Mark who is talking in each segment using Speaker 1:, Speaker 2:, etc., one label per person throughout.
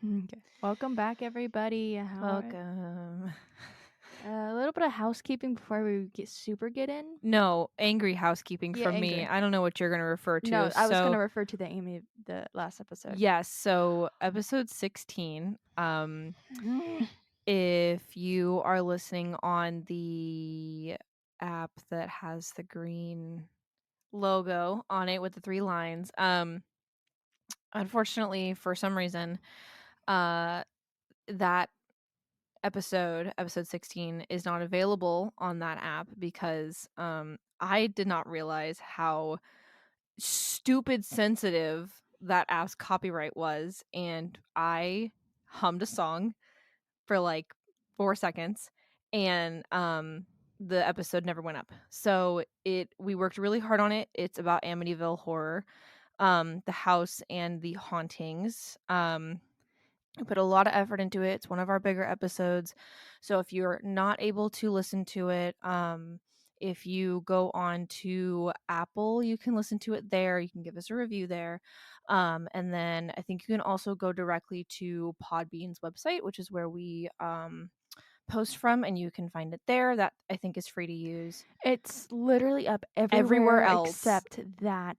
Speaker 1: Okay. Welcome back, everybody.
Speaker 2: Welcome.
Speaker 1: A little bit of housekeeping before we get in.
Speaker 2: No, angry housekeeping
Speaker 1: Yeah,
Speaker 2: from me.
Speaker 1: angry.
Speaker 2: I don't know what you're going to refer to.
Speaker 1: No, I was going to refer to the Amy the last episode.
Speaker 2: Yes, so episode 16. If you are listening on the app that has the green logo on it with the 3 lines, unfortunately, for some reason, that episode 16 is not available on that app because I did not realize how stupid sensitive that app's copyright was, and I hummed a song for like 4 seconds, and the episode never went up. So we worked really hard on it. It's about Amityville Horror, the house and the hauntings. We put a lot of effort into it. It's one of our bigger episodes. So if you're not able to listen to it, if you go on to Apple, you can listen to it there. You can give us a review there. And then I think you can also go directly to Podbean's website, which is where we post from, and you can find it there. That I think is free to use.
Speaker 1: It's literally up
Speaker 2: Everywhere
Speaker 1: everywhere
Speaker 2: else.
Speaker 1: except that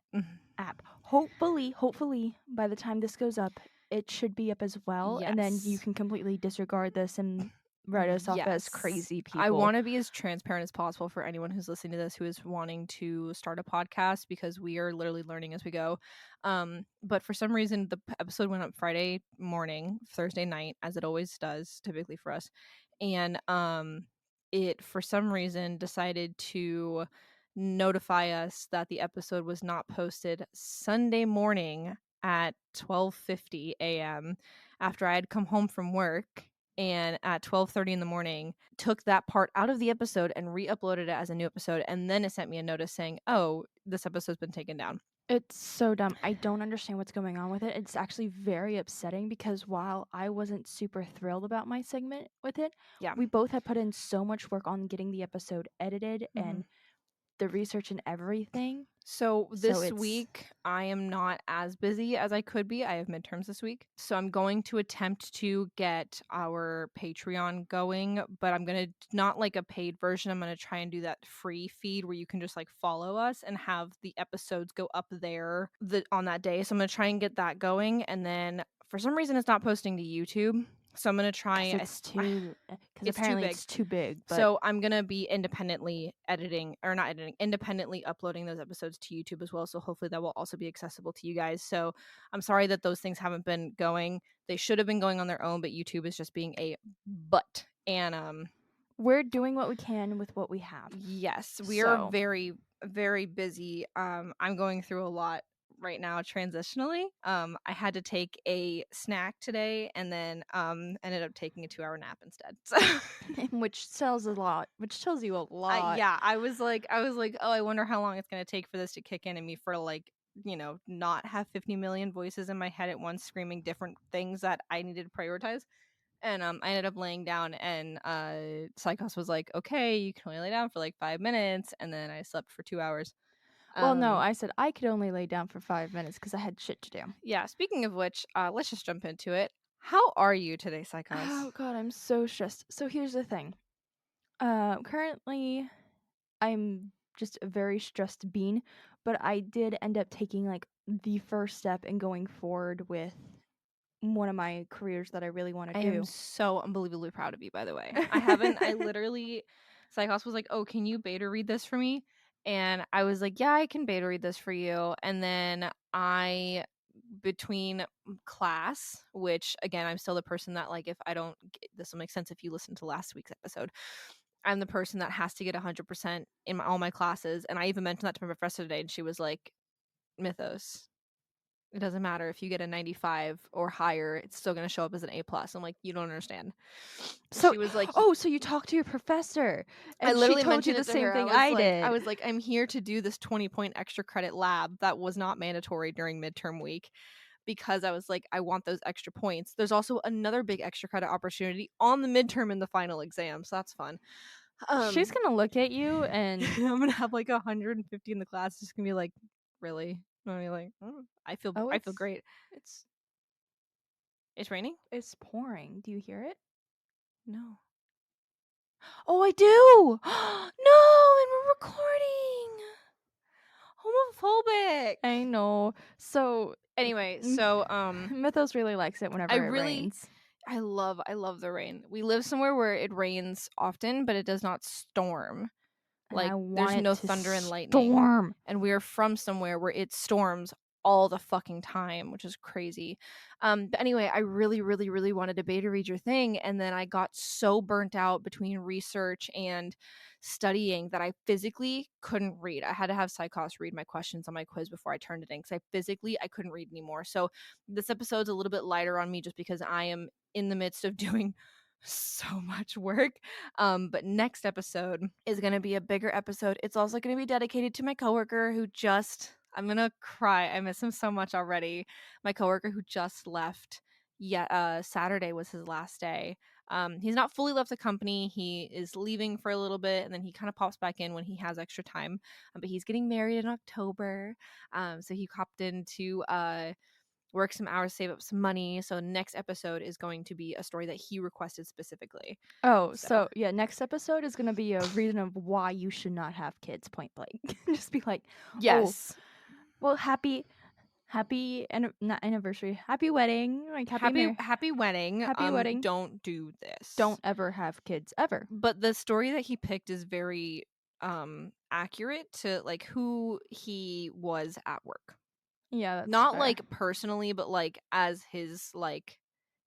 Speaker 1: app. Hopefully, by the time this goes up, it should be up as well. And then you
Speaker 2: Yes.
Speaker 1: can completely disregard this and write us off as crazy people.
Speaker 2: I want to be as transparent as possible for anyone who's listening to this who is wanting to start a podcast, because we are literally learning as we go. But for some reason, the episode went up Friday morning, Thursday night, as it always does, typically for us. And it, for some reason, decided to notify us that the episode was not posted Sunday morning at 12:50 a.m. after I had come home from work, and at 12:30 in the morning took that part out of the episode and re-uploaded it as a new episode, and then it sent me a notice saying, oh, this episode's been taken down.
Speaker 1: It's so dumb. I don't understand what's going on with it. It's actually very upsetting because while I wasn't super thrilled about my segment with it,
Speaker 2: Yeah.
Speaker 1: we both had put in so much work on getting the episode edited and the research and everything.
Speaker 2: So this
Speaker 1: it's-
Speaker 2: week, I am not as busy as I could be. I have midterms this week. So I'm going to attempt to get our Patreon going, but I'm going to not like a paid version. I'm going to try and do that free feed where you can just like follow us and have the episodes go up there on that day. So I'm going to try and get that going. And then for some reason, it's not posting to YouTube. So I'm going to try.
Speaker 1: It's too because
Speaker 2: it's
Speaker 1: apparently
Speaker 2: too big.
Speaker 1: it's too big. But
Speaker 2: So I'm going to be independently independently uploading those episodes to YouTube as well. So hopefully that will also be accessible to you guys. So I'm sorry that those things haven't been going. They should have been going on their own, but YouTube is just being a butt. And
Speaker 1: we're doing what we can with what we have.
Speaker 2: Yes, we are very, very busy. I'm going through a lot right now transitionally. I had to take a snack today and then ended up taking a 2-hour nap instead. So
Speaker 1: which tells you a lot.
Speaker 2: I was like, oh, I wonder how long it's going to take for this to kick in me for like, not have 50 million voices in my head at once screaming different things that I needed to prioritize. And I ended up laying down, and Psychos was like, okay, you can only lay down for like 5 minutes, and then I slept for 2 hours.
Speaker 1: Well, no, I said I could only lay down for 5 minutes because I had shit to do.
Speaker 2: Yeah, speaking of which, let's just jump into it. How are you today, Psychos?
Speaker 1: Oh god, I'm so stressed. So here's the thing. Currently I'm just a very stressed bean, but I did end up taking like the first step in going forward with one of my careers that I really want to do.
Speaker 2: I am so unbelievably proud of you, by the way. I literally, Psychos was like, oh, can you beta read this for me? And I was like, yeah, I can beta read this for you. And then between class, which again, I'm still the person that like, if I don't, this will make sense if you listen to last week's episode, I'm the person that has to get 100% in all my classes. And I even mentioned that to my professor today, and she was like, Mythos, it doesn't matter if you get a 95 or higher, it's still going to show up as an A+. I'm like, you don't understand.
Speaker 1: So
Speaker 2: she was like,
Speaker 1: oh, so you talked to your professor, and
Speaker 2: I literally
Speaker 1: she told you
Speaker 2: mentioned
Speaker 1: the
Speaker 2: it to
Speaker 1: same
Speaker 2: her.
Speaker 1: thing I did.
Speaker 2: I was like, I'm here to do this 20-point extra credit lab that was not mandatory during midterm week, because I was like, I want those extra points. There's also another big extra credit opportunity on the midterm and the final exam, so that's fun.
Speaker 1: She's gonna look at you and
Speaker 2: I'm gonna have like 150 in the class. Just gonna be like, really? I mean, like, I feel great.
Speaker 1: it's
Speaker 2: It's raining?
Speaker 1: It's pouring. Do you hear it?
Speaker 2: No. Oh, I do! No, and we're recording! Homophobic!
Speaker 1: I know. So,
Speaker 2: Anyway,
Speaker 1: m-
Speaker 2: so,
Speaker 1: Mythos really likes it
Speaker 2: I
Speaker 1: whenever it
Speaker 2: really
Speaker 1: rains.
Speaker 2: I love the rain. We live somewhere where it rains often, but it does not storm.
Speaker 1: And I
Speaker 2: Like,
Speaker 1: want
Speaker 2: there's
Speaker 1: it
Speaker 2: no
Speaker 1: to
Speaker 2: thunder and lightning,
Speaker 1: storm.
Speaker 2: and we're from somewhere where it storms all the fucking time, which is crazy. But anyway, I really, really, really wanted a beta read your thing, and then I got so burnt out between research and studying that I physically couldn't read. I had to have Psychos read my questions on my quiz before I turned it in because I couldn't read anymore. So this episode's a little bit lighter on me just because I am in the midst of doing so much work. But next episode is going to be a bigger episode. It's also going to be dedicated to my coworker who just, I'm going to cry. I miss him so much already. My coworker who just left. Yeah, Saturday was his last day. He's not fully left the company. He is leaving for a little bit and then he kind of pops back in when he has extra time. But he's getting married in October. So he hopped in to work some hours, save up some money. So next episode is going to be a story that he requested specifically.
Speaker 1: Oh,
Speaker 2: So
Speaker 1: so yeah, next episode is gonna be a reason of why you should not have kids, point blank. Just be like, oh,
Speaker 2: yes,
Speaker 1: well, not anniversary, happy wedding, like
Speaker 2: happy wedding.
Speaker 1: happy wedding.
Speaker 2: Don't do this.
Speaker 1: Don't ever have kids ever.
Speaker 2: But the story that he picked is very accurate to like who he was at work.
Speaker 1: Yeah, that's
Speaker 2: Not
Speaker 1: fair.
Speaker 2: like personally, but like as his like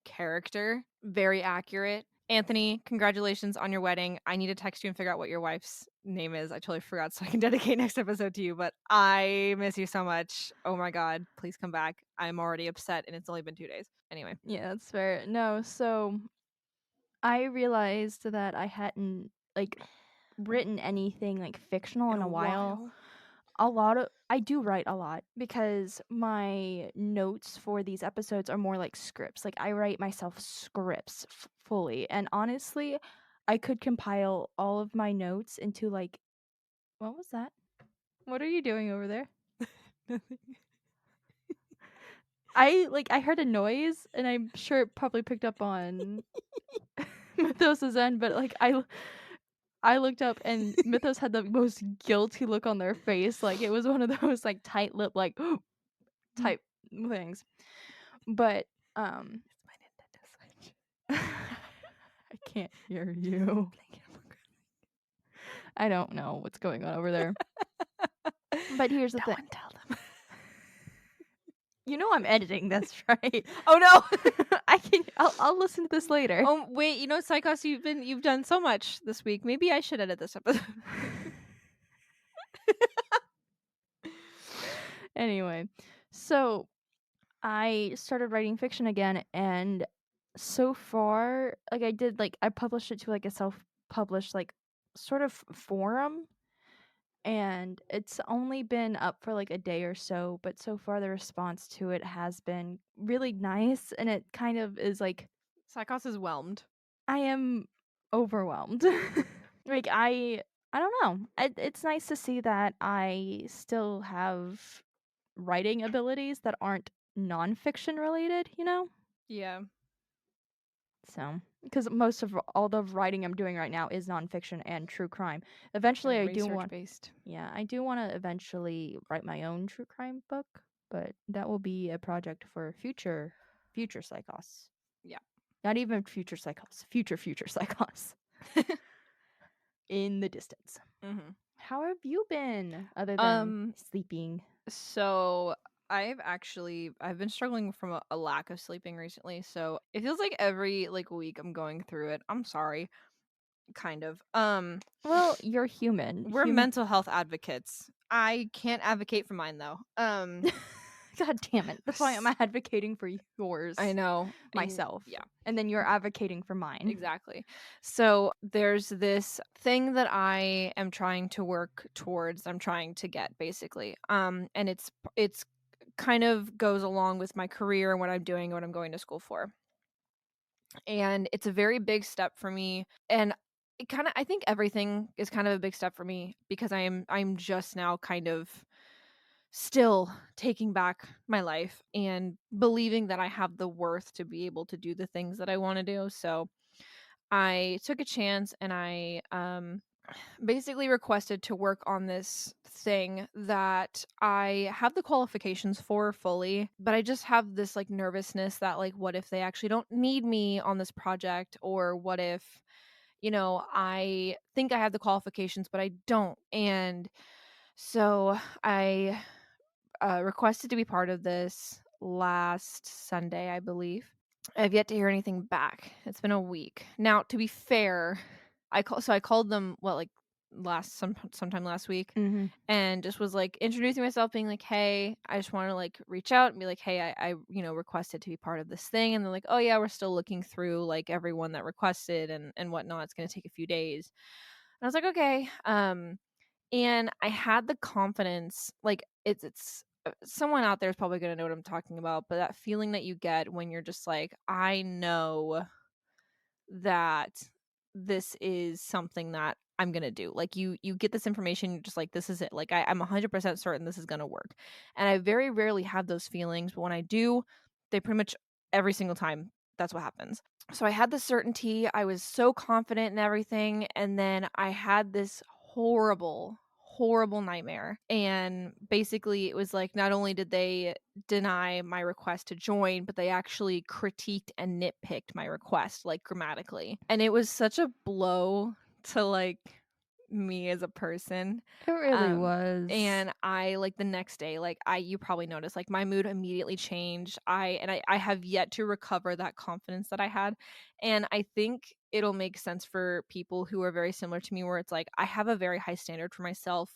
Speaker 2: character. Very accurate. Anthony, congratulations on your wedding. I need to text you and figure out what your wife's name is. I totally forgot, so I can dedicate next episode to you, but I miss you so much. Oh my god, please come back. I'm already upset and it's only been 2 days. Anyway,
Speaker 1: Yeah, that's fair. No, so I realized that I hadn't like written anything like fictional
Speaker 2: in
Speaker 1: in
Speaker 2: a
Speaker 1: a while.
Speaker 2: while.
Speaker 1: I do write a lot because my notes for these episodes are more like scripts. Like I write myself scripts fully. And honestly, I could compile all of my notes into like what was that? What are you doing over there? I heard a noise and I'm sure it probably picked up on Mythos's end, but I looked up and Mythos had the most guilty look on their face. Like it was one of those like tight lip like type things. But
Speaker 2: It's my Nintendo Switch.
Speaker 1: I can't hear you. I don't know what's going on over there. But here's the
Speaker 2: No
Speaker 1: thing.
Speaker 2: one tell them.
Speaker 1: You know I'm editing this, right?
Speaker 2: Oh no.
Speaker 1: I'll listen to this later.
Speaker 2: Oh wait, you know, Psychos, you've done so much this week. Maybe I should edit this episode.
Speaker 1: Anyway, so I started writing fiction again and so far like I published it to like a self-published like sort of forum and it's only been up for like a day or so, but so far the response to it has been really nice and it kind of is like
Speaker 2: Psychos is whelmed.
Speaker 1: I am overwhelmed. like I don't know. It's nice to see that I still have writing abilities that aren't nonfiction related, you know?
Speaker 2: Yeah.
Speaker 1: So, because most of all the writing I'm doing right now is nonfiction and true crime. Eventually,
Speaker 2: And research based.
Speaker 1: I do want to eventually write my own true crime book, but that will be a project for future psychos.
Speaker 2: Yeah.
Speaker 1: Not even future psychos, future psychos in the distance.
Speaker 2: Mm-hmm.
Speaker 1: How have you been other than sleeping?
Speaker 2: So I've been struggling from a lack of sleeping recently, so it feels like every like week I'm going through it. I'm sorry. Kind of.
Speaker 1: Well, you're human.
Speaker 2: We're mental health advocates. I can't advocate for mine though.
Speaker 1: God damn it. That's why I'm advocating for yours.
Speaker 2: I know.
Speaker 1: Myself.
Speaker 2: Yeah.
Speaker 1: And then you're advocating for mine.
Speaker 2: Exactly. So there's this thing that I am trying to work towards. I'm trying to get basically. And it's kind of goes along with my career and what I'm doing, what I'm going to school for. And it's a very big step for me. And it kind of I think everything is kind of a big step for me because I'm just now kind of still taking back my life and believing that I have the worth to be able to do the things that I want to do. So I took a chance and I basically requested to work on this thing that I have the qualifications for fully, but I just have this like nervousness that like what if they actually don't need me on this project, or what if, I think I have the qualifications but I don't. And so I requested to be part of this last Sunday, I believe. I've yet to hear anything back. It's been a week. Now, to be fair, I called them like sometime last week,
Speaker 1: Mhm.
Speaker 2: and just was like introducing myself, being like, "Hey, I just want to like reach out and be like, hey, I requested to be part of this thing." And they're like, "Oh yeah, we're still looking through like everyone that requested and whatnot. It's gonna take a few days." And I was like, "Okay." And I had the confidence, like it's someone out there is probably gonna know what I'm talking about, but that feeling that you get when you're just like, I know that this is something that I'm gonna do. Like you get this information, you're just like, this is it. Like I'm 100% certain this is gonna work. And I very rarely have those feelings, but when I do, they pretty much every single time that's what happens. So I had the certainty, I was so confident in everything, and then I had this horrible nightmare. And basically it was like not only did they deny my request to join, but they actually critiqued and nitpicked my request, like grammatically. And it was such a blow to like me as a person.
Speaker 1: It really
Speaker 2: Um,
Speaker 1: was.
Speaker 2: and I like the next day, like you probably noticed, like my mood immediately changed. I have yet to recover that confidence that I had. And I think it'll make sense for people who are very similar to me, where it's like I have a very high standard for myself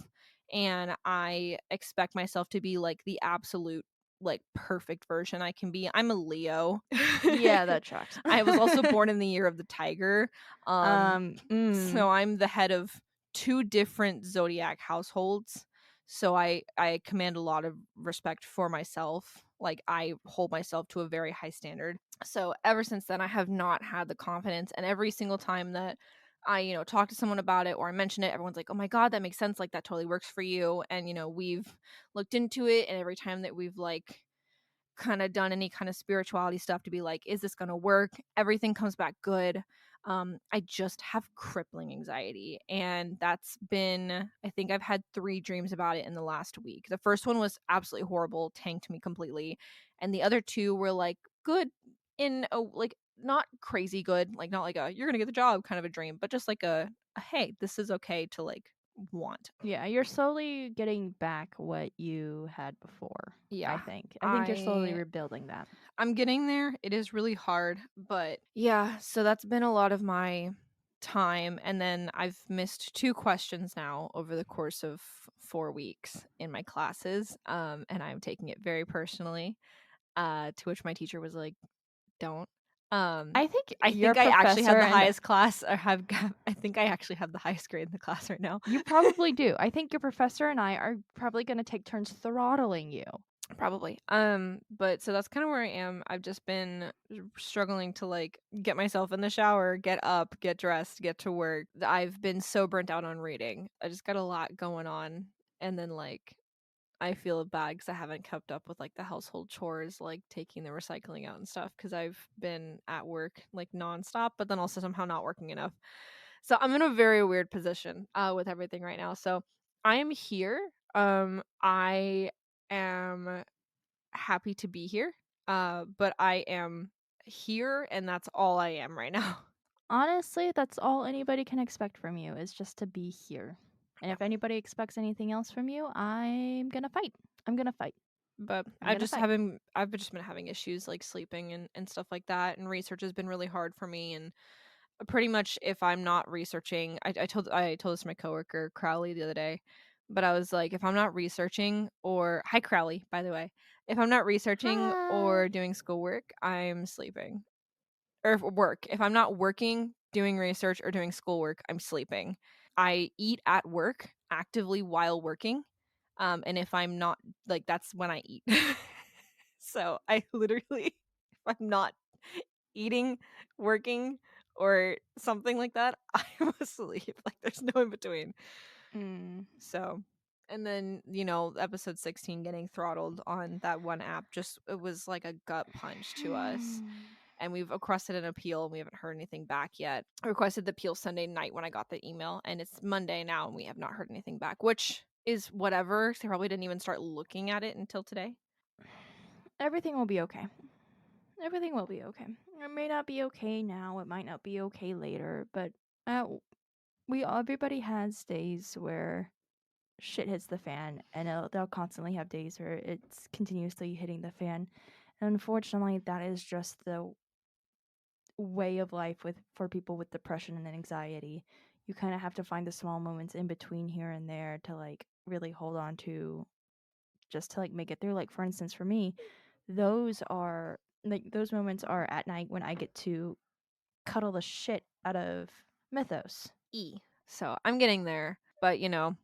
Speaker 2: and I expect myself to be like the absolute like perfect version I can be. I'm a Leo.
Speaker 1: Yeah, that tracks.
Speaker 2: I was also born in the year of the tiger. Um
Speaker 1: Mm.
Speaker 2: so I'm the head of two different zodiac households. So I command a lot of respect for myself. Like I hold myself to a very high standard. So ever since then I have not had the confidence, and every single time that I, talk to someone about it or I mention it, everyone's like, "Oh my god, that makes sense. Like that totally works for you." And we've looked into it, and every time that we've like kind of done any kind of spirituality stuff to be like, is this going to work? Everything comes back good. I just have crippling anxiety. And that's been, I think I've had 3 dreams about it in the last week. The first one was absolutely horrible, tanked me completely. And the other 2 were like good in a, like, not crazy good, like, not like a, you're going to get the job kind of a dream, but just like a hey, this is okay to like want.
Speaker 1: Yeah, you're slowly getting back what you had before, I
Speaker 2: Yeah.
Speaker 1: think. I think you're slowly
Speaker 2: I
Speaker 1: rebuilding that.
Speaker 2: I'm getting there. It is really hard, but yeah, so that's been a lot of my time. And then I've missed 2 questions now over the course of 4 weeks in my classes. And I'm taking it very personally. To which my teacher was like, "Don't." Um,
Speaker 1: I think
Speaker 2: I
Speaker 1: your
Speaker 2: think I actually had
Speaker 1: professor
Speaker 2: the
Speaker 1: and
Speaker 2: highest class, or have I think I actually have the highest grade in the class right now.
Speaker 1: you probably do. I think your professor and I are probably gonna take turns throttling you.
Speaker 2: Probably. But so that's kind of where I am. I've just been struggling to like get myself in the shower, get up, get dressed, get to work. I've been so burnt out on reading. I just got a lot going on. And then like I feel bad because I haven't kept up with like the household chores, like taking the recycling out and stuff, because I've been at work like nonstop, but then also somehow not working enough. So I'm in a very weird position with everything right now. So I am here. I am happy to be here. But I am here and that's all I am right now.
Speaker 1: Honestly, that's all anybody can expect from you is just to be here. And
Speaker 2: Yeah.
Speaker 1: if anybody expects anything else from you, I'm gonna fight. I'm gonna fight.
Speaker 2: But
Speaker 1: I'm gonna fight.
Speaker 2: I've just been having issues like sleeping and stuff like that. And research has been really hard for me. And pretty much if I'm not researching, I told this to my coworker Crowley the other day, but I was like, if I'm not researching, or hi Crowley, by the way, if I'm not researching or
Speaker 1: Hi.
Speaker 2: doing schoolwork, I'm sleeping. Or work. If I'm not working, doing research, or doing schoolwork, I'm sleeping. I eat at work actively while working. And if I'm not, like, that's when I eat. So I literally, if I'm not eating, working, or something like that, I'm asleep. Like there's no in between.
Speaker 1: Mm.
Speaker 2: So And then, you know, episode 16 getting throttled on that one app, just it was like a gut punch to us. And we've requested an appeal and we haven't heard anything back yet. I requested the appeal Sunday night when I got the email, and it's Monday now and we have not heard anything back, which is whatever. They probably didn't even start looking at it until today.
Speaker 1: Everything will be okay. Everything will be okay. It may not be okay now, it might not be okay later, but uh, everybody has days where shit hits the fan, and they'll constantly have days where it's continuously hitting the fan. And unfortunately, that is just the way of life for people with depression and anxiety. You kind of have to find the small moments in between here and there to like really hold on to, just to like make it through. Like for instance, for me, those moments are at night when I get to cuddle the shit out of Mythos.
Speaker 2: So I'm getting there, but you know,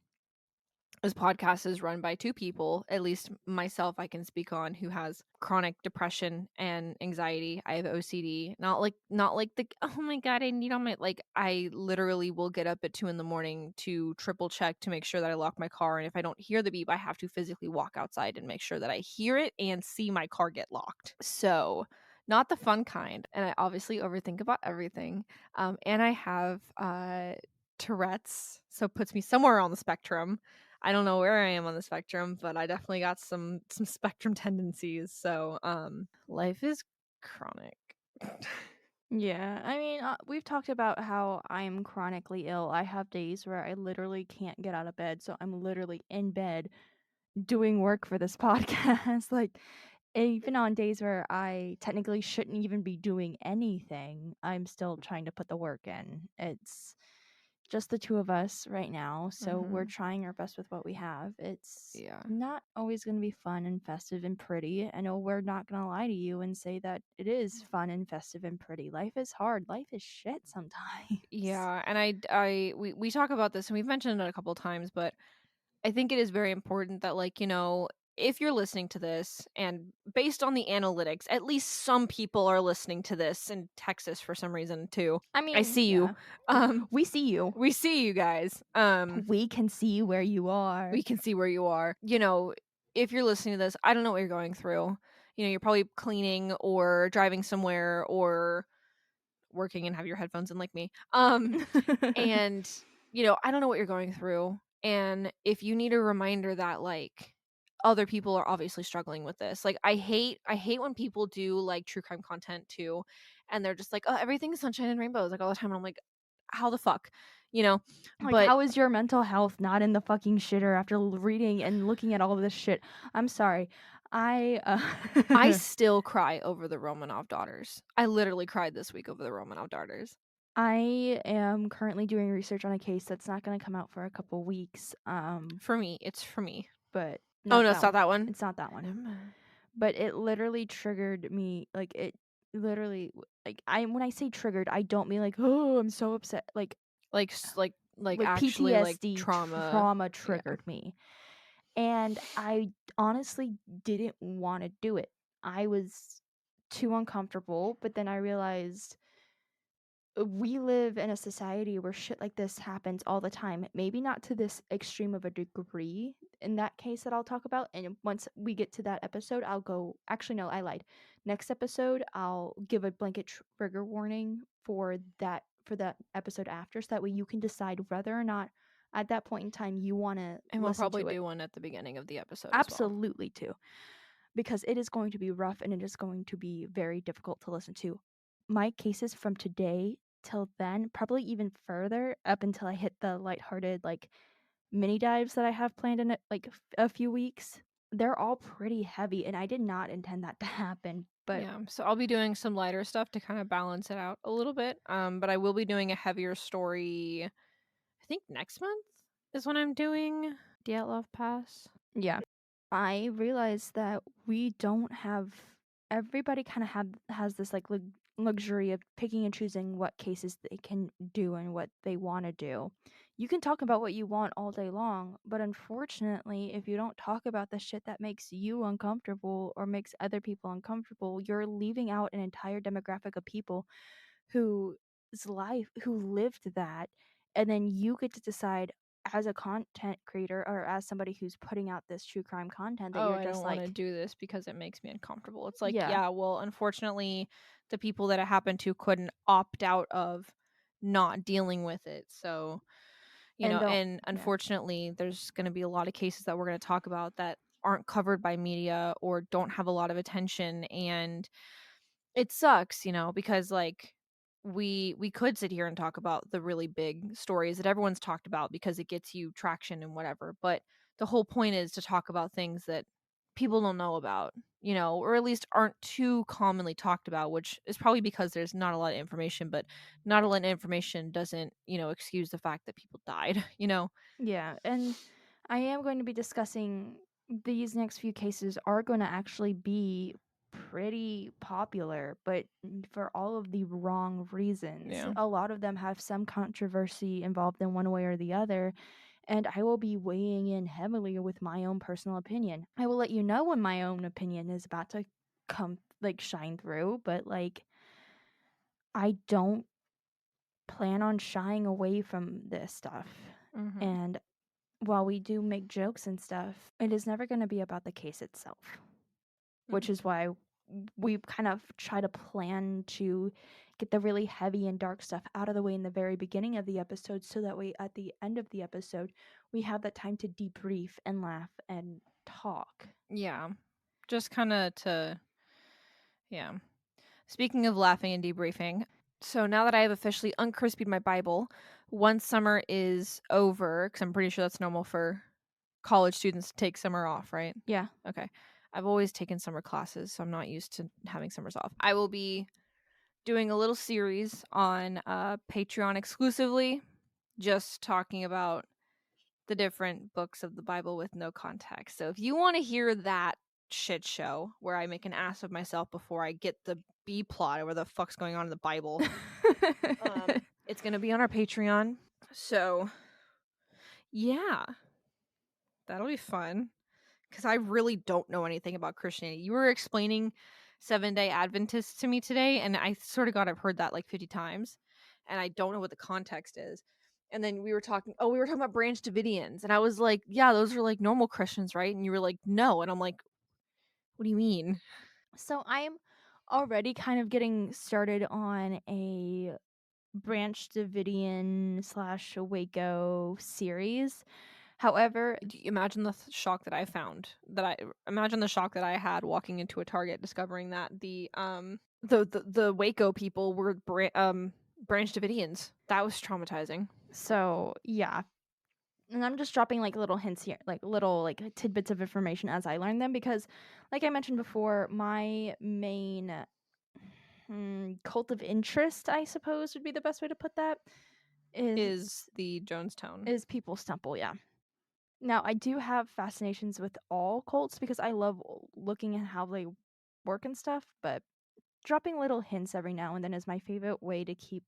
Speaker 2: this podcast is run by two people, at least myself I can speak on, who has chronic depression and anxiety. I have OCD. Not like the oh my god, I need all my like I literally will get up at 2 in the morning to triple check to make sure that I lock my car. And if I don't hear the beep, I have to physically walk outside and make sure that I hear it and see my car get locked. So not the fun kind. And I obviously overthink about everything. And I have Tourette's, so it puts me somewhere on the spectrum. I don't know where I am on the spectrum, but I definitely got some spectrum tendencies. So, life is chronic.
Speaker 1: Yeah, I mean, we've talked about how I'm chronically ill. I have days where I literally can't get out of bed, so I'm literally in bed doing work for this podcast. Like, even on days where I technically shouldn't even be doing anything, I'm still trying to put the work in. It's just the two of us right now, so we're trying our best with what we have. It's
Speaker 2: Yeah.
Speaker 1: not always going to be fun and festive and pretty. I know we're not going to lie to you and say that it is fun and festive and pretty. Life is hard. Life is shit sometimes.
Speaker 2: Yeah, and we talk about this and we've mentioned it a couple times, but I think it is very important that, like, you know, if you're listening to this and based on the analytics, at least some people are listening to this in Texas for some reason too.
Speaker 1: I
Speaker 2: I
Speaker 1: mean,
Speaker 2: see you.
Speaker 1: yeah.
Speaker 2: Um
Speaker 1: We see you.
Speaker 2: we see you guys.
Speaker 1: We can see where you are.
Speaker 2: We can see where you are. You know, if you're listening to this, I don't know what you're going through. You know, you're probably cleaning or driving somewhere or working and have your headphones in like me. And you know, I don't know what you're going through. And if you need a reminder that like other people are obviously struggling with this. Like I hate when people do like true crime content too and they're just like, "Oh, everything's sunshine and rainbows," like all the time. And I'm like, "How the fuck?" You know?
Speaker 1: Like,
Speaker 2: But
Speaker 1: how is your mental health not in the fucking shitter after reading and looking at all of this shit? I'm sorry.
Speaker 2: I still cry over the Romanov daughters. I literally cried this week over the Romanov daughters.
Speaker 1: I am currently doing research on a case that's not going to come out for a couple weeks.
Speaker 2: For me, it's for me.
Speaker 1: But
Speaker 2: Oh
Speaker 1: not
Speaker 2: no, it's
Speaker 1: that
Speaker 2: not
Speaker 1: one.
Speaker 2: that one.
Speaker 1: It's not that one.
Speaker 2: Never mind.
Speaker 1: But it literally triggered me. Like it literally, like I when I say triggered, I don't mean like, oh, I'm so upset.
Speaker 2: Like
Speaker 1: Like
Speaker 2: actually like
Speaker 1: PTSD
Speaker 2: trauma.
Speaker 1: trauma
Speaker 2: Yeah.
Speaker 1: triggered me. And I honestly didn't want to do it. I was too uncomfortable, but then I realized we live in a society where shit like this happens all the time. Maybe not to this extreme of a degree in that case that I'll talk about. And once we get to that episode, I'll go. Actually, no, I lied. Next episode, I'll give a blanket trigger warning for that episode after, so that way you can decide whether or not at that point in time you want to
Speaker 2: And we'll
Speaker 1: listen
Speaker 2: probably
Speaker 1: to it.
Speaker 2: do one at the beginning of the episode as well.
Speaker 1: Absolutely too, because it is going to be rough and it is going to be very difficult to listen to. My cases from today till then, probably even further up until I hit the lighthearted like mini dives that I have planned in like a few weeks, they're all pretty heavy, and I did not intend that to happen. But
Speaker 2: Yeah. So I'll be doing some lighter stuff to kind of balance it out a little bit. But I will be doing a heavier story. I think next month is when I'm doing Dyatlov Pass.
Speaker 1: yeah, I realized that we don't have everybody kind of has this like luxury of picking and choosing what cases they can do and what they want to do. You can talk about what you want all day long, but unfortunately, if you don't talk about the shit that makes you uncomfortable or makes other people uncomfortable, you're leaving out an entire demographic of people whose life who lived that, and then you get to decide, as a content creator or as somebody who's putting out this true crime content that
Speaker 2: "Oh,
Speaker 1: you're
Speaker 2: I
Speaker 1: just
Speaker 2: don't wanna
Speaker 1: like,
Speaker 2: do this because it makes me uncomfortable." It's like,
Speaker 1: yeah,
Speaker 2: yeah, well, unfortunately, the people that it happened to couldn't opt out of not dealing with it, so,
Speaker 1: and don't,
Speaker 2: and
Speaker 1: yeah,
Speaker 2: unfortunately, there's gonna be a lot of cases that we're gonna talk about that aren't covered by media or don't have a lot of attention, and it sucks, because, like, we could sit here and talk about the really big stories that everyone's talked about because it gets you traction and whatever, but the whole point is to talk about things that people don't know about, or at least aren't too commonly talked about, which is probably because there's not a lot of information, but not a lot of information doesn't, excuse the fact that people died, you know?
Speaker 1: yeah. And I am going to be discussing these next few cases are going to actually be pretty popular, but for all of the wrong reasons.
Speaker 2: Yeah.
Speaker 1: A lot of them have some controversy involved in one way or the other, and I will be weighing in heavily with my own personal opinion. I will let you know when my own opinion is about to come like shine through, but like I don't plan on shying away from this stuff.
Speaker 2: Mhm.
Speaker 1: And while we do make jokes and stuff, it is never going to be about the case itself, which
Speaker 2: Mm.
Speaker 1: is why we kind of try to plan to get the really heavy and dark stuff out of the way in the very beginning of the episode so that way at the end of the episode we have that time to debrief and laugh and talk.
Speaker 2: Yeah. Just kinda to yeah. Speaking of laughing and debriefing, so now that I have officially uncrispied my Bible, once summer is over, because I'm pretty sure that's normal for college students to take summer off, right?
Speaker 1: Yeah.
Speaker 2: Okay. I've always taken summer classes, so I'm not used to having summers off. I will be doing a little series on Patreon exclusively, just talking about the different books of the Bible with no context. So if you want to hear that shit show where I make an ass of myself before I get the B plot or what the fuck's going on in the Bible, it's gonna be on our Patreon. So yeah, that'll be fun. Because I really don't know anything about Christianity. You were explaining Seven-Day Adventists to me today, and I swear to God, I've heard that like 50 times, and I don't know what the context is. And then we were talking about Branch Davidians, and I was like, yeah, those are like normal Christians, right? And you were like, no. And I'm like, what do you mean?
Speaker 1: So I'm already kind of getting started on a Branch Davidian slash Waco series. However,
Speaker 2: Do you imagine the shock that I found? That I imagine the shock that I had walking into a Target discovering that the Waco people were Branch Davidians. That was traumatizing.
Speaker 1: so yeah, and I'm just dropping like little hints here, like little like tidbits of information as I learn them because, like I mentioned before, my main cult of interest, I suppose, would be the best way to put that, is
Speaker 2: Is the Jonestown.
Speaker 1: is People's Temple. Yeah. Now I do have fascinations with all cults because I love looking at how they work and stuff, but dropping little hints every now and then is my favorite way to keep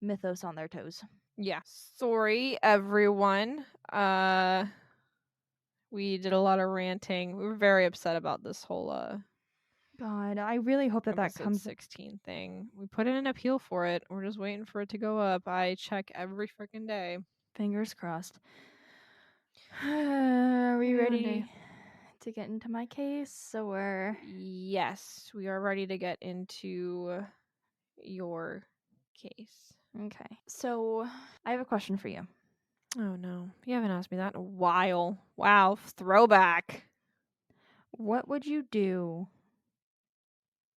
Speaker 1: Mythos on their toes.
Speaker 2: Yeah. Sorry, everyone. We did a lot of ranting. We were very upset about this whole
Speaker 1: God, I really hope that that
Speaker 2: episode
Speaker 1: comes.
Speaker 2: 16 thing. We put in an appeal for it. We're just waiting for it to go up. I check every freaking day.
Speaker 1: Fingers crossed. Are we
Speaker 2: Maybe one day.
Speaker 1: ready to get into my case or
Speaker 2: Yes, we are ready to get into your case.
Speaker 1: okay. So, I have a question for you.
Speaker 2: Oh no, you haven't asked me that in a while. Wow, throwback.
Speaker 1: What would you do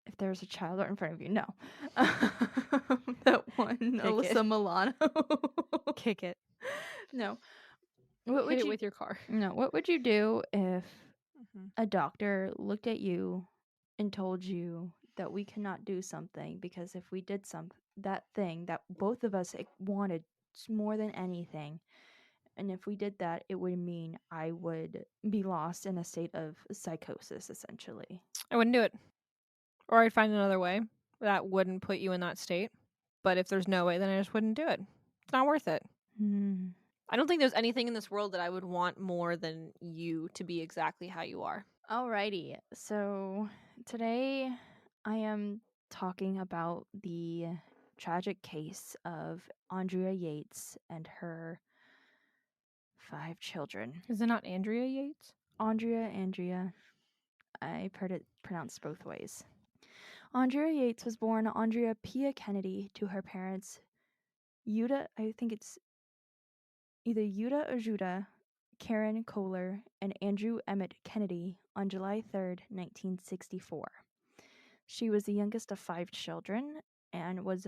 Speaker 1: if there was a child right in front of you? No. That one
Speaker 2: Kick it.
Speaker 1: Alyssa Milano.
Speaker 2: Kick it.
Speaker 1: No. What
Speaker 2: Hit
Speaker 1: would
Speaker 2: it
Speaker 1: you
Speaker 2: with your car.
Speaker 1: No, what would you do if
Speaker 2: Mhm.
Speaker 1: a doctor looked at you and told you that we cannot do something because if we did that thing that both of us wanted more than anything, and if we did that, it would mean I would be lost in a state of psychosis, essentially.
Speaker 2: I wouldn't do it. Or I'd find another way that wouldn't put you in that state. But if there's no way, then I just wouldn't do it. It's not worth it.
Speaker 1: Hmm.
Speaker 2: I don't think there's anything in this world that I would want more than you to be exactly how you are.
Speaker 1: Alrighty, so today I am talking about the tragic case of Andrea Yates and her 5 children.
Speaker 2: Is it not Andrea Yates?
Speaker 1: Andrea. I've heard it pronounced both ways. Andrea Yates was born Andrea Pia Kennedy to her parents, Yuda, I think it's either Yuda or Judah, Karen Kohler, and Andrew Emmett Kennedy on July 3rd, 1964. She was the youngest of 5 children and was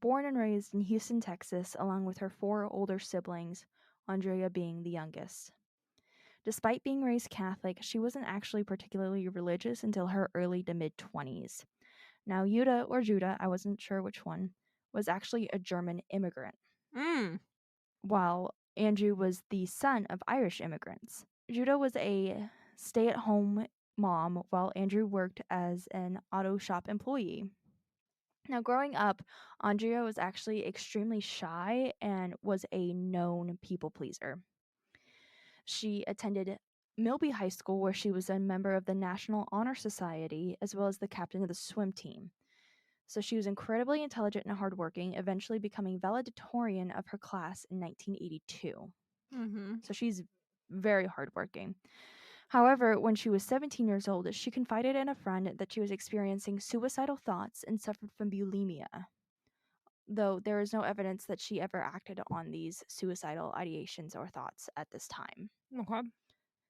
Speaker 1: born and raised in Houston, Texas, along with her 4 older siblings, Andrea being the youngest. Despite being raised Catholic, she wasn't actually particularly religious until her early to mid-20s. Now, Yuda or Judah, I wasn't sure which one, was actually a German immigrant,
Speaker 2: Mm.
Speaker 1: while Andrew was the son of Irish immigrants. Judah was a stay-at-home mom, while Andrew worked as an auto shop employee. Now, growing up, Andrea was actually extremely shy and was a known people pleaser. She attended Milby High School, where she was a member of the National Honor Society as well as the captain of the swim team. So she was incredibly intelligent and hardworking, eventually becoming valedictorian of her class in 1982.
Speaker 2: Mm-hmm.
Speaker 1: So she's very hardworking. However, when she was 17 years old, she confided in a friend that she was experiencing suicidal thoughts and suffered from bulimia, though there is no evidence that she ever acted on these suicidal ideations or thoughts at this time.
Speaker 2: Okay.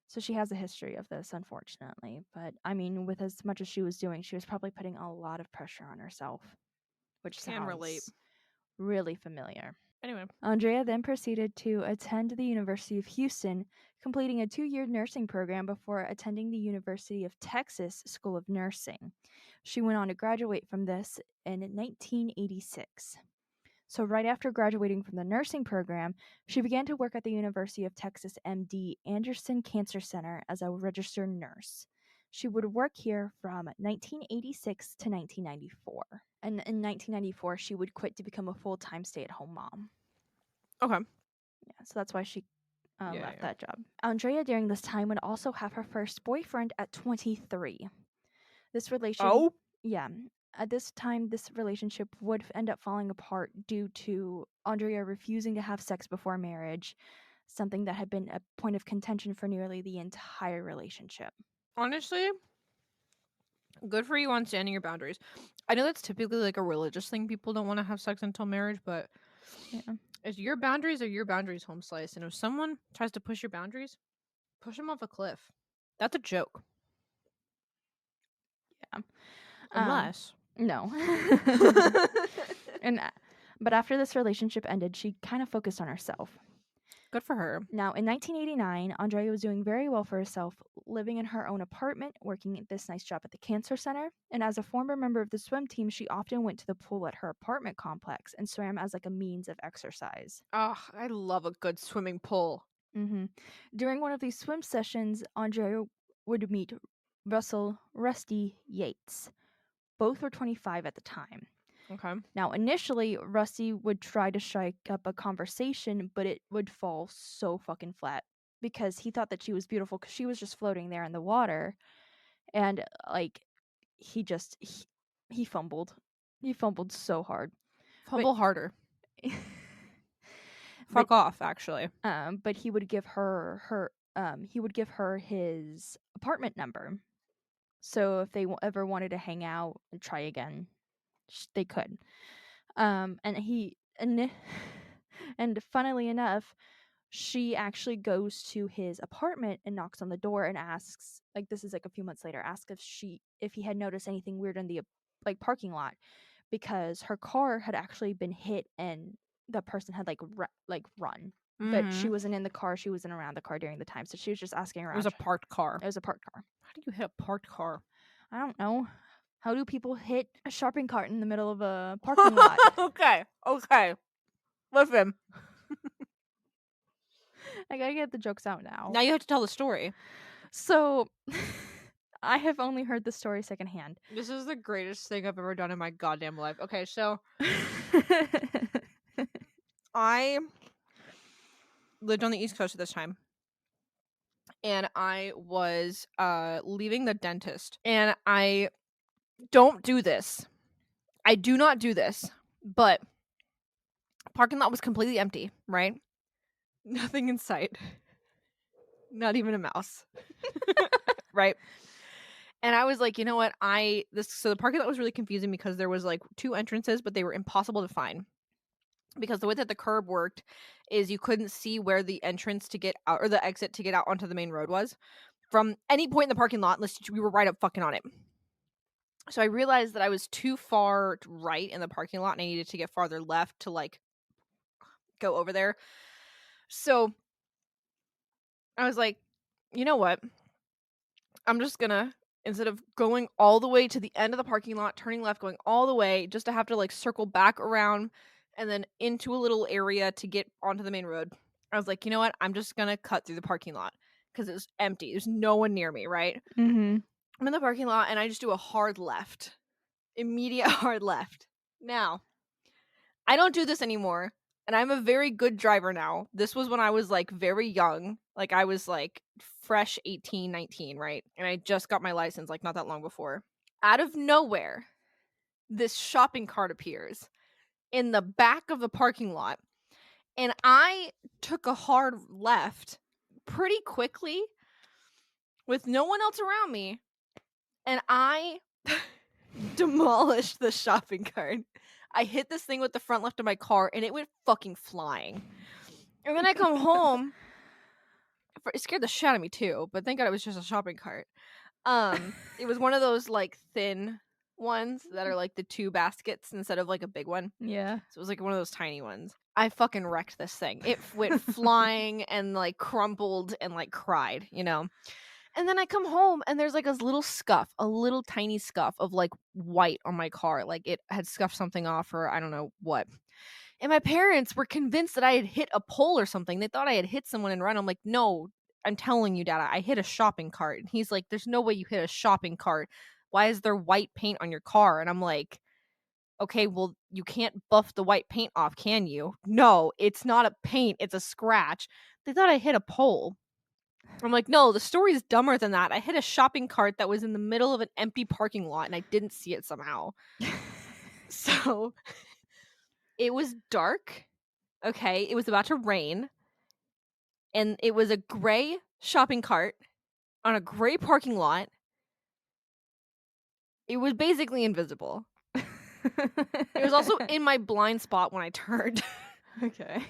Speaker 1: So she has a history of this, unfortunately. But I mean, with as much as she was doing, she was probably putting a lot of pressure on herself, which
Speaker 2: Can relate.
Speaker 1: sounds really familiar.
Speaker 2: Anyway.
Speaker 1: Andrea then proceeded to attend the University of Houston, completing a 2-year nursing program before attending the University of Texas School of Nursing. She went on to graduate from this in 1986. So, right after graduating from the nursing program, she began to work at the University of Texas MD Anderson Cancer Center as a registered nurse. She would work here from 1986 to 1994. And in 1994, she would quit to become a full-time stay-at-home mom.
Speaker 2: Okay.
Speaker 1: Yeah, so that's why she left
Speaker 2: Yeah.
Speaker 1: that job. Andrea, during this time, would also have her first boyfriend at 23. This relation,
Speaker 2: Oh.
Speaker 1: yeah, at this time, this relationship would end up falling apart due to Andrea refusing to have sex before marriage, something that had been a point of contention for nearly the entire relationship.
Speaker 2: Honestly, good for you on standing your boundaries. I know that's typically like a religious thing. People don't want to have sex until marriage, but
Speaker 1: Yeah.
Speaker 2: it's your boundaries or your boundaries, home slice. And if someone tries to push your boundaries, push them off a cliff. That's a joke.
Speaker 1: Yeah.
Speaker 2: Unless.
Speaker 1: No. and But after this relationship ended, she kind of focused on herself.
Speaker 2: Good for her.
Speaker 1: Now, in 1989, Andrea was doing very well for herself, living in her own apartment, working at this nice job at the cancer center. And as a former member of the swim team, she often went to the pool at her apartment complex and swam as like a means of exercise.
Speaker 2: Oh, I love a good swimming pool.
Speaker 1: Mm-hmm. During one of these swim sessions, Andrea would meet Rusty Yates. Both were 25 at the time.
Speaker 2: Okay.
Speaker 1: Now, initially, Rusty would try to strike up a conversation, but it would fall so fucking flat because he thought that she was beautiful because she was just floating there in the water. And, like, he fumbled. He fumbled so hard.
Speaker 2: Fumble harder.
Speaker 1: But
Speaker 2: Fuck off, actually.
Speaker 1: but he would give her his apartment number. So if they ever wanted to hang out and try again, they could. And and funnily enough, she actually goes to his apartment and knocks on the door and asks, like, this is like a few months later, asks if he had noticed anything weird in the like parking lot, because her car had actually been hit and the person had run. But she
Speaker 2: Mm-hmm.
Speaker 1: wasn't in the car, she wasn't around the car during the time, so she was just asking
Speaker 2: It was
Speaker 1: around.
Speaker 2: a parked car.
Speaker 1: It was a parked car.
Speaker 2: How do you hit a parked car?
Speaker 1: I don't know. How do people hit a shopping cart in the middle of a parking lot?
Speaker 2: Okay. Listen.
Speaker 1: I gotta get the jokes out now.
Speaker 2: Now you have to tell the story.
Speaker 1: So, I have only heard the story secondhand.
Speaker 2: This is the greatest thing I've ever done in my goddamn life. Okay, so I lived on the East Coast at this time. And I was leaving the dentist. And I don't do this. I do not do this. But parking lot was completely empty, right? Nothing in sight. Not even a mouse. Right? And I was like, "You know what? So the parking lot was really confusing because there was, like, 2 entrances, but they were impossible to find. Because the way that the curb worked is you couldn't see where the entrance to get out or the exit to get out onto the main road was from any point in the parking lot unless we were right up fucking on it. So I realized that I was too far right in the parking lot and I needed to get farther left to, like, go over there. So I was like, "You know what? I'm just gonna instead of going all the way to the end of the parking lot, turning left, going all the way just to have to, like, circle back around and then into a little area to get onto the main road." I was like, "You know what? I'm just gonna cut through the parking lot because it's empty. There's no one near me, right?"
Speaker 1: Mhm.
Speaker 2: I'm in the parking lot and I just do a hard left. Immediate hard left. Now, I don't do this anymore, and I'm a very good driver now. This was when I was, like, very young. Like, I was, like, fresh 18, 19, right? And I just got my license, like, not that long before. Out of nowhere, this shopping cart appears in the back of the parking lot, and I took a hard left pretty quickly with no one else around me, and I demolished the shopping cart. I hit this thing with the front left of my car, and it went fucking flying. And then I come home. It scared the shit out of me too, but thank God it was just a shopping cart. It was one of those, like, thin ones that are like the 2 baskets instead of, like, a big one.
Speaker 1: Yeah.
Speaker 2: So it was like one of those tiny ones. I fucking wrecked this thing. It went flying and, like, crumpled and, like, cried, you know? And then I come home and there's, like, a little tiny scuff of, like, white on my car. Like, it had scuffed something off or I don't know what. And my parents were convinced that I had hit a pole or something. They thought I had hit someone and run. I'm like, "No, I'm telling you, Dad, I hit a shopping cart." And he's like, "There's no way you hit a shopping cart. Why is there white paint on your car?" And I'm like, "Okay, well, you can't buff the white paint off, can you?" "No, it's not a paint, it's a scratch." They thought I hit a pole. I'm like, "No, the story's dumber than that. I hit a shopping cart that was in the middle of an empty parking lot and I didn't see it somehow." So it was dark. Okay, it was about to rain. And it was a gray shopping cart on a gray parking lot. It was basically invisible. It was also in my blind spot when I turned.
Speaker 1: Okay.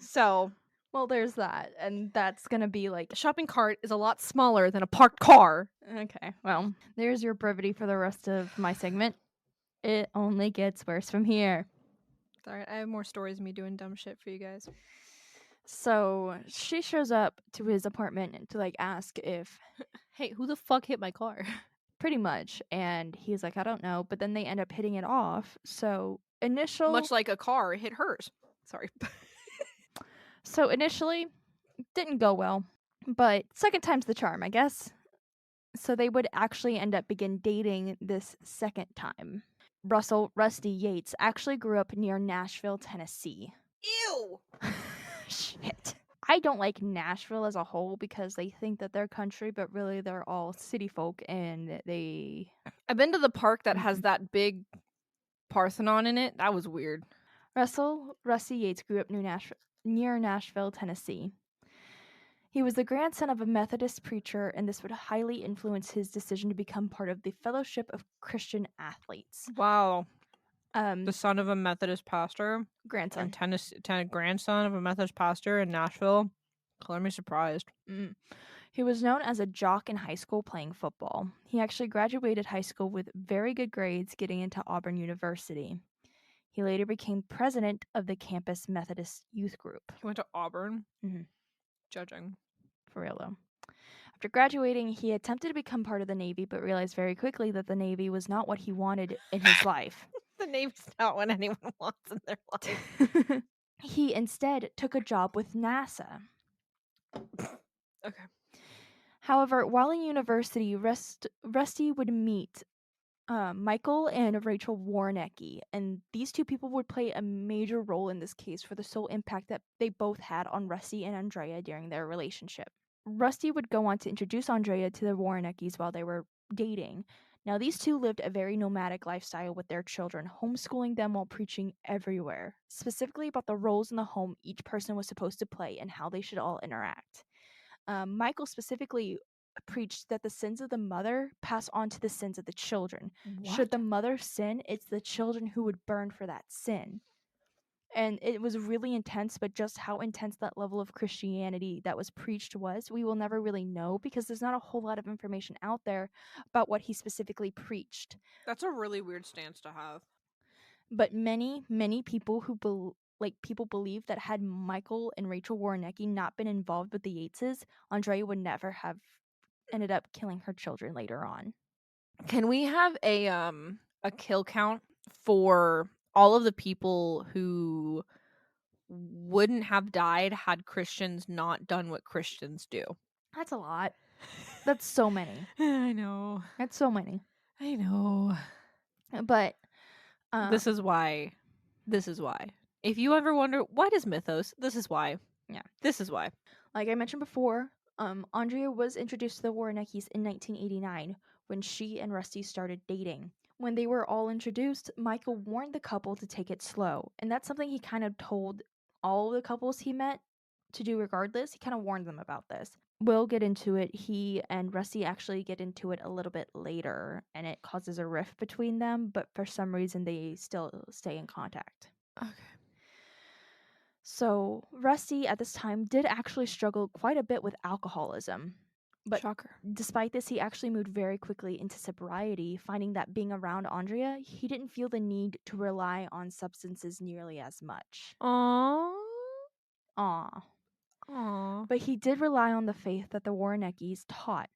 Speaker 2: So,
Speaker 1: Well, there's that, and that's gonna be
Speaker 2: the
Speaker 1: like
Speaker 2: shopping cart is a lot smaller than a parked car.
Speaker 1: okay, well, there's your brevity for the rest of my segment. It only gets worse from here.
Speaker 2: It's alright, I have more stories of me doing dumb shit for you guys.
Speaker 1: So she shows up to his apartment to like ask if
Speaker 2: Hey, who the fuck hit my car?
Speaker 1: pretty much, and he's like, I don't know, but then they end up hitting it off.
Speaker 2: Much like a car hit hers. Sorry.
Speaker 1: So initially didn't go well, but second time's the charm, I guess. So they would actually end up begin dating this second time. Rusty Yates actually grew up near Nashville, Tennessee.
Speaker 2: Ew!
Speaker 1: Shit. I don't like Nashville as a whole because they think that they're country, but really they're all city folk and they.
Speaker 2: I've been to the park that has that big Parthenon in it. That was weird.
Speaker 1: Rusty Yates grew up near Nashville, Tennessee. He was the grandson of a Methodist preacher, and this would highly influence his decision to become part of the Fellowship of Christian Athletes.
Speaker 2: Wow. The
Speaker 1: Um,
Speaker 2: son of a Methodist pastor
Speaker 1: grandson.
Speaker 2: and grandson of a Methodist pastor in Nashville. Color me surprised.
Speaker 1: Mm. He was known as a jock in high school playing football. He actually graduated high school with very good grades, getting into Auburn University. He later became president of the campus Methodist youth group.
Speaker 2: He went to Auburn.
Speaker 1: Mhm.
Speaker 2: Judging.
Speaker 1: For real, though. After graduating, he attempted to become part of the Navy, but realized very quickly that the Navy was not what he wanted in his life.
Speaker 2: The Navy's not what anyone wants in their life.
Speaker 1: He instead took a job with NASA.
Speaker 2: Okay.
Speaker 1: However, while in university, Rusty would meet Michael and Rachel Warnecki, and these two people would play a major role in this case for the sole impact that they both had on Rusty and Andrea during their relationship. Rusty would go on to introduce Andrea to the Warneckis while they were dating. Now, these two lived a very nomadic lifestyle with their children, homeschooling them while preaching everywhere, specifically about the roles in the home each person was supposed to play and how they should all interact. Michael specifically preached that the sins of the mother pass on to the sins of the children. Should
Speaker 2: What?
Speaker 1: the mother sin, it's the children who would burn for that sin. And it was really intense, but just how intense that level of Christianity that was preached was, we will never really know because there's not a whole lot of information out there about what he specifically preached.
Speaker 2: That's a really weird stance to have.
Speaker 1: But many people people believe that had Michael and Rachel Warrenecki not been involved with the Yateses, Andrea would never have ended up killing her children later on.
Speaker 2: Can we have a kill count for all of the people who wouldn't have died had Christians not done what Christians do?
Speaker 1: That's a lot. That's so many.
Speaker 2: I know.
Speaker 1: That's so many.
Speaker 2: I know.
Speaker 1: But
Speaker 2: This is why. This is why. If you ever wonder why does Mythos, this is why.
Speaker 1: yeah,
Speaker 2: This is why.
Speaker 1: like I mentioned before, Andrea was introduced to the Warreneckis in 1989 when she and Rusty started dating. When they were all introduced, Michael warned the couple to take it slow, and that's something he kind of told all the couples he met to do regardless. He kind of warned them about this. We'll get into it. He and Rusty actually get into it a little bit later, and it causes a rift between them, but for some reason they still stay in contact.
Speaker 2: Okay.
Speaker 1: So, Rusty at this time did actually struggle quite a bit with alcoholism. But
Speaker 2: Shocker.
Speaker 1: despite this, he actually moved very quickly into sobriety, finding that being around Andrea, he didn't feel the need to rely on substances nearly as much.
Speaker 2: Aww.
Speaker 1: Aw.
Speaker 2: Aww.
Speaker 1: But he did rely on the faith that the Warreneckis taught.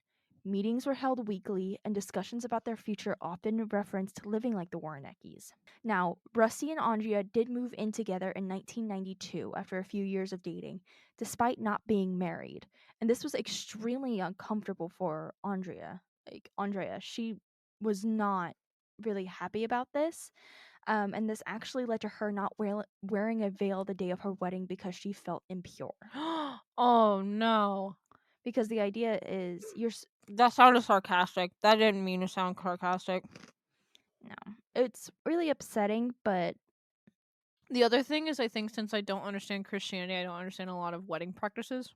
Speaker 1: Meetings were held weekly, and discussions about their future often referenced living like the Warreneckis. Now, Rusty and Andrea did move in together in 1992 after a few years of dating, despite not being married. And this was extremely uncomfortable for Andrea. She was not really happy about this. And this actually led to her not wearing a veil the day of her wedding because she felt impure.
Speaker 2: Oh no.
Speaker 1: Because the idea is
Speaker 2: That sounded sarcastic. That didn't mean to sound sarcastic.
Speaker 1: no, it's really upsetting, but
Speaker 2: The other thing is, I think since I don't understand Christianity, I don't understand a lot of wedding practices.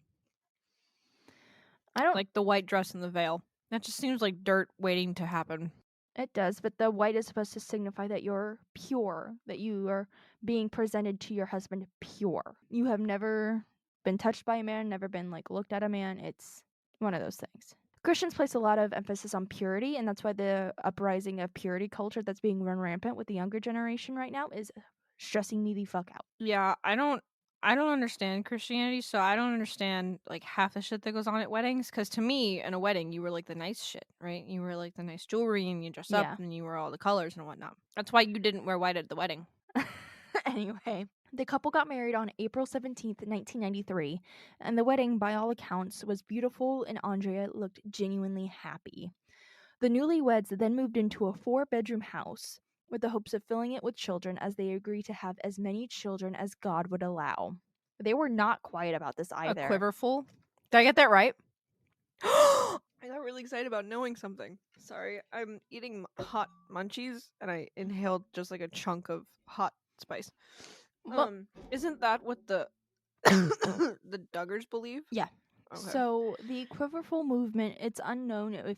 Speaker 1: I don't.
Speaker 2: Like the white dress and the veil. That just seems like dirt waiting to happen.
Speaker 1: It does, but the white is supposed to signify that you're pure, that you are being presented to your husband pure. You have never been touched by a man, never been looked at a man. It's one of those things. Christians place a lot of emphasis on purity, and that's why the uprising of purity culture that's being run rampant with the younger generation right now is stressing me the fuck out.
Speaker 2: Yeah, I don't understand Christianity, so I don't understand like half the shit that goes on at weddings. Because to me, in a wedding, you were like the nice shit, right? You were like the nice jewelry, and you dress up,
Speaker 1: Yeah.
Speaker 2: and you were all the colors and whatnot. That's why you didn't wear white at the wedding.
Speaker 1: Anyway, the couple got married on April 17th, 1993, and the wedding, by all accounts, was beautiful and Andrea looked genuinely happy. The newlyweds then moved into a 4-bedroom house with the hopes of filling it with children as they agreed to have as many children as God would allow. They were not quiet about this
Speaker 2: A
Speaker 1: either.
Speaker 2: quiverful. Did I get that right? I got really excited about knowing something. Sorry, I'm eating hot munchies and I inhaled just like a chunk of hot spice.
Speaker 1: Well,
Speaker 2: Isn't that what the the Duggars believe?
Speaker 1: yeah.
Speaker 2: Okay.
Speaker 1: So the Quiverful movement, it's unknown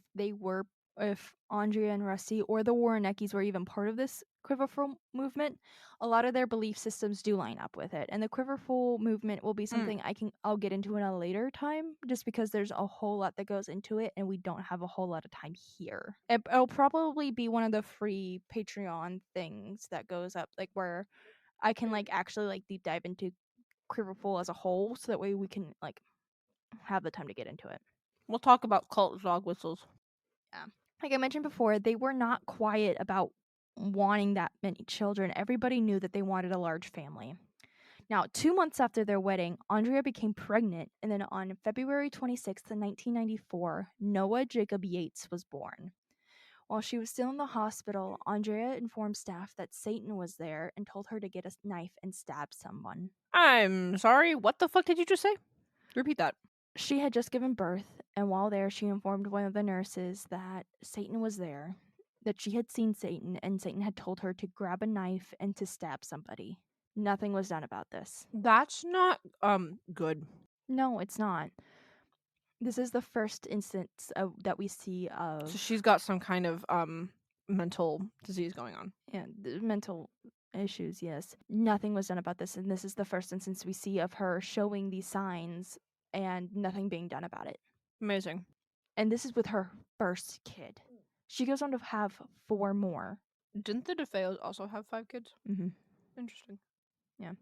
Speaker 1: if Andrea and Rusty or the Warreneckis were even part of this Quiverful movement. A lot of their belief systems do line up with it, and the Quiverful movement will be something I'll get into in a later time, just because there's a whole lot that goes into it, and we don't have a whole lot of time here. It'll probably be one of the free Patreon things that goes up, where I can actually deep dive into Quiverful as a whole, so that way we can have the time to get into it.
Speaker 2: We'll talk about cult dog whistles.
Speaker 1: Yeah. Like I mentioned before, they were not quiet about wanting that many children. Everybody knew that they wanted a large family. Now, 2 months after their wedding, Andrea became pregnant, and then on February 26th, 1994, Noah Jacob Yates was born. While she was still in the hospital, Andrea informed staff that Satan was there and told her to get a knife and stab someone.
Speaker 2: I'm sorry, what the fuck did you just say? Repeat that.
Speaker 1: She had just given birth, and while there, she informed one of the nurses that Satan was there, that she had seen Satan, and Satan had told her to grab a knife and to stab somebody. Nothing was done about this.
Speaker 2: That's not good.
Speaker 1: No, it's not. This is the first instance that we see
Speaker 2: So
Speaker 1: of
Speaker 2: she's got some kind of mental disease going on.
Speaker 1: the mental issues, yes. Nothing was done about this, and this is the first instance we see of her showing these signs and nothing being done about it.
Speaker 2: Amazing.
Speaker 1: And this is with her first kid. She goes on to have 4 more.
Speaker 2: Didn't the DeFeos also have 5 kids?
Speaker 1: Mhm.
Speaker 2: Interesting.
Speaker 1: Yeah.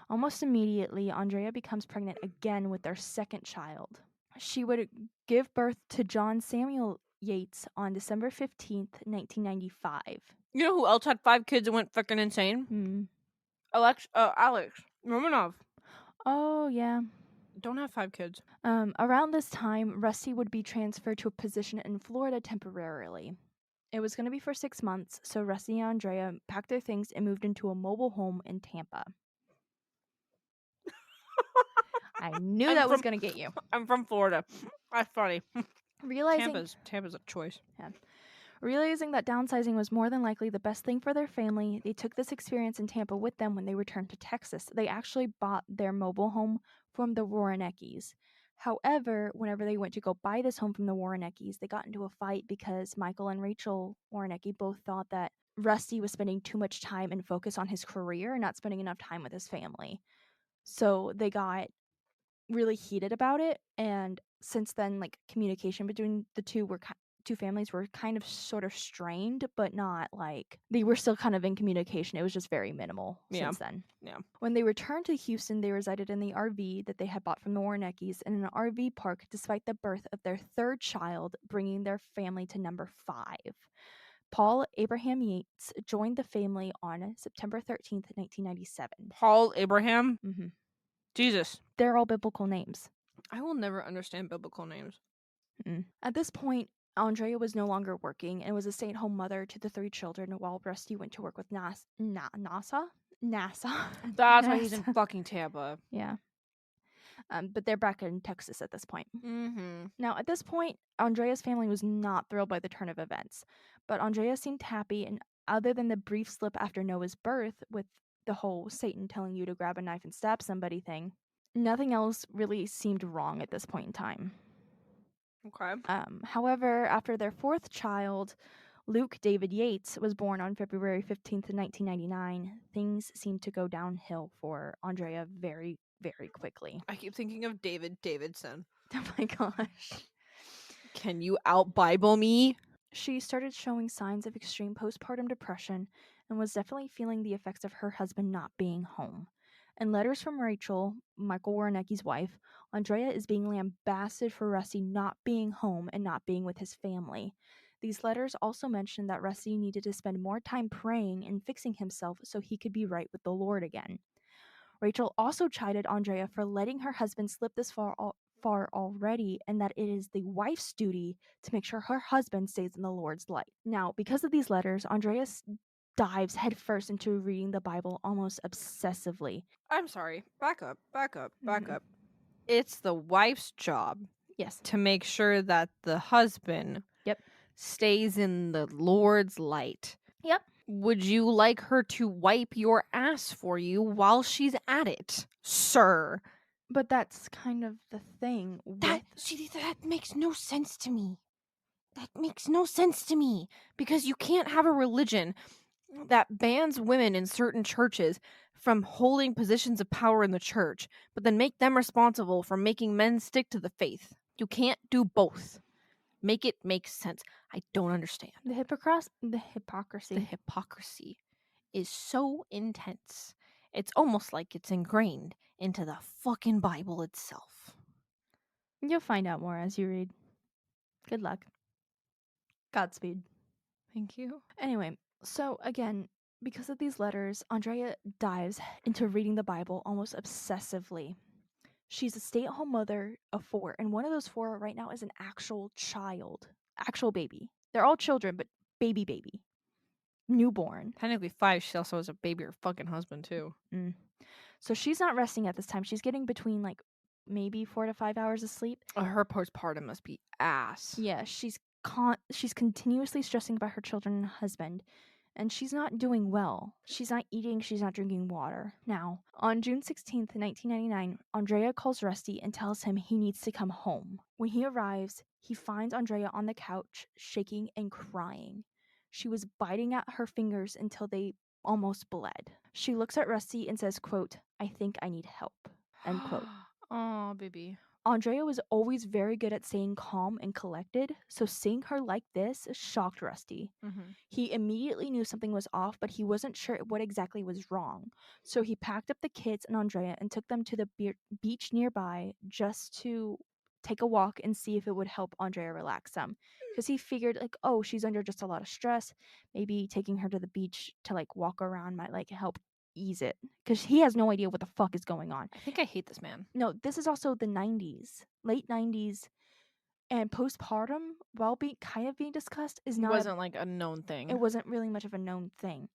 Speaker 1: Almost immediately, Andrea becomes pregnant again with their second child. She would give birth to John Samuel Yates on December 15th, 1995.
Speaker 2: You know who else had 5 kids and went fucking insane?
Speaker 1: Hmm.
Speaker 2: Alex Romanov.
Speaker 1: Oh, yeah.
Speaker 2: Don't have 5 kids.
Speaker 1: Around this time, Rusty would be transferred to a position in Florida temporarily. It was going to be for 6 months, so Rusty and Andrea packed their things and moved into a mobile home in Tampa. I knew that was going to get you.
Speaker 2: I'm from Florida. That's funny.
Speaker 1: Realizing
Speaker 2: Tampa's a choice.
Speaker 1: Realizing that downsizing was more than likely the best thing for their family, they took this experience in Tampa with them when they returned to Texas. They actually bought their mobile home from the Warreneckis. However, whenever they went to go buy this home from the Warreneckis, they got into a fight because Michael and Rachel Warrenecki both thought that Rusty was spending too much time and focus on his career and not spending enough time with his family. So they got really heated about it, and since then, like, communication between the two families were kind of sort of strained, but not like they were still kind of in communication. It was just very minimal since then.
Speaker 2: Yeah.
Speaker 1: When they returned to Houston, they resided in the RV that they had bought from the Warneckis in an RV park, despite the birth of their third child, bringing their family to number 5. Paul Abraham Yates joined the family on September 13th, 1997.
Speaker 2: Paul Abraham.
Speaker 1: Mm-hmm.
Speaker 2: Jesus.
Speaker 1: They're all biblical names.
Speaker 2: I will never understand biblical names.
Speaker 1: At this point, Andrea was no longer working and was a stay-at-home mother to the 3 children while Rusty went to work with NASA.
Speaker 2: That's why he's in fucking Tampa.
Speaker 1: Yeah. But they're back in Texas at this point.
Speaker 2: Mm-hmm.
Speaker 1: Now, at this point, Andrea's family was not thrilled by the turn of events, but Andrea seemed happy, and other than the brief slip after Noah's birth with the whole Satan telling you to grab a knife and stab somebody thing, nothing else really seemed wrong at this point in time.
Speaker 2: Okay.
Speaker 1: However, after their 4th child, Luke David Yates, was born on February 15th, 1999, things seemed to go downhill for Andrea very, very quickly.
Speaker 2: I keep thinking of David Davidson.
Speaker 1: Oh my gosh.
Speaker 2: Can you out-Bible me?
Speaker 1: She started showing signs of extreme postpartum depression and was definitely feeling the effects of her husband not being home. In letters from Rachel, Michael Warrenecki's wife, Andrea is being lambasted for Rusty not being home and not being with his family. These letters also mentioned that Rusty needed to spend more time praying and fixing himself so he could be right with the Lord again. Rachel also chided Andrea for letting her husband slip this far already, and that it is the wife's duty to make sure her husband stays in the Lord's light. Now, because of these letters, Andrea dives headfirst into reading the Bible almost obsessively.
Speaker 2: I'm sorry. Back up. It's the wife's job
Speaker 1: Yes.
Speaker 2: to make sure that the husband
Speaker 1: Yep.
Speaker 2: stays in the Lord's light.
Speaker 1: Yep.
Speaker 2: Would you like her to wipe your ass for you while she's at it, sir?
Speaker 1: But that's kind of the thing
Speaker 2: That makes no sense to me. That makes no sense to me. Because you can't have a religion that bans women in certain churches from holding positions of power in the church, but then make them responsible for making men stick to the faith. You can't do both. Make it make sense. I don't understand.
Speaker 1: The hypocrisy.
Speaker 2: The hypocrisy is so intense. It's almost like it's ingrained into the fucking Bible itself.
Speaker 1: You'll find out more as you read. Good luck. Godspeed.
Speaker 2: Thank you.
Speaker 1: Anyway, so again, because of these letters, Andrea dives into reading the Bible almost obsessively. She's a stay-at-home mother of 4, and one of those 4 right now is an actual child. Actual baby. They're all children, but baby. Newborn.
Speaker 2: Technically 5, she also has a baby her fucking husband too.
Speaker 1: So she's not resting at this time. She's getting between like maybe 4 to 5 hours of sleep.
Speaker 2: Her postpartum must be ass.
Speaker 1: Yeah, she's continuously stressing about her children and husband, and she's not doing well. She's not eating, she's not drinking water. Now, on June 16th, 1999, Andrea calls Rusty and tells him he needs to come home. When he arrives, he finds Andrea on the couch, shaking and crying. She was biting at her fingers until they almost bled. She looks at Rusty and says, quote, "I think I need help," end quote.
Speaker 2: Oh, baby.
Speaker 1: Andrea was always very good at staying calm and collected, so seeing her like this shocked Rusty.
Speaker 2: Mhm.
Speaker 1: He immediately knew something was off, but he wasn't sure what exactly was wrong. So he packed up the kids and Andrea and took them to the beach nearby just to take a walk and see if it would help Andrea relax some. Because he figured, like, oh, she's under just a lot of stress. Maybe taking her to the beach to like walk around might like help ease it. Because he has no idea what the fuck is going on.
Speaker 2: I think I hate this man.
Speaker 1: No, this is also the 90s, late 90s, and postpartum, while being kind of being discussed, is not a
Speaker 2: Wasn't like a known
Speaker 1: it
Speaker 2: thing.
Speaker 1: wasn't really much of a known thing.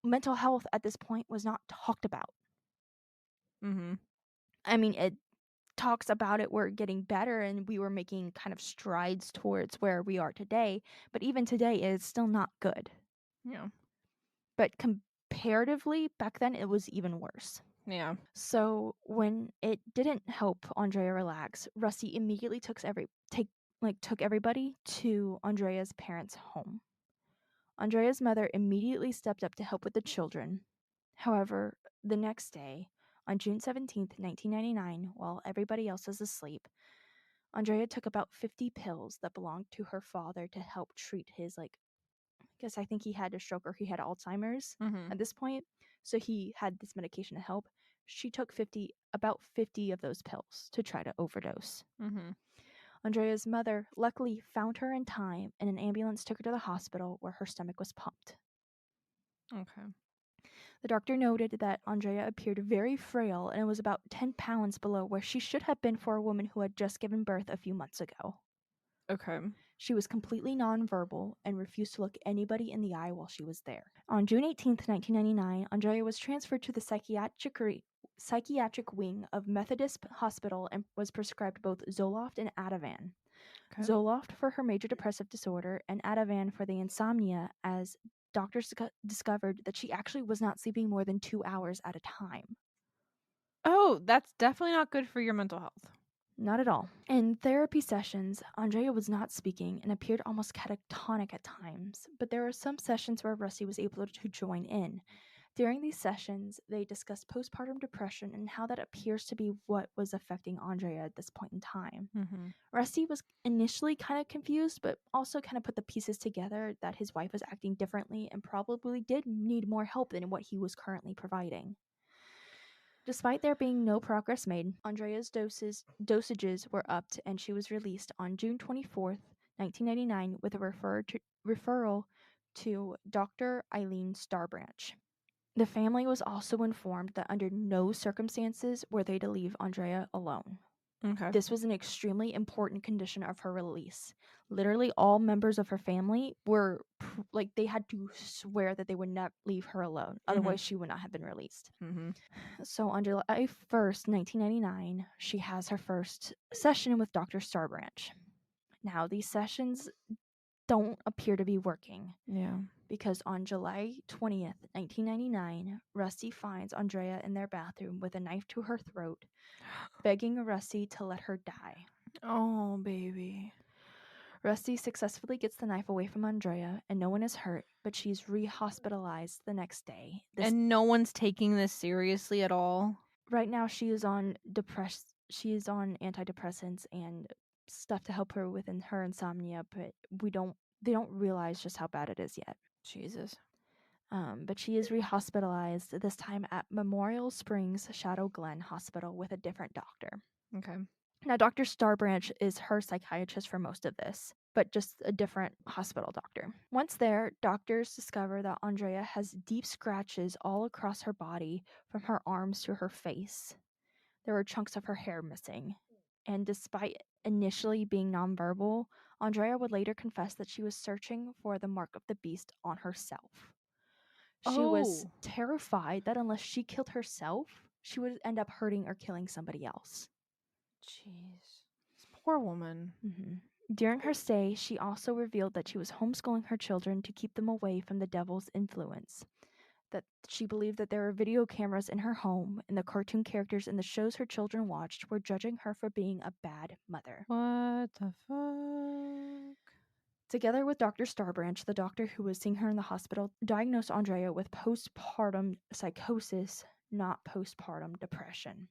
Speaker 1: Mental health at this point was not talked about.
Speaker 2: Mhm.
Speaker 1: I mean, it talks about it we're getting better and we were making kind of strides towards where we are today, but even today it's still not good.
Speaker 2: Yeah.
Speaker 1: But comparatively, back then it was even worse.
Speaker 2: Yeah.
Speaker 1: So when it didn't help Andrea relax, Rusty immediately took everybody to Andrea's parents' home. Andrea's mother immediately stepped up to help with the children. However, the next day, on June 17th, 1999, while everybody else was asleep, Andrea took about 50 pills that belonged to her father to help treat his, like, because I think he had a stroke or he had Alzheimer's
Speaker 2: Mhm.
Speaker 1: at this point. So he had this medication to help. She took about 50 of those pills to try to overdose.
Speaker 2: Mhm.
Speaker 1: Andrea's mother luckily found her in time and an ambulance took her to the hospital where her stomach was pumped.
Speaker 2: Okay.
Speaker 1: The doctor noted that Andrea appeared very frail and was about 10 pounds below where she should have been for a woman who had just given birth a few months ago.
Speaker 2: Okay.
Speaker 1: She was completely nonverbal and refused to look anybody in the eye while she was there. On June 18th, 1999, Andrea was transferred to the psychiatric wing of Methodist Hospital and was prescribed both Zoloft and Ativan.
Speaker 2: Okay.
Speaker 1: Zoloft for her major depressive disorder and Ativan for the insomnia, as doctors discovered that she actually was not sleeping more than 2 hours at a time.
Speaker 2: Oh, that's definitely not good for your mental health.
Speaker 1: Not at all. In therapy sessions, Andrea was not speaking and appeared almost catatonic at times, but there were some sessions where Rusty was able to join in. During these sessions, they discussed postpartum depression and how that appears to be what was affecting Andrea at this point in time.
Speaker 2: Mhm.
Speaker 1: Rusty was initially kind of confused, but also kind of put the pieces together that his wife was acting differently and probably did need more help than what he was currently providing. Despite there being no progress made, Andrea's dosages were upped and she was released on June 24th, 1999 with a referral to Dr. Eileen Starbranch. The family was also informed that under no circumstances were they to leave Andrea alone.
Speaker 2: Okay.
Speaker 1: This was an extremely important condition of her release. Literally all members of her family were like they had to swear that they would not leave her alone, otherwise she would not have been released.
Speaker 2: Mhm.
Speaker 1: So on July 1st, 1999, she has her first session with Dr. Starbranch. Now, these sessions don't appear to be working
Speaker 2: Yeah.
Speaker 1: because on July 20th, 1999, Rusty finds Andrea in their bathroom with a knife to her throat, begging Rusty to let her die.
Speaker 2: Oh, baby.
Speaker 1: Rusty successfully gets the knife away from Andrea and no one is hurt, but she's re-hospitalized the next day.
Speaker 2: And no one's taking this seriously at all?
Speaker 1: Right now she is on antidepressants and stuff to help her with her insomnia, but they don't realize just how bad it is yet.
Speaker 2: Jesus.
Speaker 1: But she is re-hospitalized, this time at Memorial Springs Shadow Glen Hospital with a different doctor.
Speaker 2: Okay.
Speaker 1: Now, Dr. Starbranch is her psychiatrist for most of this, but just a different hospital doctor. Once there, doctors discover that Andrea has deep scratches all across her body from her arms to her face. There were chunks of her hair missing. And despite initially being nonverbal, Andrea would later confess that she was searching for the mark of the beast on herself. She was
Speaker 2: Oh.
Speaker 1: terrified that unless she killed herself, she would end up hurting or killing somebody else.
Speaker 2: Jeez. This poor woman.
Speaker 1: During her stay, she also revealed that she was homeschooling her children to keep them away from the devil's influence. that she believed that there were video cameras in her home and the cartoon characters in the shows her children watched were judging her for being a bad mother.
Speaker 2: What the fuck?
Speaker 1: Together with Dr. Starbranch, the doctor who was seeing her in the hospital diagnosed Andrea with postpartum psychosis, not postpartum depression.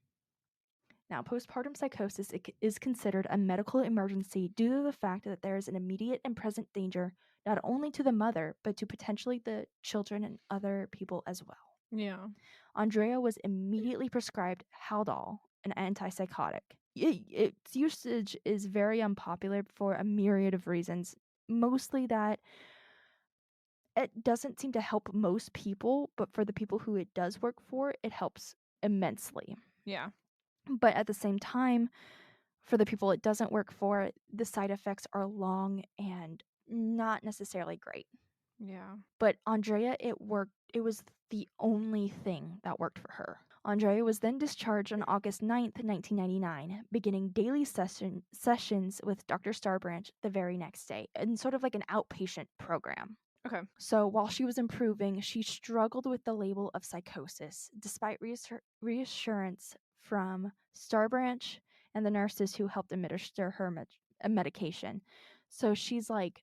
Speaker 1: Now, postpartum psychosis is considered a medical emergency due to the fact that there is an immediate and present danger not only to the mother, but to potentially the children and other people as well.
Speaker 2: Yeah.
Speaker 1: Andrea was immediately prescribed Haldol, an antipsychotic. Its usage is very unpopular for a myriad of reasons, mostly that it doesn't seem to help most people, but for the people who it does work for, it helps immensely.
Speaker 2: Yeah.
Speaker 1: But at the same time, for the people it doesn't work for, the side effects are long and not necessarily great.
Speaker 2: Yeah.
Speaker 1: But Andrea, it worked. It was the only thing that worked for her. Andrea was then discharged on August 9th, 1999, beginning daily sessions with Dr. Starbranch the very next day, in sort of like an outpatient program.
Speaker 2: Okay.
Speaker 1: So while she was improving, she struggled with the label of psychosis, despite reassurance from Starbranch and the nurses who helped administer her medication. So she's like,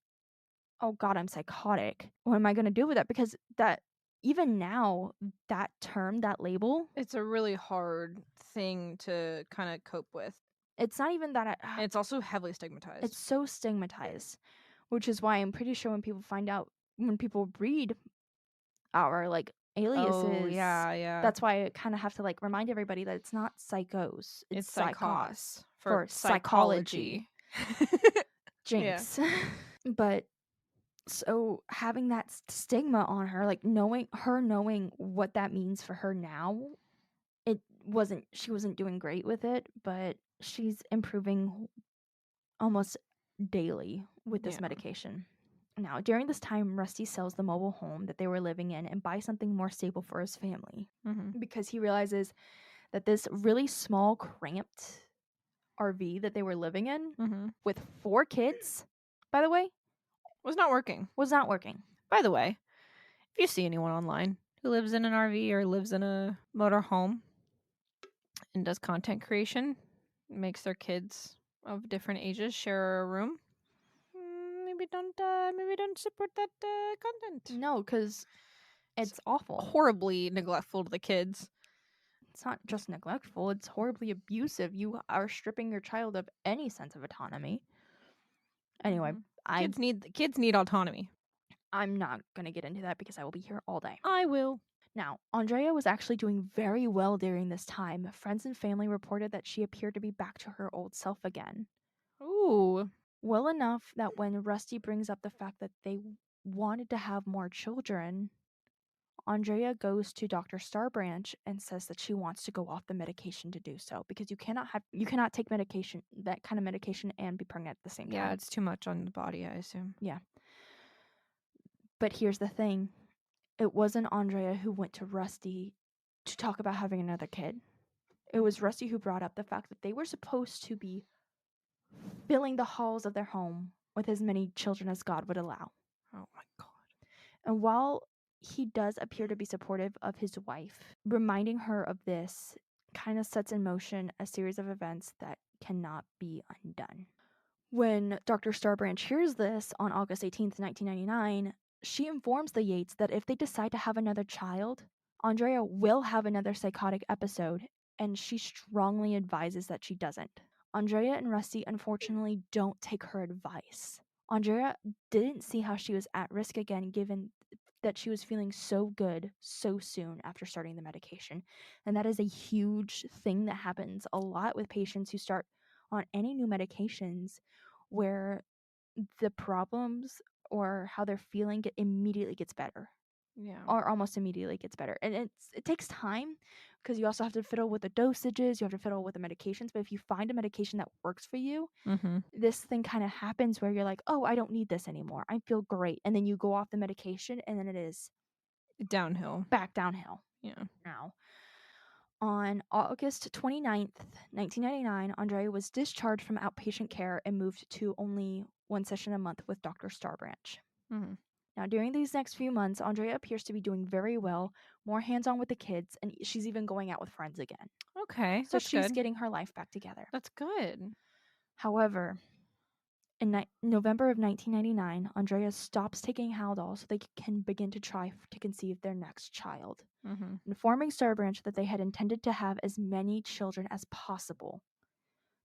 Speaker 1: oh God, I'm psychotic. What am I going to do with that? Because that, even now, that term, that label,
Speaker 2: It's a really hard thing to kind of cope with.
Speaker 1: it's not even that.
Speaker 2: And it's also heavily stigmatized.
Speaker 1: It's so stigmatized, which is why I'm pretty sure when people find out, when people read our like aliases,
Speaker 2: Oh, yeah.
Speaker 1: that's why I kind of have to like remind everybody that it's not psychos,
Speaker 2: It's
Speaker 1: psychos
Speaker 2: psychos
Speaker 1: for psychology. Jinx. But so having that stigma on her, like knowing what that means for her now, she wasn't doing great with it, but she's improving almost daily with this
Speaker 2: Yeah.
Speaker 1: medication. Now, during this time, Rusty sells the mobile home that they were living in and buys something more stable for his family because he realizes that this really small, cramped RV that they were living in with 4 kids, by the way,
Speaker 2: was not working.
Speaker 1: By
Speaker 2: the way, if you see anyone online who lives in an RV or lives in a motor home and does content creation, makes their kids of different ages share a room, maybe don't support that content.
Speaker 1: No, because it's awful.
Speaker 2: Horribly neglectful to the kids.
Speaker 1: It's not just neglectful, it's horribly abusive. You are stripping your child of any sense of autonomy. Anyway,
Speaker 2: Kids need autonomy.
Speaker 1: I'm not going to get into that because I will be here all day.
Speaker 2: I will.
Speaker 1: Now, Andrea was actually doing very well during this time. Friends and family reported that she appeared to be back to her old self again.
Speaker 2: Ooh.
Speaker 1: Well enough that when Rusty brings up the fact that they wanted to have more children, Andrea goes to Dr. Starbranch and says that she wants to go off the medication to do so because you cannot take medication, that kind of medication, and be pregnant at the same time.
Speaker 2: Yeah, it's too much on the body, I assume.
Speaker 1: Yeah. But here's the thing. It wasn't Andrea who went to Rusty to talk about having another kid. It was Rusty who brought up the fact that they were supposed to be filling the halls of their home with as many children as God would allow.
Speaker 2: Oh my God.
Speaker 1: And while he does appear to be supportive of his wife, reminding her of this kind of sets in motion a series of events that cannot be undone. When Dr. Starbranch hears this on August 18th, 1999, she informs the Yates that if they decide to have another child, Andrea will have another psychotic episode, and she strongly advises that she doesn't. Andrea and Rusty unfortunately don't take her advice. Andrea didn't see how she was at risk again given that she was feeling so good so soon after starting the medication. And that is a huge thing that happens a lot with patients who start on any new medications where the problems or how they're feeling immediately gets better.
Speaker 2: Yeah.
Speaker 1: Or almost immediately gets better. And it takes time because you also have to fiddle with the dosages, you have to fiddle with the medications. But if you find a medication that works for you, this thing kind of happens where you're like, oh, I don't need this anymore. I feel great. And then you go off the medication and then it is
Speaker 2: downhill.
Speaker 1: Back downhill.
Speaker 2: Yeah.
Speaker 1: Now, on August 29th, 1999, Andrea was discharged from outpatient care and moved to only one session a month with Dr. Starbranch. Now, during these next few months, Andrea appears to be doing very well, more hands-on with the kids, and she's even going out with friends again.
Speaker 2: Okay,
Speaker 1: So
Speaker 2: that's
Speaker 1: she's
Speaker 2: good.
Speaker 1: getting her life back together.
Speaker 2: That's good.
Speaker 1: However, in November of 1999, Andrea stops taking Haldol so they can begin to try to conceive their next child, informing Starbranch that they had intended to have as many children as possible.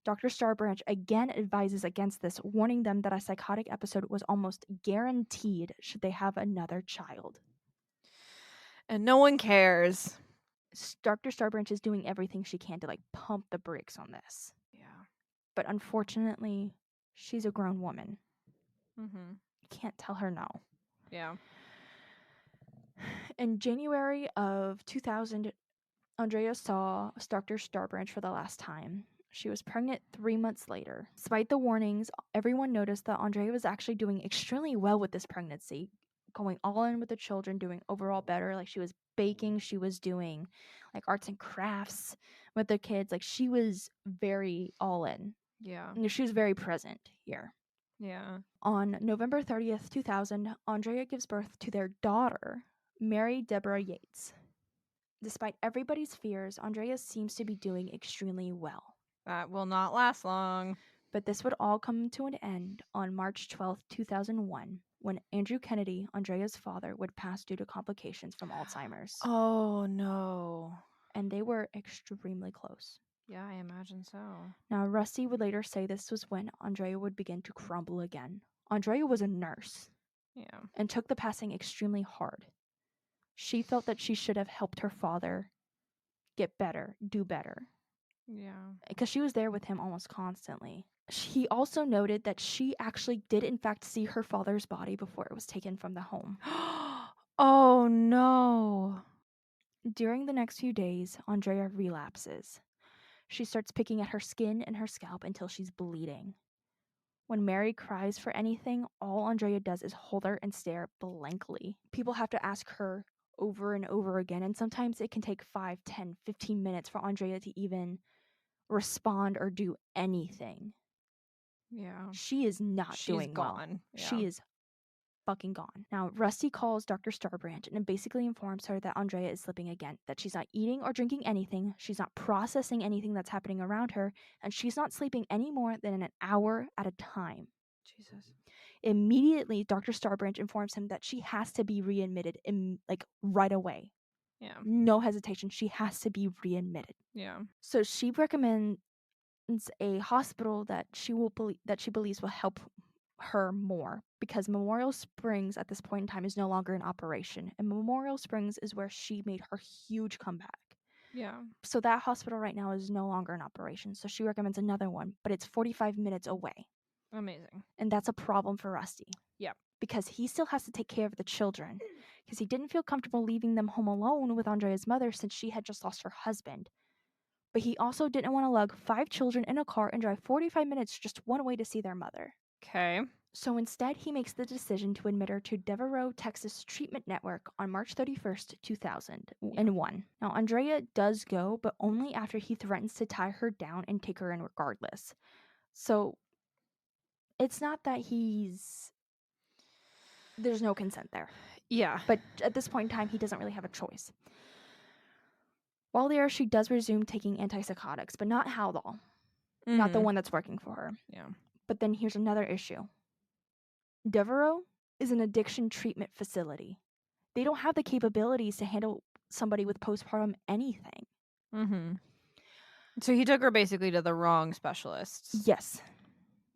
Speaker 1: Dr. Starbranch again advises against this, warning them that a psychotic episode was almost guaranteed should they have another child.
Speaker 2: And no one cares.
Speaker 1: Dr. Starbranch is doing everything she can to pump the brakes on this.
Speaker 2: Yeah.
Speaker 1: But unfortunately, she's a grown woman.
Speaker 2: Mhm.
Speaker 1: You can't tell her no.
Speaker 2: Yeah.
Speaker 1: In January of 2000, Andrea saw Dr. Starbranch for the last time. She was pregnant 3 months later. Despite the warnings, everyone noticed that Andrea was actually doing extremely well with this pregnancy, going all in with the children, doing overall better. Like, she was baking, she was doing arts and crafts with the kids. Like, she was very all in.
Speaker 2: Yeah.
Speaker 1: She was very present here.
Speaker 2: Yeah.
Speaker 1: On November 30th, 2000, Andrea gives birth to their daughter, Mary Deborah Yates. Despite everybody's fears, Andrea seems to be doing extremely well.
Speaker 2: That will not last long.
Speaker 1: But this would all come to an end on March 12th, 2001, when Andrew Kennedy, Andrea's father, would pass due to complications from Alzheimer's.
Speaker 2: Oh no.
Speaker 1: And they were extremely close.
Speaker 2: Yeah, I imagine so.
Speaker 1: Now, Rusty would later say this was when Andrea would begin to crumble again. Andrea was a nurse.
Speaker 2: Yeah.
Speaker 1: And took the passing extremely hard. She felt that she should have helped her father get better, do better.
Speaker 2: Yeah.
Speaker 1: Because she was there with him almost constantly. He also noted that she actually did in fact see her father's body before it was taken from the home.
Speaker 2: Oh no.
Speaker 1: During the next few days, Andrea relapses. She starts picking at her skin and her scalp until she's bleeding. When Mary cries for anything, all Andrea does is hold her and stare blankly. People have to ask her over and over again, and sometimes it can take 5, 10, 15 minutes for Andrea to even respond or do anything.
Speaker 2: Yeah.
Speaker 1: She is not
Speaker 2: She's
Speaker 1: doing well.
Speaker 2: gone.
Speaker 1: She
Speaker 2: Yeah.
Speaker 1: is fucking gone. Now, Rusty calls Dr. Starbranch and basically informs her that Andrea is slipping again, that she's not eating or drinking anything, she's not processing anything that's happening around her, and she's not sleeping any more than an hour at a time.
Speaker 2: Jesus.
Speaker 1: Immediately, Dr. Starbranch informs him that she has to be readmitted right away.
Speaker 2: Yeah.
Speaker 1: No hesitation. She has to be readmitted.
Speaker 2: Yeah.
Speaker 1: So she recommends a hospital that she believes will help her more, because Memorial Springs at this point in time is no longer in operation, and Memorial Springs is where she made her huge comeback.
Speaker 2: Yeah.
Speaker 1: So that hospital right now is no longer in operation. So she recommends another one, but it's 45 minutes away.
Speaker 2: Amazing.
Speaker 1: And that's a problem for Rusty.
Speaker 2: Yeah.
Speaker 1: Because he still has to take care of the children, because he didn't feel comfortable leaving them home alone with Andrea's mother since she had just lost her husband. But he also didn't want to lug 5 children in a car and drive 45 minutes just one way to see their mother.
Speaker 2: Okay.
Speaker 1: So instead, he makes the decision to admit her to Devereaux, Texas Treatment Network on March 31st, 2001. Now, Andrea does go, but only after he threatens to tie her down and take her in regardless. So it's not that there's no consent there.
Speaker 2: Yeah.
Speaker 1: But at this point in time, he doesn't really have a choice. While there, she does resume taking antipsychotics, but not Haldol. Not the one that's working for her.
Speaker 2: Yeah.
Speaker 1: But then here's another issue. Devereaux is an addiction treatment facility. They don't have the capabilities to handle somebody with postpartum anything.
Speaker 2: So he took her basically to the wrong specialists.
Speaker 1: Yes.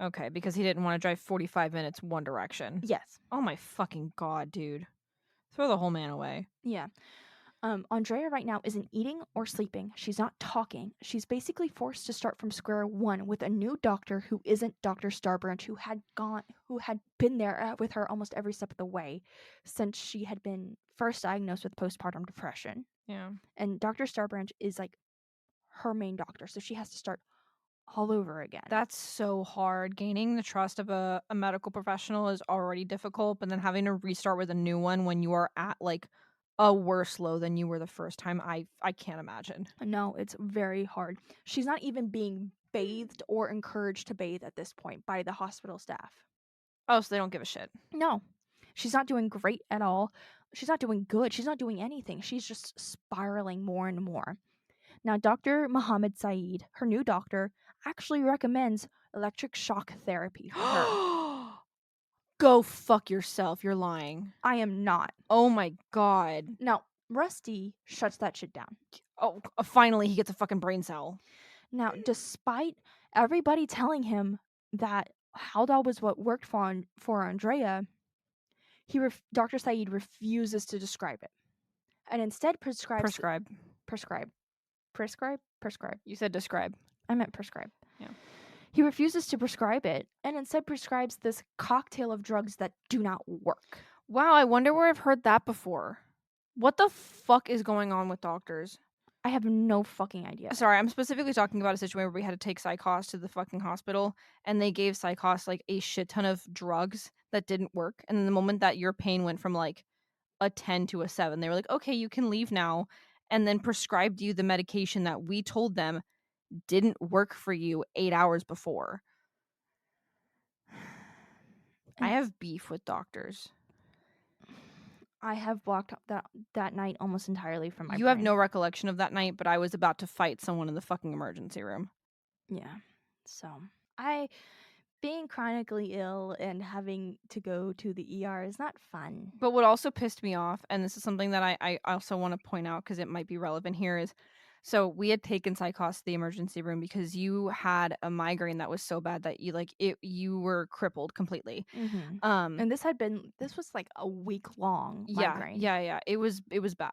Speaker 2: Okay, because he didn't want to drive 45 minutes one direction.
Speaker 1: Yes.
Speaker 2: Oh my fucking god, dude. Throw the whole man away.
Speaker 1: Yeah. Andrea right now isn't eating or sleeping. She's not talking. She's basically forced to start from square one with a new doctor who isn't Dr. Starbranch, who had been there with her almost every step of the way since she had been first diagnosed with postpartum depression.
Speaker 2: Yeah.
Speaker 1: And Dr. Starbranch is her main doctor, so she has to start all over again.
Speaker 2: That's so hard. Gaining the trust of a medical professional is already difficult, but then having to restart with a new one when you are at a worse low than you were the first time, I can't imagine.
Speaker 1: No, it's very hard. She's not even being bathed or encouraged to bathe at this point by the hospital staff.
Speaker 2: Oh, so they don't give a shit.
Speaker 1: No. She's not doing great at all. She's not doing good. She's not doing anything. She's just spiraling more and more. Now, Dr. Mohammed Saeed, her new doctor, actually recommends electric shock therapy for her.
Speaker 2: Go fuck yourself. You're lying.
Speaker 1: I am not.
Speaker 2: Oh my god.
Speaker 1: Now, Rusty shuts that shit down.
Speaker 2: Oh, finally he gets a fucking brain cell.
Speaker 1: Now, despite everybody telling him that Haldol was what worked for Andrea, Dr. Saeed refuses to describe it and instead
Speaker 2: Prescribe.
Speaker 1: prescribe. Prescribe.
Speaker 2: You said describe.
Speaker 1: I meant prescribe.
Speaker 2: Yeah.
Speaker 1: He refuses to prescribe it and instead prescribes this cocktail of drugs that do not work.
Speaker 2: Wow, I wonder where I've heard that before. What the fuck is going on with doctors?
Speaker 1: I have no fucking idea.
Speaker 2: Sorry, I'm specifically talking about a situation where we had to take Psychos to the fucking hospital and they gave Psychos like a shit ton of drugs that didn't work. And then the moment that your pain went from like a 10 to a 7, they were like, okay, you can leave now. And then prescribed you the medication that we told them didn't work for you 8 hours before. I have beef with doctors.
Speaker 1: I have blocked that night almost entirely from my
Speaker 2: You
Speaker 1: brain.
Speaker 2: have no recollection of that night, but I was about to fight someone in the fucking emergency room.
Speaker 1: Yeah. So, being chronically ill and having to go to the ER is not fun.
Speaker 2: But what also pissed me off, and this is something that I also want to point out because it might be relevant here, is so we had taken Psychos to the emergency room because you had a migraine that was so bad that you were crippled completely.
Speaker 1: Mm-hmm. And this was like a week long migraine.
Speaker 2: Yeah. It was bad.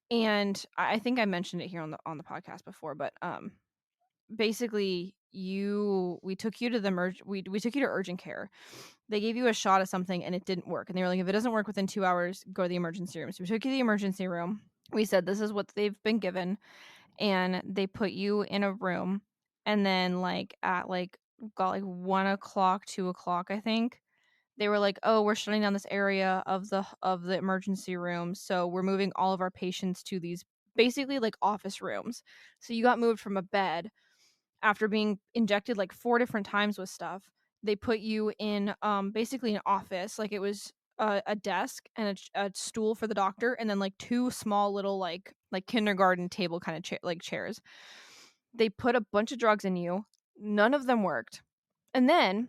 Speaker 2: And I think I mentioned it here on the podcast before, but basically we took you to we took you to urgent care. They gave you a shot of something and it didn't work. And they were like, if it doesn't work within 2 hours, go to the emergency room. So we took you to the emergency room. We said, this is what they've been given. And they put you in a room. And then got 1 o'clock, 2 o'clock, I think. They were like, oh, we're shutting down this area of the emergency room. So we're moving all of our patients to these basically like office rooms. So you got moved from a bed after being injected like 4 different times with stuff. They put you in basically an office. Like it was a desk and a stool for the doctor, and then like 2 small little like kindergarten table kind of chairs. They put a bunch of drugs in you. None of them worked. And then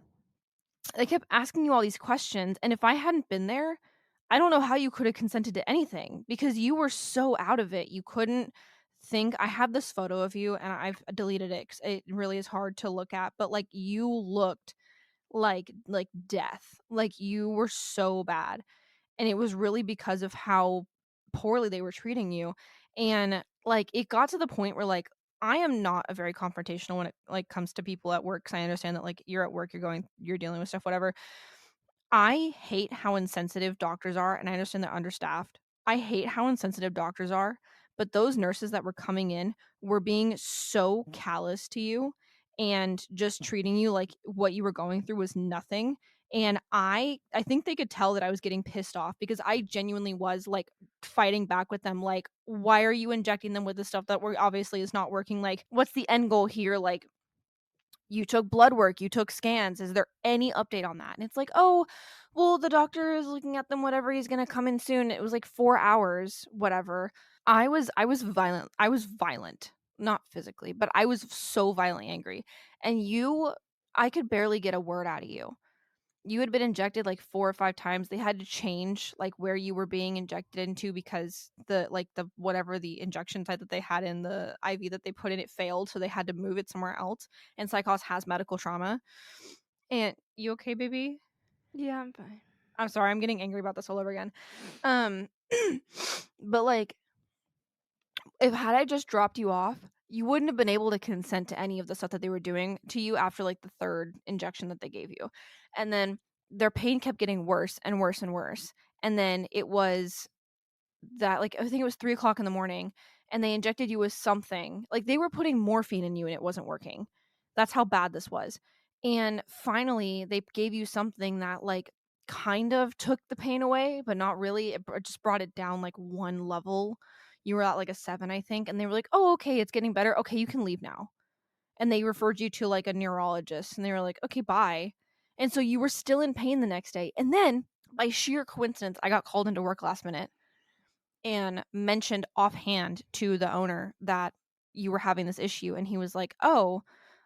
Speaker 2: they kept asking you all these questions. And if I hadn't been there, I don't know how you could have consented to anything because you were so out of it. You couldn't think. I have this photo of you and I've deleted it because it really is hard to look at. But like you looked like death. Like you were so bad. And it was really because of how poorly they were treating you. And like it got to the point where like I am not a very confrontational when it like comes to people at work, because I understand that like you're at work, you're dealing with stuff, whatever. I hate how insensitive doctors are, and I understand they're understaffed. I hate how insensitive doctors are, but those nurses that were coming in were being so callous to you and just treating you like what you were going through was nothing. And I think they could tell that I was getting pissed off because I genuinely was like fighting back with them, like, why are you injecting them with the stuff that obviously is not working? Like, what's the end goal here? Like, you took blood work, you took scans. Is there any update on that? And it's like, oh, well, the doctor is looking at them, whatever, he's gonna come in soon. It was like 4 hours, whatever. I was violent. I was violent. Not physically, but I was so violently angry. And I could barely get a word out of you. You had been injected like 4 or 5 times. They had to change like where you were being injected into because the whatever the injection site that they had in the IV that they put in, it failed, so they had to move it somewhere else. And Psychos has medical trauma. And you okay, baby?
Speaker 1: Yeah, I'm fine.
Speaker 2: I'm sorry, I'm getting angry about this all over again. But like if had I just dropped you off, you wouldn't have been able to consent to any of the stuff that they were doing to you after like the 3rd injection that they gave you. And then their pain kept getting worse and worse and worse. And then it was that like I think it was 3 o'clock in the morning and they injected you with something. Like they were putting morphine in you and it wasn't working. That's how bad this was. And finally they gave you something that like kind of took the pain away, but not really. It just brought it down like 1 level. You were at like a 7, I think. And they were like, oh, okay, it's getting better. Okay, you can leave now. And they referred you to like a neurologist and they were like, okay, bye. And so you were still in pain the next day. And then By sheer coincidence, I got called into work last minute and mentioned offhand to the owner that you were having this issue. And he was like, "Oh,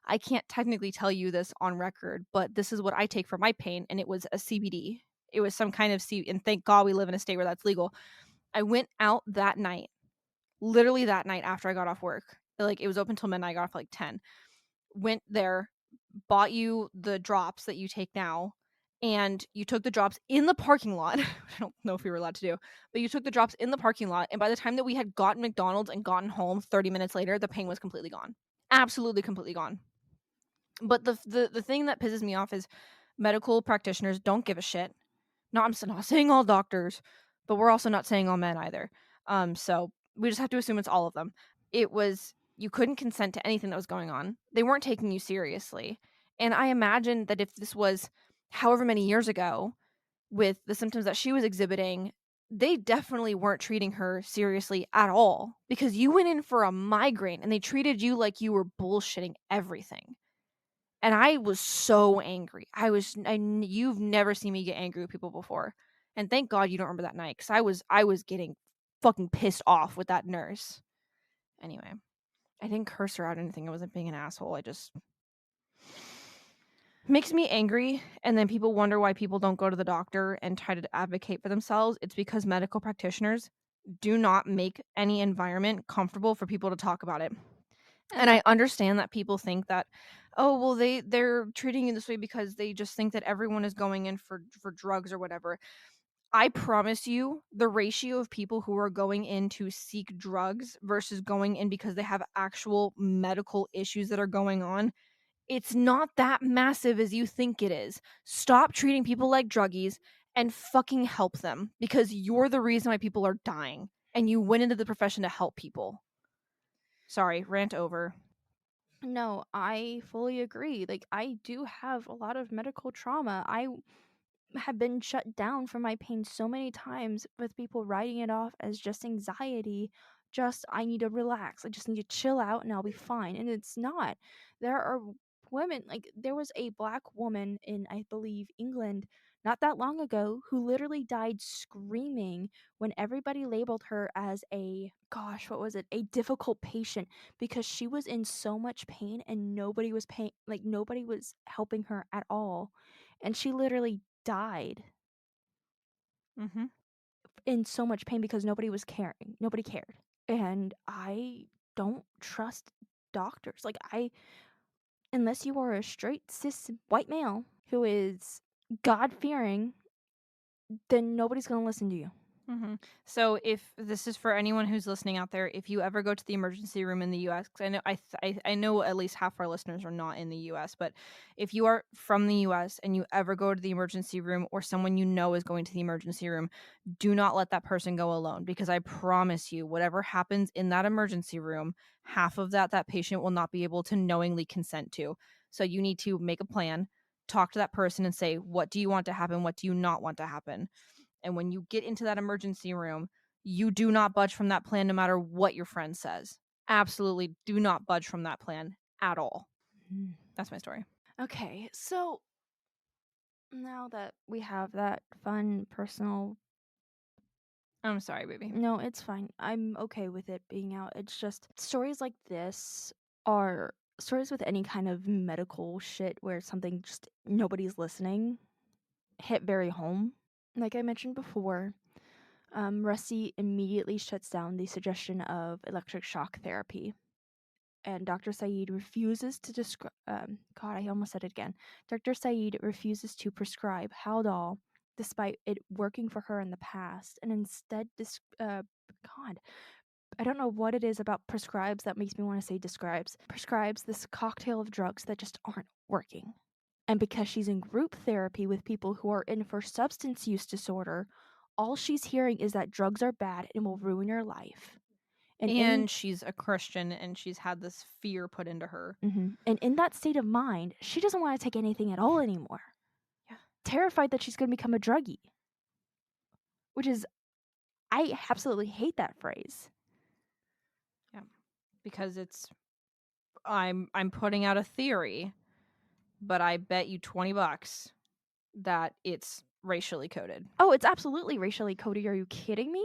Speaker 2: I can't technically tell you this on record, but this is what I take for my pain." And it was a CBD. It was some kind of and thank God we live in a state where that's legal. I went out that night, literally that night after I got off work. Like, it was open till midnight. I got off like 10. Went there, bought you the drops that you take now, and you took the drops in the parking lot. I don't know if we were allowed to do, but you took the drops in the parking lot, and by the time that we had gotten McDonald's and gotten home 30 minutes later, the pain was completely gone. Absolutely completely gone. But the thing that pisses me off is medical practitioners don't give a shit. No, I'm not saying all doctors, but we're also not saying all men either. So we just have to assume it's all of them. It was you couldn't consent to anything that was going on. They weren't taking you seriously. And I imagine that if this was however many years ago with the symptoms that she was exhibiting, they definitely weren't treating her seriously at all because you went in for a migraine and they treated you like you were bullshitting everything. And I was so angry. You've never seen me get angry with people before. And thank God you don't remember that night cuz I was getting fucking pissed off with that nurse. Anyway, I didn't curse her out or anything. I wasn't being an asshole. I just makes me angry, and then people wonder why people don't go to the doctor and try to advocate for themselves. It's because medical practitioners do not make any environment comfortable for people to talk about it. And
Speaker 1: And
Speaker 2: I understand that people think that, oh, well, they're treating you this way because they just think that everyone is going in for drugs or whatever. I promise you, the ratio of people who are going in to seek drugs versus going in because they have actual medical issues that are going on, it's not that massive as you think it is. Stop treating people like druggies and fucking help them because you're the reason why people are dying and you went into the profession to help people. Sorry, rant over.
Speaker 1: no, I fully agree. Like, I do have a lot of medical trauma. I have been shut down from my pain so many times with people writing it off as just anxiety. Just, I need to relax. I just need to chill out and I'll be fine. And it's not. There are women, like, there was a black woman in, I believe, England not that long ago who literally died screaming when everybody labeled her as a, gosh, what was it? A difficult patient because she was in so much pain and nobody was paying, like, nobody was helping her at all. And she literally died
Speaker 2: Mm-hmm.
Speaker 1: in so much pain because nobody was caring. Nobody cared. And I don't trust doctors. Like, unless you are a straight cis white male who is God fearing, then nobody's going to listen to you.
Speaker 2: Mm-hmm. So, if this is for anyone who's listening out there, if you ever go to the emergency room in the U.S., because I know at least half our listeners are not in the U.S., but if you are from the U.S. and you ever go to the emergency room or someone you know is going to the emergency room, do not let that person go alone because I promise you, whatever happens in that emergency room, half of that patient will not be able to knowingly consent to. So, you need to make a plan, talk to that person, and say, what do you want to happen? What do you not want to happen? And when you get into that emergency room, you do not budge from that plan no matter what your friend says. Absolutely do not budge from that plan at all.
Speaker 1: Mm.
Speaker 2: That's my story.
Speaker 1: Okay, so now that we have that fun personal,
Speaker 2: I'm sorry, baby.
Speaker 1: no, it's fine. I'm okay with it being out. It's just stories like this are stories with any kind of medical shit where something just nobody's listening hit very home. Like I mentioned before, Rusty immediately shuts down the suggestion of electric shock therapy. And Dr. Saeed refuses to describe. God, I almost said it again. Dr. Saeed refuses to prescribe Haldol, despite it working for her in the past, and instead, God, I don't know what it is about prescribes that makes me want to say describes. Prescribes this cocktail of drugs that just aren't working. And because she's in group therapy with people who are in for substance use disorder, all she's hearing is that drugs are bad and will ruin your life. And in
Speaker 2: And she's a Christian and she's had this fear put into her.
Speaker 1: and in that state of mind, she doesn't want to take anything at all anymore.
Speaker 2: Yeah.
Speaker 1: Terrified that she's going to become a druggie, which is, I absolutely hate that phrase.
Speaker 2: Yeah. Because I'm putting out a theory, but I bet you $20 that it's racially coded.
Speaker 1: Oh, it's absolutely racially coded. Are you kidding me?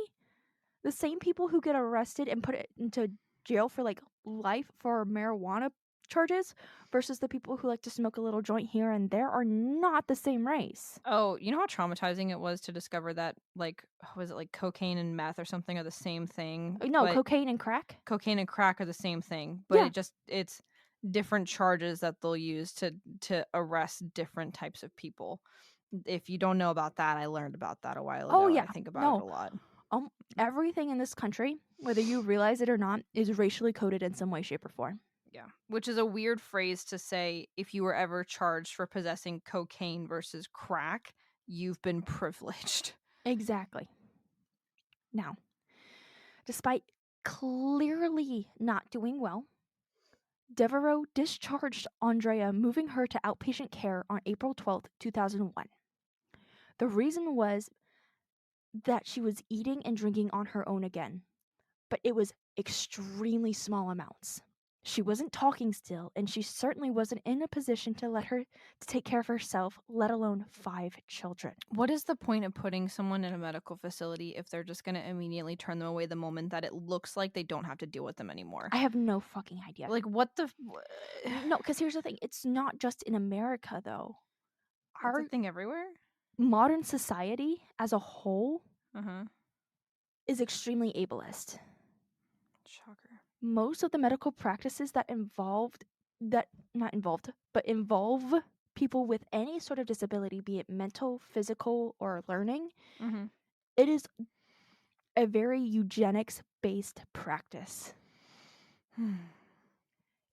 Speaker 1: The same people who get arrested and put it into jail for like life for marijuana charges versus the people who like to smoke a little joint here and there are not the same race.
Speaker 2: Oh, you know how traumatizing it was to discover that, like, was it like cocaine and meth or something are the same thing?
Speaker 1: No,
Speaker 2: But
Speaker 1: cocaine and crack?
Speaker 2: cocaine and crack are the same thing, but
Speaker 1: Yeah.
Speaker 2: it's different charges that they'll use to arrest different types of people. If you don't know about that, I learned about that a while
Speaker 1: Oh
Speaker 2: ago, and
Speaker 1: yeah.
Speaker 2: I think about it
Speaker 1: No.
Speaker 2: a lot.
Speaker 1: Everything in this country, whether you realize it or not, is racially coded in some way, shape, or form.
Speaker 2: Yeah, which is a weird phrase to say if you were ever charged for possessing cocaine versus crack, you've been privileged.
Speaker 1: Exactly. Now, despite clearly not doing well, Devereaux discharged Andrea, moving her to outpatient care on April 12th, 2001. The reason was that she was eating and drinking on her own again, but it was extremely small amounts. She wasn't talking still, and she certainly wasn't in a position to let her to take care of herself, let alone 5 children.
Speaker 2: What is the point of putting someone in a medical facility if they're just going to immediately turn them away the moment that it looks like they don't have to deal with them anymore?
Speaker 1: I have no fucking idea.
Speaker 2: Like, what the
Speaker 1: No, because here's the thing. It's not just in America, though.
Speaker 2: It's a
Speaker 1: Our
Speaker 2: thing everywhere?
Speaker 1: modern society as a whole
Speaker 2: Uh-huh.
Speaker 1: is extremely ableist.
Speaker 2: Shocker.
Speaker 1: Most of the medical practices that involve people with any sort of disability, be it mental, physical, or learning,
Speaker 2: Mm-hmm.
Speaker 1: it is a very eugenics-based practice.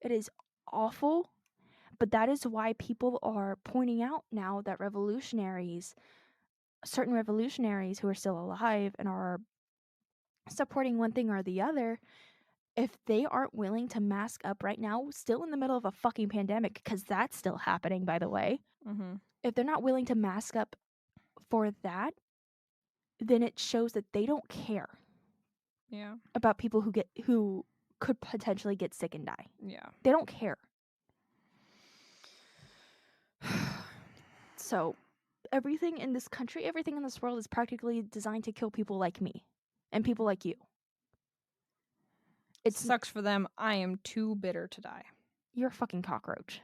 Speaker 1: It is awful, but that is why people are pointing out now that certain revolutionaries who are still alive and are supporting one thing or the other, if they aren't willing to mask up right now, still in the middle of a fucking pandemic, because that's still happening, by the way,
Speaker 2: Mm-hmm.
Speaker 1: if they're not willing to mask up for that, then it shows that they don't care
Speaker 2: Yeah.
Speaker 1: about people who could potentially get sick and die.
Speaker 2: Yeah.
Speaker 1: They don't care. So, everything in this country, everything in this world is practically designed to kill people like me and people like you. It's
Speaker 2: Sucks for them. I am too bitter to die.
Speaker 1: You're a fucking cockroach.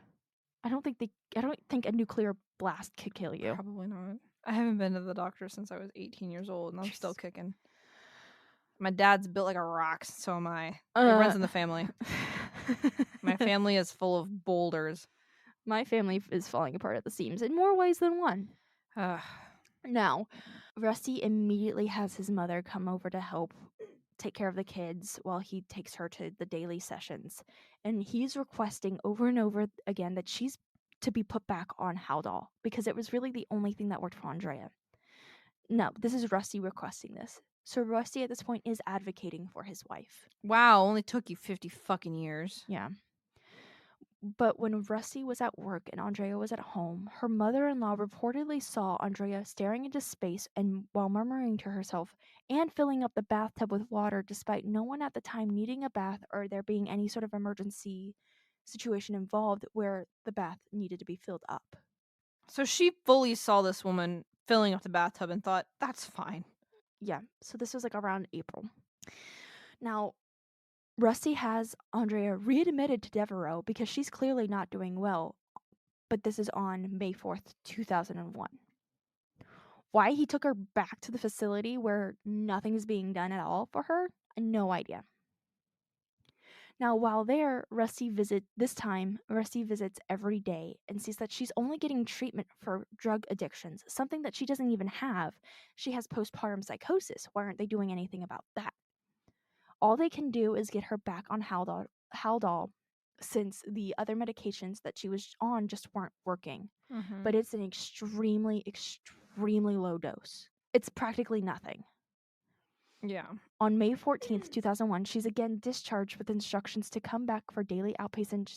Speaker 1: I don't think a nuclear blast could kill you.
Speaker 2: Probably not. I haven't been to the doctor since I was 18 years old, and I'm still
Speaker 1: Jesus.
Speaker 2: kicking. My dad's built like a rock, so am I. It runs in the family. My family is full of boulders.
Speaker 1: My family is falling apart at the seams in more ways than one.
Speaker 2: Ugh.
Speaker 1: Now, Rusty immediately has his mother come over to help take care of the kids while he takes her to the daily sessions. And he's requesting over and over again that she's to be put back on Haldol because it was really the only thing that worked for Andrea. No, this is Rusty requesting this. So Rusty at this point is advocating for his wife.
Speaker 2: Wow, only took you 50 fucking years.
Speaker 1: Yeah. But when Rusty was at work and Andrea was at home, her mother-in-law reportedly saw Andrea staring into space and while murmuring to herself and filling up the bathtub with water despite no one at the time needing a bath or there being any sort of emergency situation involved where the bath needed to be filled up.
Speaker 2: So she fully saw this woman filling up the bathtub and thought, that's fine.
Speaker 1: Yeah, so this was like around April. Now, Rusty has Andrea readmitted to Devereaux because she's clearly not doing well, but this is on May 4th, 2001. Why he took her back to the facility where nothing is being done at all for her, no idea. Now, while there, Rusty visits every day and sees that she's only getting treatment for drug addictions, something that she doesn't even have. She has postpartum psychosis. Why aren't they doing anything about that? All they can do is get her back on Haldol since the other medications that she was on just weren't working.
Speaker 2: Mm-hmm.
Speaker 1: But it's an extremely, extremely low dose. It's practically nothing.
Speaker 2: Yeah.
Speaker 1: On May 14th, 2001, she's again discharged with instructions to come back for daily outpatient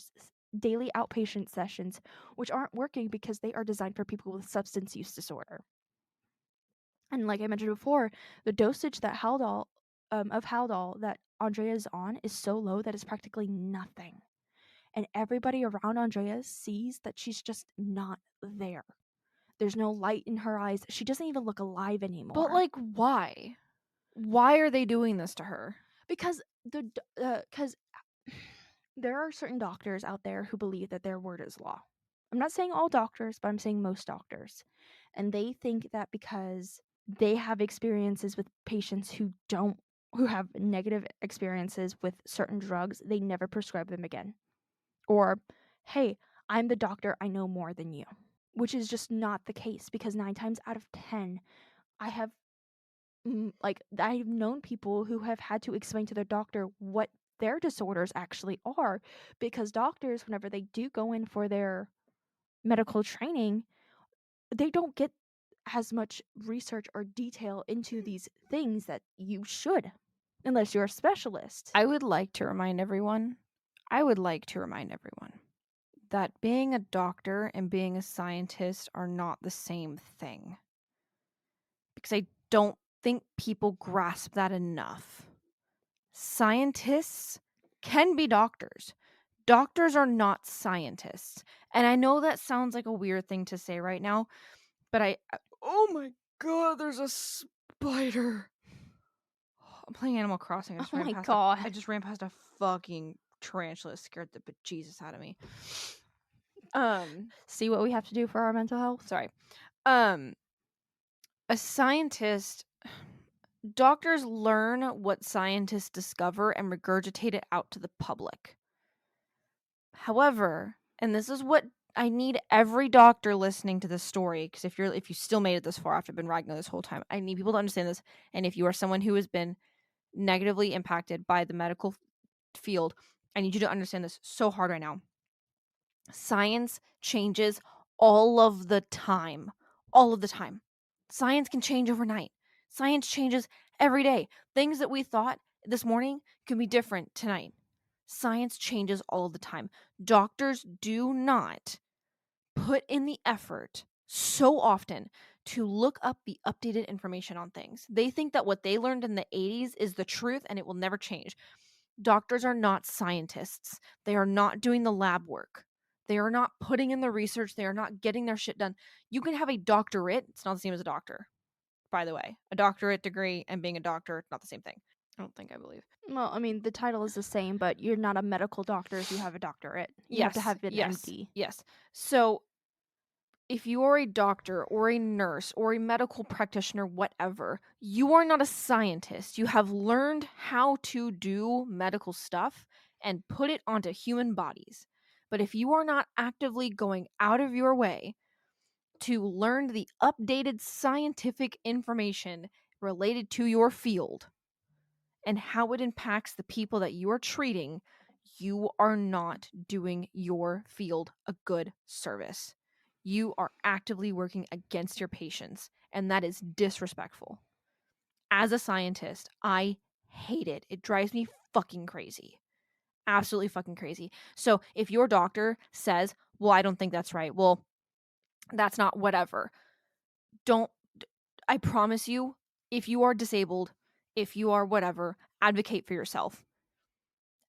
Speaker 1: sessions, which aren't working because they are designed for people with substance use disorder. And like I mentioned before, the dosage that Haldol that Andrea is on is so low that it's practically nothing. And everybody around Andrea sees that she's just not there. There's no light in her eyes. She doesn't even look alive
Speaker 2: But,
Speaker 1: anymore.
Speaker 2: like, why? Why are they doing this to her?
Speaker 1: Because there are certain doctors out there who believe that their word is law. I'm not saying all doctors, but I'm saying most doctors. And they think that because they have experiences with patients who have negative experiences with certain drugs, they never prescribe them again. Or, hey, I'm the doctor, I know more than you. Which is just not the case, because 9 times out of 10, I have I've known people who have had to explain to their doctor what their disorders actually are, because doctors, whenever they do go in for their medical training, they don't get as much research or detail into these things that you should, unless you're a specialist.
Speaker 2: I would like to remind everyone that being a doctor and being a scientist are not the same thing. Because I don't think people grasp that enough. Scientists can be doctors. Doctors are not scientists. And I know that sounds like a weird thing to say right now, but oh my god, there's a spider. I'm playing Animal Crossing.
Speaker 1: Oh my god.
Speaker 2: I just ran past a fucking tarantula. It scared the bejesus out of me.
Speaker 1: See what we have to do for our mental health?
Speaker 2: Sorry. A scientist, doctors learn what scientists discover and regurgitate it out to the public. However, and this is what I need every doctor listening to this story, because if you still made it this far after I've been ragging this whole time, I need people to understand this. And if you are someone who has been negatively impacted by the medical field, I need you to understand this so hard right now. Science changes all of the time. All of the time. Science can change overnight. Science changes every day. Things that we thought this morning can be different tonight. Science changes all of the time. Doctors do not put in the effort so often to look up the updated information on things. They think that what they learned in the 80s is the truth and it will never change. Doctors are not scientists. They are not doing the lab work. They are not putting in the research. They are not getting their shit done. You can have a doctorate. It's not the same as a doctor, by the way. A doctorate degree and being a doctor, not the same thing. I don't think, I believe.
Speaker 1: Well, I mean, the title is the same, but you're not a medical doctor if you have a doctorate. You have to have an MD.
Speaker 2: Yes. So if you are a doctor or a nurse or a medical practitioner, whatever, you are not a scientist. You have learned how to do medical stuff and put it onto human bodies. But if you are not actively going out of your way to learn the updated scientific information related to your field and how it impacts the people that you are treating, you are not doing your field a good service. You are actively working against your patients, and that is disrespectful. As a scientist, I hate it. It drives me fucking crazy. Absolutely fucking crazy. So if your doctor says, well, I don't think that's right, well, that's not whatever. Don't, I promise you, if you are disabled, if you are whatever, advocate for yourself.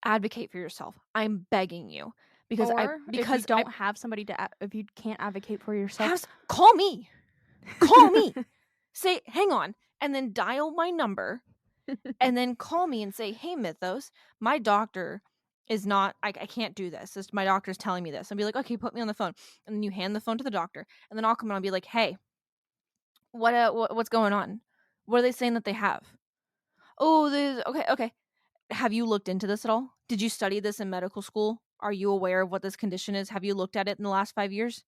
Speaker 2: Advocate for yourself. I'm begging you.
Speaker 1: Or if you don't have somebody if you can't advocate for yourself,
Speaker 2: call me. Call me. Say, hang on, and then dial my number, and then call me and say, hey, Mythos, my doctor is not, I can't do this. My doctor's telling me this. And be like, okay, put me on the phone. And then you hand the phone to the doctor, and then I'll come and I'll be like, hey, what's going on? What are they saying that they have? Oh, okay. Have you looked into this at all? Did you study this in medical school? Are you aware of what this condition is? Have you looked at it in the last 5 years?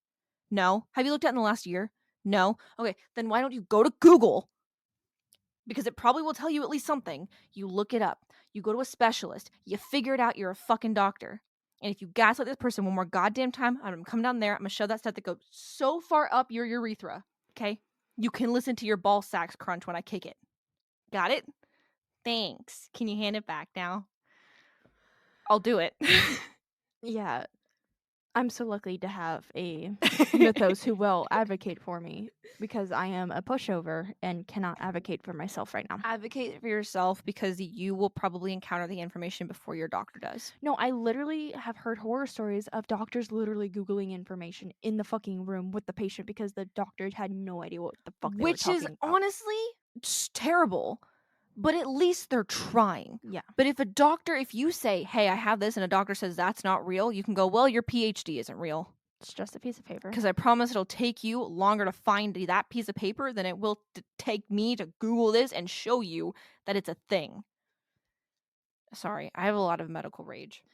Speaker 2: No. Have you looked at it in the last year? No. Okay, then why don't you go to Google? Because it probably will tell you at least something. You look it up. You go to a specialist. You figure it out. You're a fucking doctor. And if you gaslight this person one more goddamn time, I'm gonna come down there. I'm gonna shove that stethoscope so far up your urethra. Okay? You can listen to your ball sacks crunch when I kick it. Got it? Thanks. Can you hand it back now? I'll do it.
Speaker 1: yeah. I'm so lucky to have a mythos who will advocate for me because I am a pushover and cannot advocate for myself right now.
Speaker 2: Advocate for yourself because you will probably encounter the information before your doctor does.
Speaker 1: No, I literally have heard horror stories of doctors literally Googling information in the fucking room with the patient because the doctor had no idea what the fuck they were
Speaker 2: Which is
Speaker 1: talking about.
Speaker 2: honestly terrible, but at least they're trying.
Speaker 1: Yeah.
Speaker 2: But if you say, hey, I have this, and a doctor says that's not real, you can go, well, your PhD isn't real.
Speaker 1: It's just a piece of paper.
Speaker 2: Because I promise it'll take you longer to find that piece of paper than it will take me to Google this and show you that it's a thing. Sorry, I have a lot of medical rage.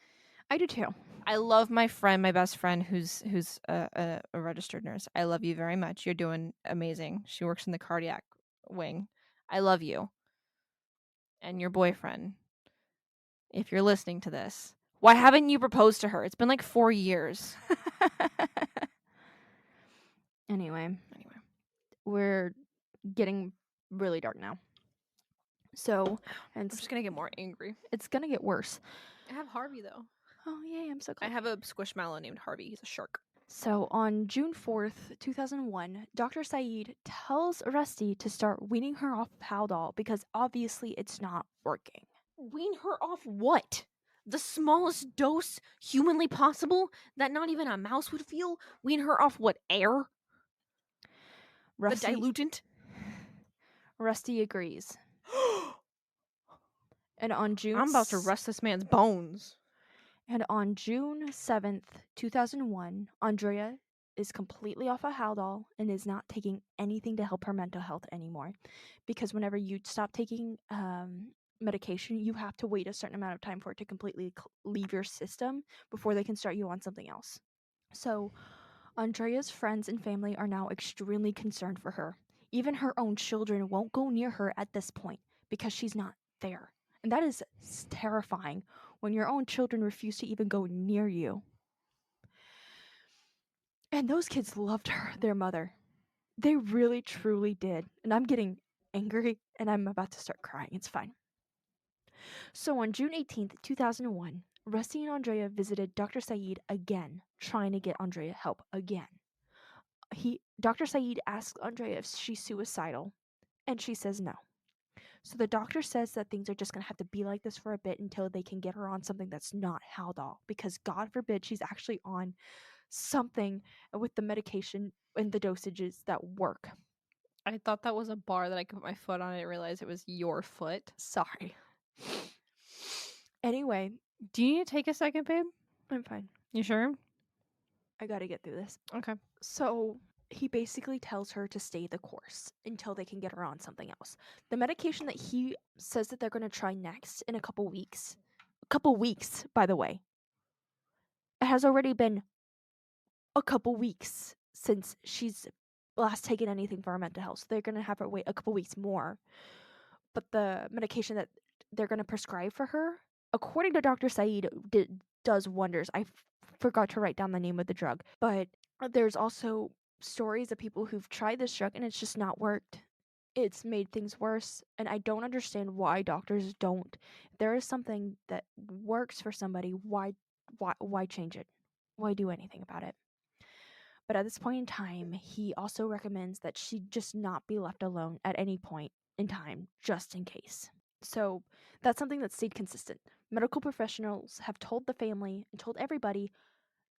Speaker 1: I do too.
Speaker 2: I love my best friend, who's a registered nurse. I love you very much. You're doing amazing. She works in the cardiac wing. I love you. And your boyfriend, if you're listening to this, why haven't you proposed to her? It's been like 4 years.
Speaker 1: Anyway, we're getting really dark now. So,
Speaker 2: I'm just gonna get more angry.
Speaker 1: It's gonna get worse.
Speaker 2: I have Harvey though.
Speaker 1: Oh yay, I'm so glad.
Speaker 2: I have a squishmallow named Harvey. He's a shark.
Speaker 1: So on June 4th, 2001, Dr. Saeed tells Rusty to start weaning her off Haldol because obviously it's not working.
Speaker 2: Wean her off what? The smallest dose humanly possible that not even a mouse would feel? Wean her off what, air?
Speaker 1: Rusty,
Speaker 2: the dilutant?
Speaker 1: Rusty agrees. And on June
Speaker 2: I'm about to rust this man's bones.
Speaker 1: And on June 7th, 2001, Andrea is completely off of Haldol and is not taking anything to help her mental health anymore. Because whenever you stop taking medication, you have to wait a certain amount of time for it to completely leave your system before they can start you on something else. So Andrea's friends and family are now extremely concerned for her. Even her own children won't go near her at this point because she's not there. And that is terrifying when your own children refuse to even go near you. And those kids loved her, their mother. They really, truly did. And I'm getting angry and I'm about to start crying. It's fine. So on June 18th, 2001, Rusty and Andrea visited Dr. Saeed again, trying to get Andrea help again. Dr. Saeed asks Andrea if she's suicidal, and she says no. So the doctor says that things are just going to have to be like this for a bit until they can get her on something that's not Haldol, because God forbid she's actually on something with the medication and the dosages that work.
Speaker 2: I thought that was a bar that I could put my foot on. I didn't realize it was your foot.
Speaker 1: Sorry. Anyway.
Speaker 2: Do you need to take a second, babe?
Speaker 1: I'm fine.
Speaker 2: You sure?
Speaker 1: I gotta get through this.
Speaker 2: Okay.
Speaker 1: So he basically tells her to stay the course until they can get her on something else. The medication that he says that they're going to try next in a couple weeks, by the way, it has already been a couple weeks since she's last taken anything for her mental health. So they're going to have her wait a couple weeks more. But the medication that they're going to prescribe for her, according to Dr. Saeed, does wonders. I forgot to write down the name of the drug. But there's also stories of people who've tried this drug and it's just not worked. It's made things worse, and I don't understand why doctors don't. If there is something that works for somebody, why change it? Why do anything about it? But at this point in time, he also recommends that she just not be left alone at any point in time, just in case. So that's something that stayed consistent. Medical professionals have told the family and told everybody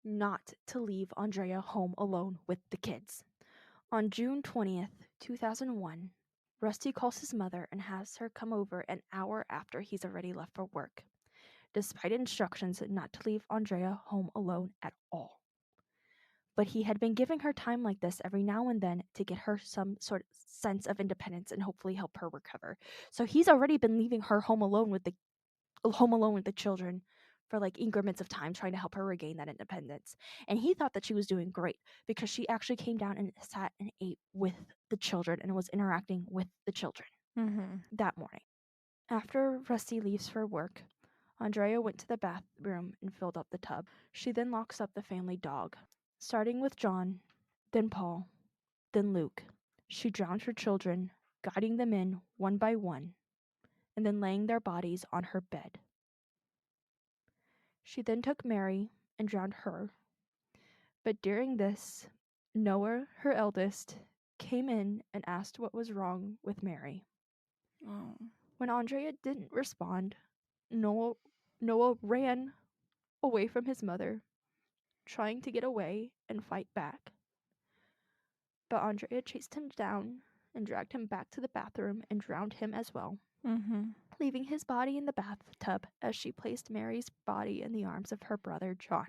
Speaker 1: not to leave Andrea home alone with the kids. On June 20th, 2001, Rusty calls his mother and has her come over an hour after he's already left for work, despite instructions not to leave Andrea home alone at all. But he had been giving her time like this every now and then to get her some sort of sense of independence and hopefully help her recover. So he's already been leaving her home alone with the children for like increments of time, trying to help her regain that independence. And he thought that she was doing great because she actually came down and sat and ate with the children and was interacting with the children that morning. After Rusty leaves for work, Andrea went to the bathroom and filled up the tub. She then locks up the family dog, starting with John, then Paul, then Luke. She drowned her children, guiding them in one by one, and then laying their bodies on her bed. She then took Mary and drowned her, But during this, Noah, her eldest, came in and asked what was wrong with Mary.
Speaker 2: Oh.
Speaker 1: When Andrea didn't respond, Noah ran away from his mother, trying to get away and fight back. But Andrea chased him down and dragged him back to the bathroom and drowned him as well,
Speaker 2: Mhm.
Speaker 1: leaving his body in the bathtub as she placed Mary's body in the arms of her brother John.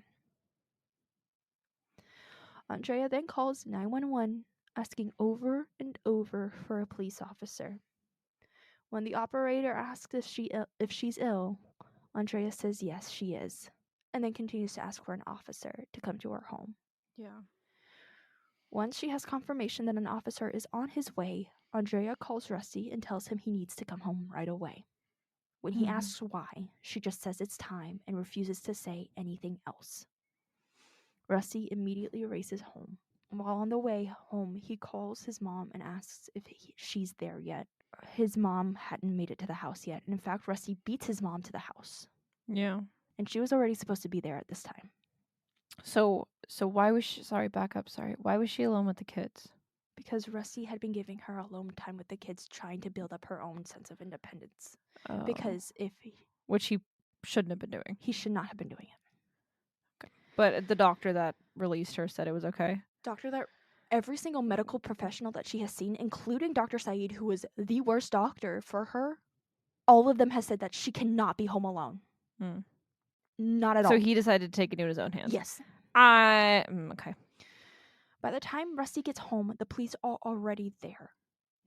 Speaker 1: Andrea then calls 911, asking over and over for a police officer. When the operator asks if she's ill, Andrea says yes, she is, and then continues to ask for an officer to come to her home.
Speaker 2: Yeah.
Speaker 1: Once she has confirmation that an officer is on his way, Andrea calls Rusty and tells him he needs to come home right away. When he
Speaker 2: Mhm.
Speaker 1: asks why, she just says it's time and refuses to say anything else. Rusty immediately races home. While on the way home, he calls his mom and asks if she's there yet. His mom hadn't made it to the house yet, and in fact, Rusty beats his mom to the house,
Speaker 2: Yeah.
Speaker 1: and she was already supposed to be there at this time.
Speaker 2: So why was she, sorry, back up, sorry. Why was she alone with the kids?
Speaker 1: Because Rusty had been giving her alone time with the kids, trying to build up her own sense of independence.
Speaker 2: Oh.
Speaker 1: Because
Speaker 2: Which he shouldn't have been doing.
Speaker 1: he should not have been doing it.
Speaker 2: But the doctor that released her said it was okay.
Speaker 1: Every single medical professional that she has seen, including Dr. Saeed, who was the worst doctor for her, all of them has said that she cannot be home alone.
Speaker 2: Hmm.
Speaker 1: Not at all.
Speaker 2: So he decided to take it into his own hands.
Speaker 1: Yes.
Speaker 2: Okay.
Speaker 1: By the time Rusty gets home, the police are already there.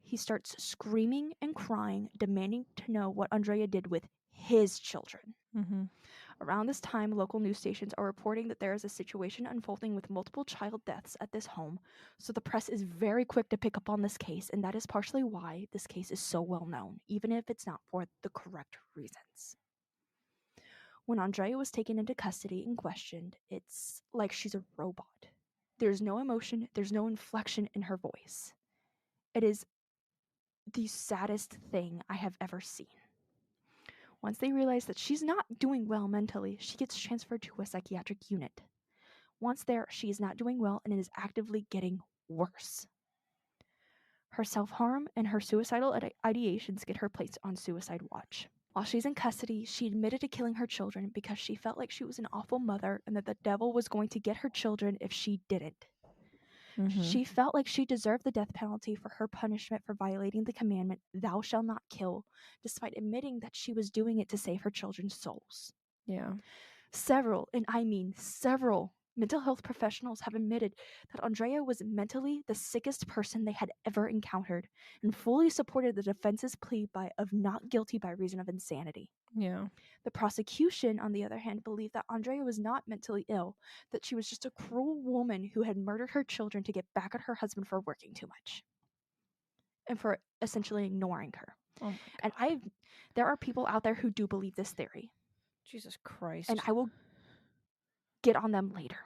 Speaker 1: He starts screaming and crying, demanding to know what Andrea did with his children.
Speaker 2: Mm-hmm.
Speaker 1: Around this time, local news stations are reporting that there is a situation unfolding with multiple child deaths at this home, so the press is very quick to pick up on this case, and that is partially why this case is so well known, even if it's not for the correct reasons. When Andrea was taken into custody and questioned, it's like she's a robot. There's no emotion, there's no inflection in her voice. It is the saddest thing I have ever seen. Once they realize that she's not doing well mentally, she gets transferred to a psychiatric unit. Once there, she is not doing well and is actively getting worse. Her self-harm and her suicidal ideations get her placed on suicide watch. While she's in custody, she admitted to killing her children because she felt like she was an awful mother and that the devil was going to get her children if she didn't.
Speaker 2: Mm-hmm.
Speaker 1: She felt like she deserved the death penalty for her punishment for violating the commandment, "Thou shalt not kill," despite admitting that she was doing it to save her children's souls.
Speaker 2: Yeah.
Speaker 1: Several, and I mean several, mental health professionals have admitted that Andrea was mentally the sickest person they had ever encountered and fully supported the defense's plea of not guilty by reason of insanity.
Speaker 2: Yeah.
Speaker 1: The prosecution, on the other hand, believed that Andrea was not mentally ill, that she was just a cruel woman who had murdered her children to get back at her husband for working too much and for essentially ignoring her.
Speaker 2: Oh my God.
Speaker 1: And there are people out there who do believe this theory,
Speaker 2: Jesus Christ.
Speaker 1: and I will get on them later.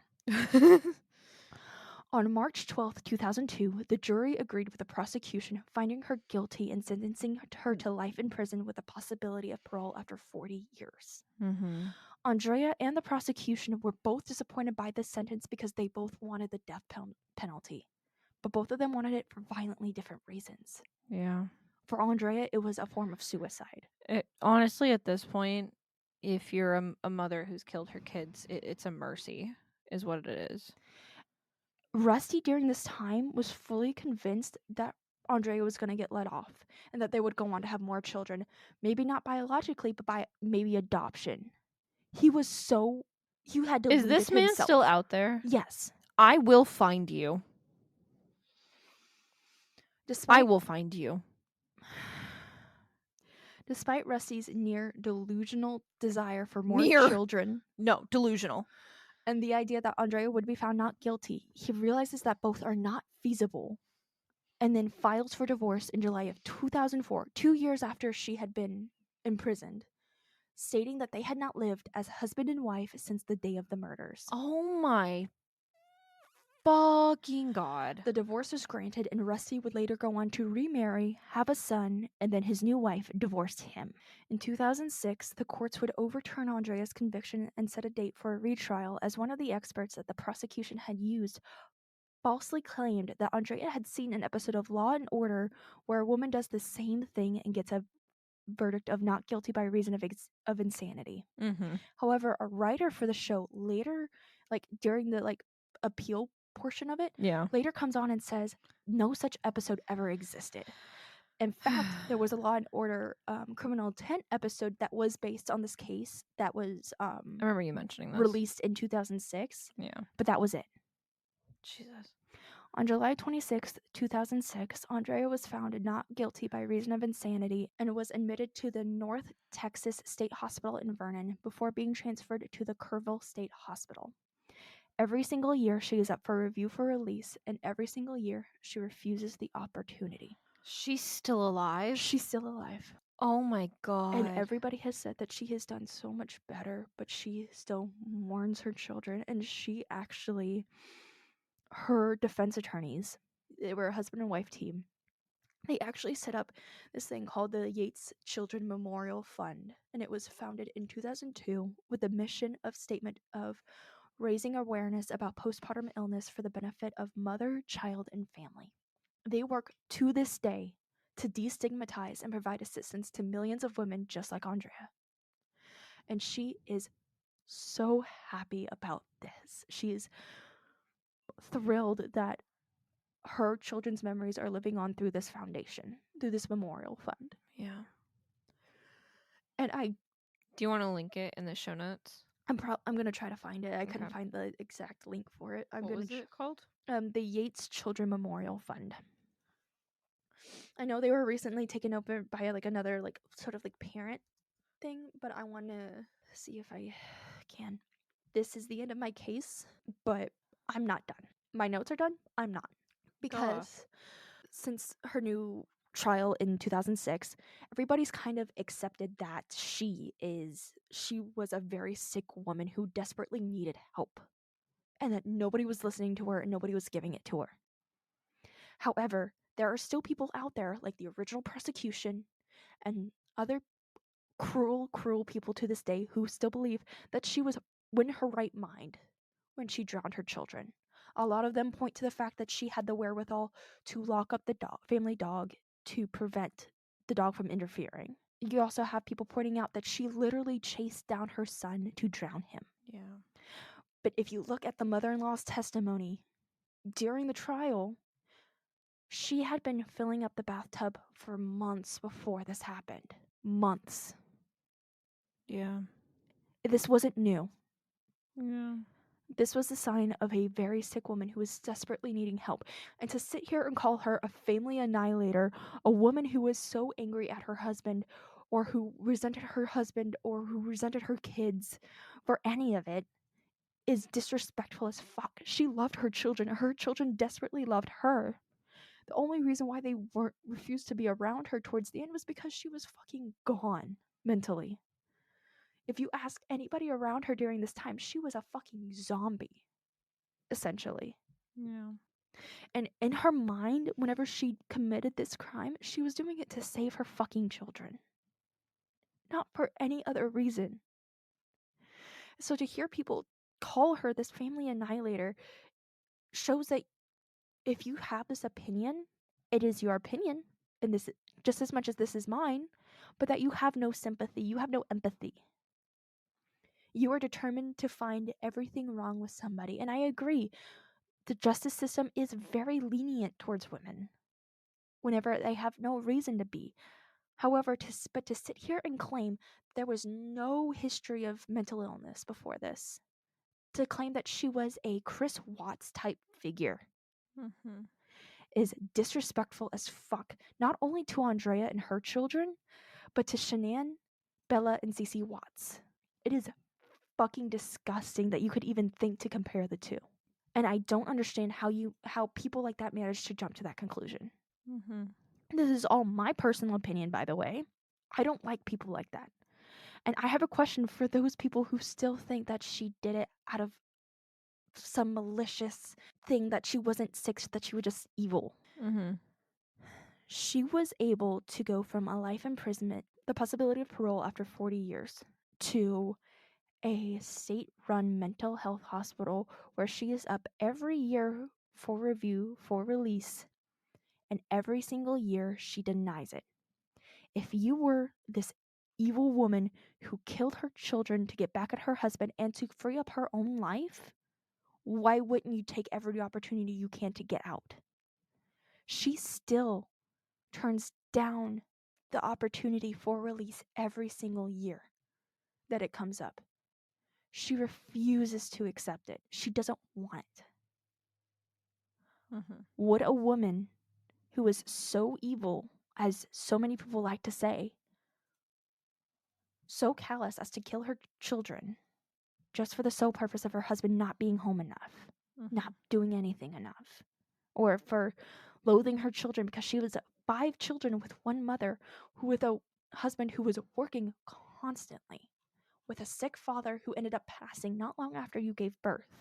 Speaker 1: On March 12, 2002, the jury agreed with the prosecution, finding her guilty and sentencing her to life in prison with the possibility of parole after 40 years.
Speaker 2: Mm-hmm.
Speaker 1: Andrea and the prosecution were both disappointed by this sentence because they both wanted the death penalty, but both of them wanted it for violently different reasons.
Speaker 2: Yeah.
Speaker 1: For Andrea, it was a form of suicide.
Speaker 2: Honestly, at this point, if you're a mother who's killed her kids, it's a mercy, is what it is.
Speaker 1: Rusty, during this time, was fully convinced that Andrea was going to get let off and that they would go on to have more children, maybe not biologically, but by maybe adoption. He had deluded
Speaker 2: Is this man
Speaker 1: himself.
Speaker 2: still out there?
Speaker 1: Yes.
Speaker 2: I will find you. I
Speaker 1: Despite
Speaker 2: will find you.
Speaker 1: Despite Rusty's near delusional desire for more
Speaker 2: Near.
Speaker 1: children
Speaker 2: No, delusional.
Speaker 1: and the idea that Andrea would be found not guilty, he realizes that both are not feasible and then files for divorce in July of 2004, 2 years after she had been imprisoned, stating that they had not lived as husband and wife since the day of the murders.
Speaker 2: Oh my fucking god.
Speaker 1: The divorce was granted, and Rusty would later go on to remarry, have a son, and then his new wife divorced him. In 2006, the courts would overturn Andrea's conviction and set a date for a retrial, as one of the experts that the prosecution had used falsely claimed that Andrea had seen an episode of Law and Order where a woman does the same thing and gets a verdict of not guilty by reason of insanity.
Speaker 2: Mm-hmm.
Speaker 1: However, a writer for the show later, like during the appeal portion of it,
Speaker 2: Yeah.
Speaker 1: later comes on and says no such episode ever existed. In fact, there was a Law and Order criminal intent episode that was based on this case that was
Speaker 2: I remember you mentioning this.
Speaker 1: released in 2006,
Speaker 2: Yeah.
Speaker 1: but that was it.
Speaker 2: Jesus.
Speaker 1: On July 26, 2006, Andrea was found not guilty by reason of insanity and was admitted to the North Texas State Hospital in Vernon before being transferred to the Kerrville State Hospital. Every single year, she is up for review for release, and every single year, she refuses the opportunity.
Speaker 2: She's still alive?
Speaker 1: She's still alive.
Speaker 2: Oh my god.
Speaker 1: And everybody has said that she has done so much better, but she still mourns her children, and she actually, her defense attorneys, they were a husband and wife team, they actually set up this thing called the Yates Children Memorial Fund, and it was founded in 2002 with the mission of statement of raising awareness about postpartum illness for the benefit of mother, child, and family. They work to this day to destigmatize and provide assistance to millions of women just like Andrea. And she is so happy about this. She is thrilled that her children's memories are living on through this foundation, through this memorial fund.
Speaker 2: Yeah.
Speaker 1: And
Speaker 2: do you want to link it in the show notes?
Speaker 1: I'm gonna try to find it. I couldn't
Speaker 2: Okay.
Speaker 1: find the exact link for it.
Speaker 2: What was it called?
Speaker 1: The Yates Children Memorial Fund. I know they were recently taken over by another sort of parent thing, but I want to see if I can. This is the end of my case, but I'm not done. My notes are done. I'm not, because since her new trial in 2006, everybody's kind of accepted that she was a very sick woman who desperately needed help, and that nobody was listening to her and nobody was giving it to her. However, there are still people out there, like the original prosecution and other cruel people to this day, who still believe that she was in her right mind when she drowned her children. A lot of them point to the fact that she had the wherewithal to lock up the family dog to prevent the dog from interfering. You also have people pointing out that she literally chased down her son to drown him.
Speaker 2: Yeah.
Speaker 1: But if you look at the mother-in-law's testimony during the trial, she had been filling up the bathtub for months before this happened. Months.
Speaker 2: Yeah.
Speaker 1: This wasn't new.
Speaker 2: Yeah.
Speaker 1: This was the sign of a very sick woman who was desperately needing help. And to sit here and call her a family annihilator, a woman who was so angry at her husband, or who resented her husband, or who resented her kids for any of it, is disrespectful as fuck. She loved her children. Her children desperately loved her. The only reason why they refused to be around her towards the end was because she was fucking gone mentally. If you ask anybody around her during this time, she was a fucking zombie, essentially.
Speaker 2: Yeah.
Speaker 1: And in her mind, whenever she committed this crime, she was doing it to save her fucking children, not for any other reason. So to hear people call her this family annihilator shows that if you have this opinion, it is your opinion, and this just as much as this is mine, but that you have no sympathy, you have no empathy. You are determined to find everything wrong with somebody. And I agree, the justice system is very lenient towards women whenever they have no reason to be. However, to sit here and claim there was no history of mental illness before this, to claim that she was a Chris Watts type figure, is disrespectful as fuck, not only to Andrea and her children, but to Shanann, Bella, and Cece Watts. It is fucking disgusting that you could even think to compare the two. And I don't understand how people like that managed to jump to that conclusion. This is all my personal opinion, by the way. I don't like people like that. And I have a question for those people who still think that she did it out of some malicious thing that she wasn't sick, that she was just evil.
Speaker 2: Mhm.
Speaker 1: She was able to go from a life imprisonment, the possibility of parole after 40 years, to a state-run mental health hospital where she is up every year for review, for release, and every single year she denies it. If you were this evil woman who killed her children to get back at her husband and to free up her own life, why wouldn't you take every opportunity you can to get out? She still turns down the opportunity for release every single year that it comes up. She refuses to accept it. She doesn't want it.
Speaker 2: Mhm.
Speaker 1: Would a woman who is so evil, as so many people like to say, so callous as to kill her children just for the sole purpose of her husband not being home enough, not
Speaker 2: Mhm.
Speaker 1: doing anything enough, or for loathing her children because she was 5 children with one mother with a husband who was working constantly, with a sick father who ended up passing not long after you gave birth.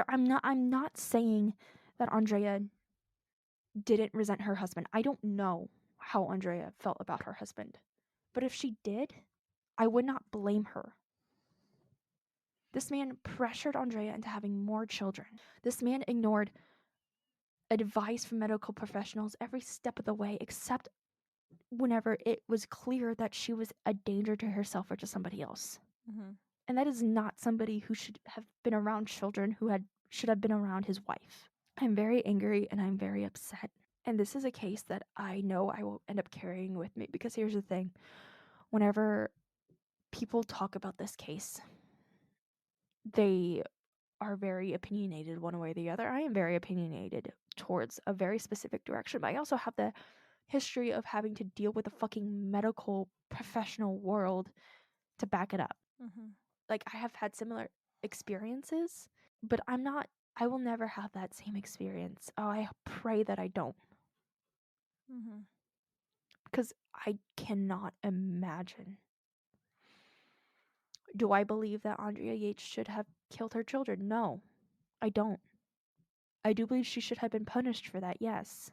Speaker 1: I'm not saying that Andrea didn't resent her husband. I don't know how Andrea felt about her husband. But if she did, I would not blame her. This man pressured Andrea into having more children. This man ignored advice from medical professionals every step of the way, except whenever it was clear that she was a danger to herself or to somebody else.
Speaker 2: Mhm.
Speaker 1: And that is not somebody who should have been around children, should have been around his wife. I'm very angry and I'm very upset. And this is a case that I know I will end up carrying with me, because here's the thing. Whenever people talk about this case, they are very opinionated one way or the other. I am very opinionated towards a very specific direction, but I also have the history of having to deal with the fucking medical professional world to back it up.
Speaker 2: Mhm.
Speaker 1: Like, I have had similar experiences, but I will never have that same experience. Oh, I pray that I don't,
Speaker 2: Mhm.
Speaker 1: because I cannot imagine. Do I believe that Andrea Yates should have killed her children? No, I don't. I do believe she should have been punished for that, yes.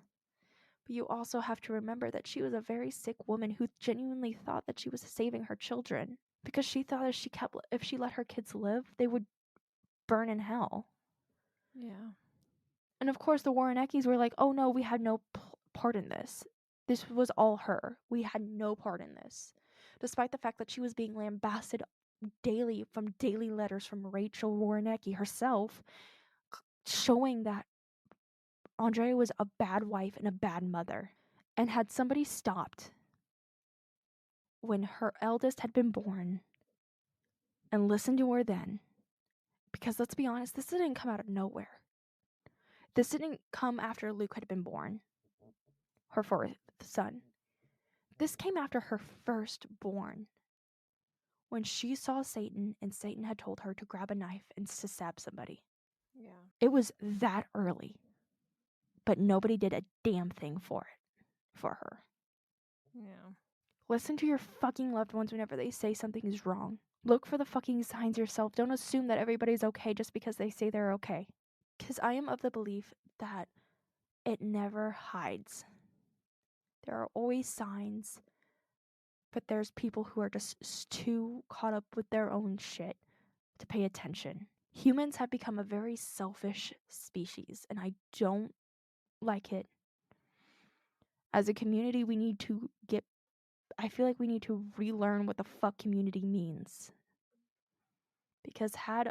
Speaker 1: But you also have to remember that she was a very sick woman who genuinely thought that she was saving her children, because she thought if she let her kids live, they would burn in hell.
Speaker 2: Yeah.
Speaker 1: And of course, the Warreneckis were like, "Oh no, we had no part in this. This was all her. We had no part in this." Despite the fact that she was being lambasted daily from daily letters from Rachel Warrenecki herself, showing that Andrea was a bad wife and a bad mother. And had somebody stopped when her eldest had been born and listened to her then, because let's be honest, this didn't come out of nowhere. This didn't come after Luke had been born, her fourth son. This came after her firstborn, when she saw Satan and Satan had told her to grab a knife and to stab somebody.
Speaker 2: Yeah.
Speaker 1: It was that early, but nobody did a damn thing for her.
Speaker 2: Yeah.
Speaker 1: Listen to your fucking loved ones whenever they say something is wrong. Look for the fucking signs yourself. Don't assume that everybody's okay just because they say they're okay. Because I am of the belief that it never hides. There are always signs, but there's people who are just too caught up with their own shit to pay attention. Humans have become a very selfish species, and I don't like it. As a community, I feel like we need to relearn what the fuck community means. Because had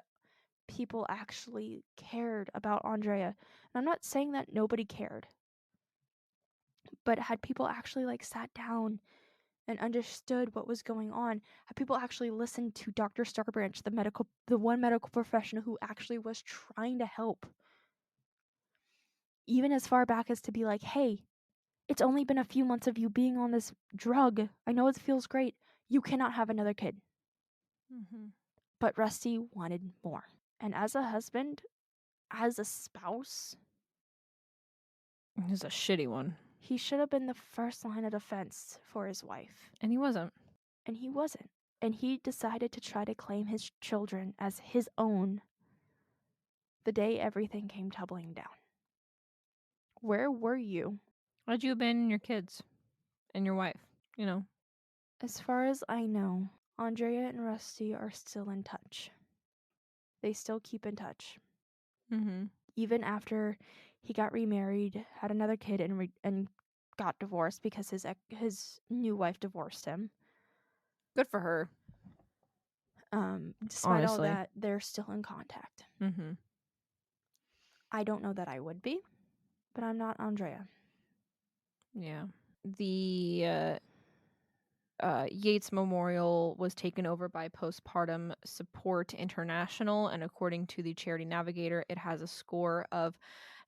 Speaker 1: people actually cared about Andrea, and I'm not saying that nobody cared, but had people actually sat down and understood what was going on, had people actually listened to Dr. Starbranch, the one medical professional who actually was trying to help, even as far back as to be like, hey, it's only been a few months of you being on this drug. I know it feels great. You cannot have another kid.
Speaker 2: Mhm.
Speaker 1: But Rusty wanted more. And as a husband, as a spouse,
Speaker 2: He's a shitty one.
Speaker 1: he should have been the first line of defense for his wife.
Speaker 2: And he wasn't.
Speaker 1: And he wasn't. And he decided to try to claim his children as his own the day everything came tumbling down. Where were you?
Speaker 2: Why'd you abandon your kids and your wife? You know.
Speaker 1: As far as I know, Andrea and Rusty are still in touch. They still keep in touch.
Speaker 2: Mm-hmm.
Speaker 1: Even after he got remarried, had another kid, and got divorced because his new wife divorced him.
Speaker 2: Good for her.
Speaker 1: Despite all
Speaker 2: Honestly.
Speaker 1: that, they're still in contact.
Speaker 2: Mm-hmm.
Speaker 1: I don't know that I would be, but I'm not Andrea.
Speaker 2: Yeah. The Yates Memorial was taken over by Postpartum Support International, and according to the Charity Navigator, it has a score of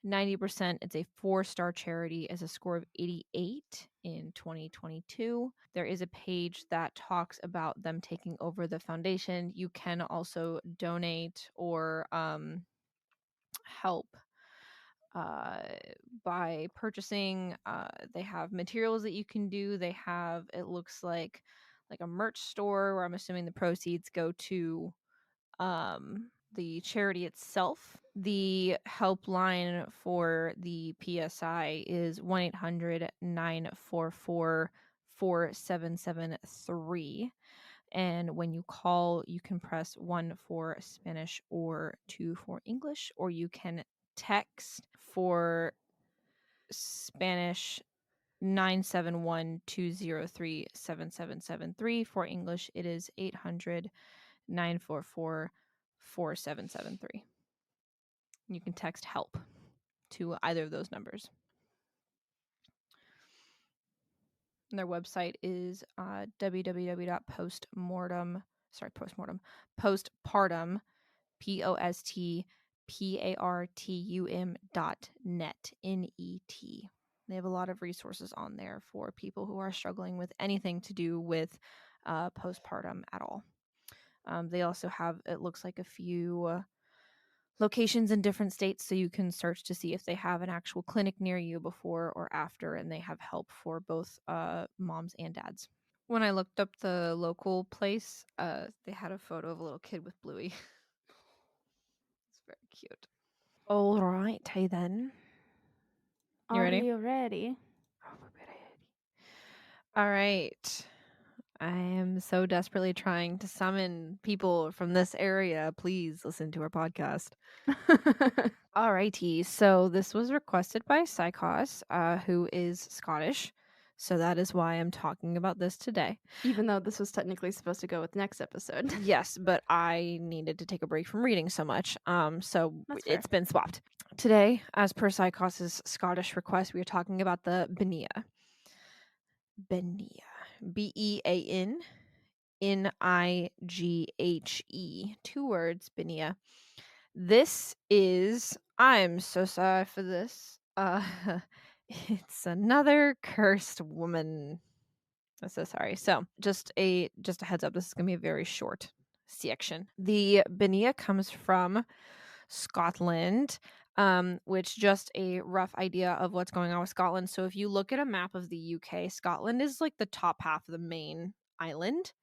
Speaker 2: 90%. It's a 4-star charity, as a score of 88 in 2022. There is a page that talks about them taking over the foundation. You can also donate or help by purchasing. They have materials that you can do. They have, it looks like a merch store where I'm assuming the proceeds go to the charity itself. The helpline for the PSI is 1-800-944-4773. And when you call, you can press 1 for Spanish or 2 for English, or you can text for Spanish 971-203-7773. For English, it is 800-944-4773. You can text help to either of those numbers. And their website is www.postpartum, postpartum.net. N-E-T. They have a lot of resources on there for people who are struggling with anything to do with postpartum at all. They also have, it looks like, a few locations in different states, so you can search to see if they have an actual clinic near you before or after, and they have help for both moms and dads. When I looked up the local place, they had a photo of a little kid with Bluey. It's very cute. All right, hey then. You
Speaker 1: Are
Speaker 2: ready?
Speaker 1: you ready?
Speaker 2: All right. I am so desperately trying to summon people from this area. Please listen to our podcast. Alrighty, so this was requested by Psychos, who is Scottish. So that is why I'm talking about this today.
Speaker 1: Even though this was technically supposed to go with next episode.
Speaker 2: Yes, but I needed to take a break from reading so much. So
Speaker 1: That's fair.
Speaker 2: it's been swapped. Today, as per Psychos' Scottish request, we are talking about the Benia. Benia. B-E-A-N. Nighe. 2 words, Benia. This is, I'm so sorry for this. It's another cursed woman. I'm so sorry. So, just a heads up, this is going to be a very short section. The Benia comes from Scotland, which, just a rough idea of what's going on with Scotland. So if you look at a map of the UK, Scotland is like the top half of the main island.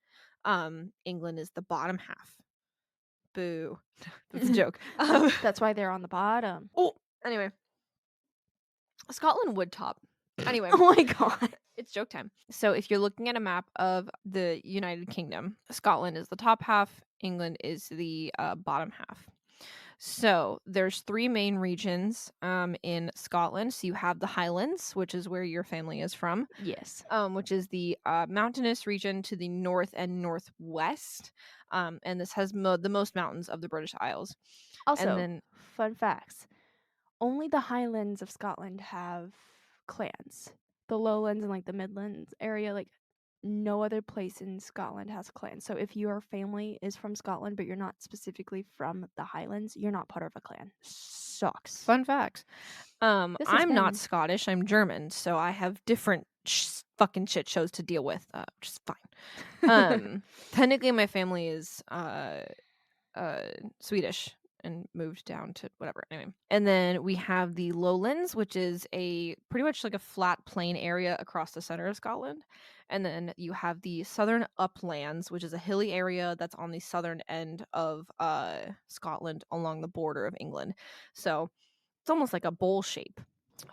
Speaker 2: England is the bottom half. Boo. That's a joke.
Speaker 1: That's why they're on the bottom.
Speaker 2: Oh, anyway. Scotland would top. Anyway.
Speaker 1: Oh my god.
Speaker 2: It's joke time. So if you're looking at a map of the United Kingdom, Scotland is the top half, England is the bottom half. So there's 3 main regions in Scotland. So you have the Highlands, which is where your family is from.
Speaker 1: Yes.
Speaker 2: Which is the mountainous region to the north and northwest. And this has the most mountains of the British Isles.
Speaker 1: Also,
Speaker 2: And then,
Speaker 1: fun facts. Only the Highlands of Scotland have clans. The Lowlands and like the Midlands area, like no other place in Scotland has clans. So if your family is from Scotland but you're not specifically from the Highlands, you're not part of a clan. Sucks.
Speaker 2: fun facts.
Speaker 1: This has
Speaker 2: I'm not
Speaker 1: been-
Speaker 2: Scottish. I'm German, so I have different fucking shit shows to deal with, which is fine. Technically, my family is Swedish and moved down to whatever. Anyway. And then we have the Lowlands, which is a pretty much like a flat plain area across the center of Scotland. And then you have the Southern Uplands, which is a hilly area that's on the southern end of Scotland along the border of England. So it's almost like a bowl shape.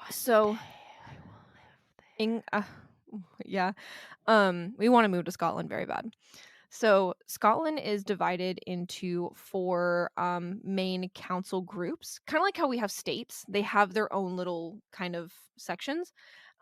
Speaker 2: So yeah. We want to move to Scotland very bad. So Scotland is divided into 4 main council groups, kind of like how we have states. They have their own little kind of sections.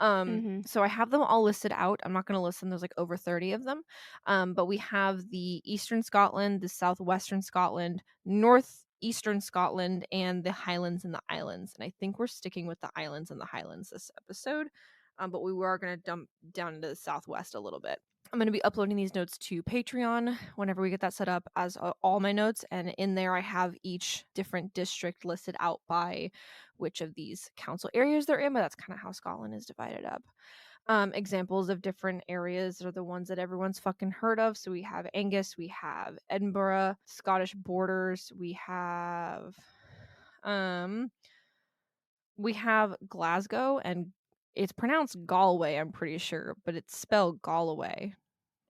Speaker 1: Mhm.
Speaker 2: So I have them all listed out. I'm not going to list them. There's like over 30 of them. But we have the Eastern Scotland, the Southwestern Scotland, Northeastern Scotland, and the Highlands and the Islands. And I think we're sticking with the Islands and the Highlands this episode. But we are going to dump down into the Southwest a little bit. I'm going to be uploading these notes to Patreon whenever we get that set up as all my notes. And in there, I have each different district listed out by which of these council areas they're in, but that's kind of how Scotland is divided up. Examples of different areas are the ones that everyone's fucking heard of. So we have Angus, we have Edinburgh, Scottish Borders, we have Glasgow, and it's pronounced Galway, I'm pretty sure, but it's spelled Galway,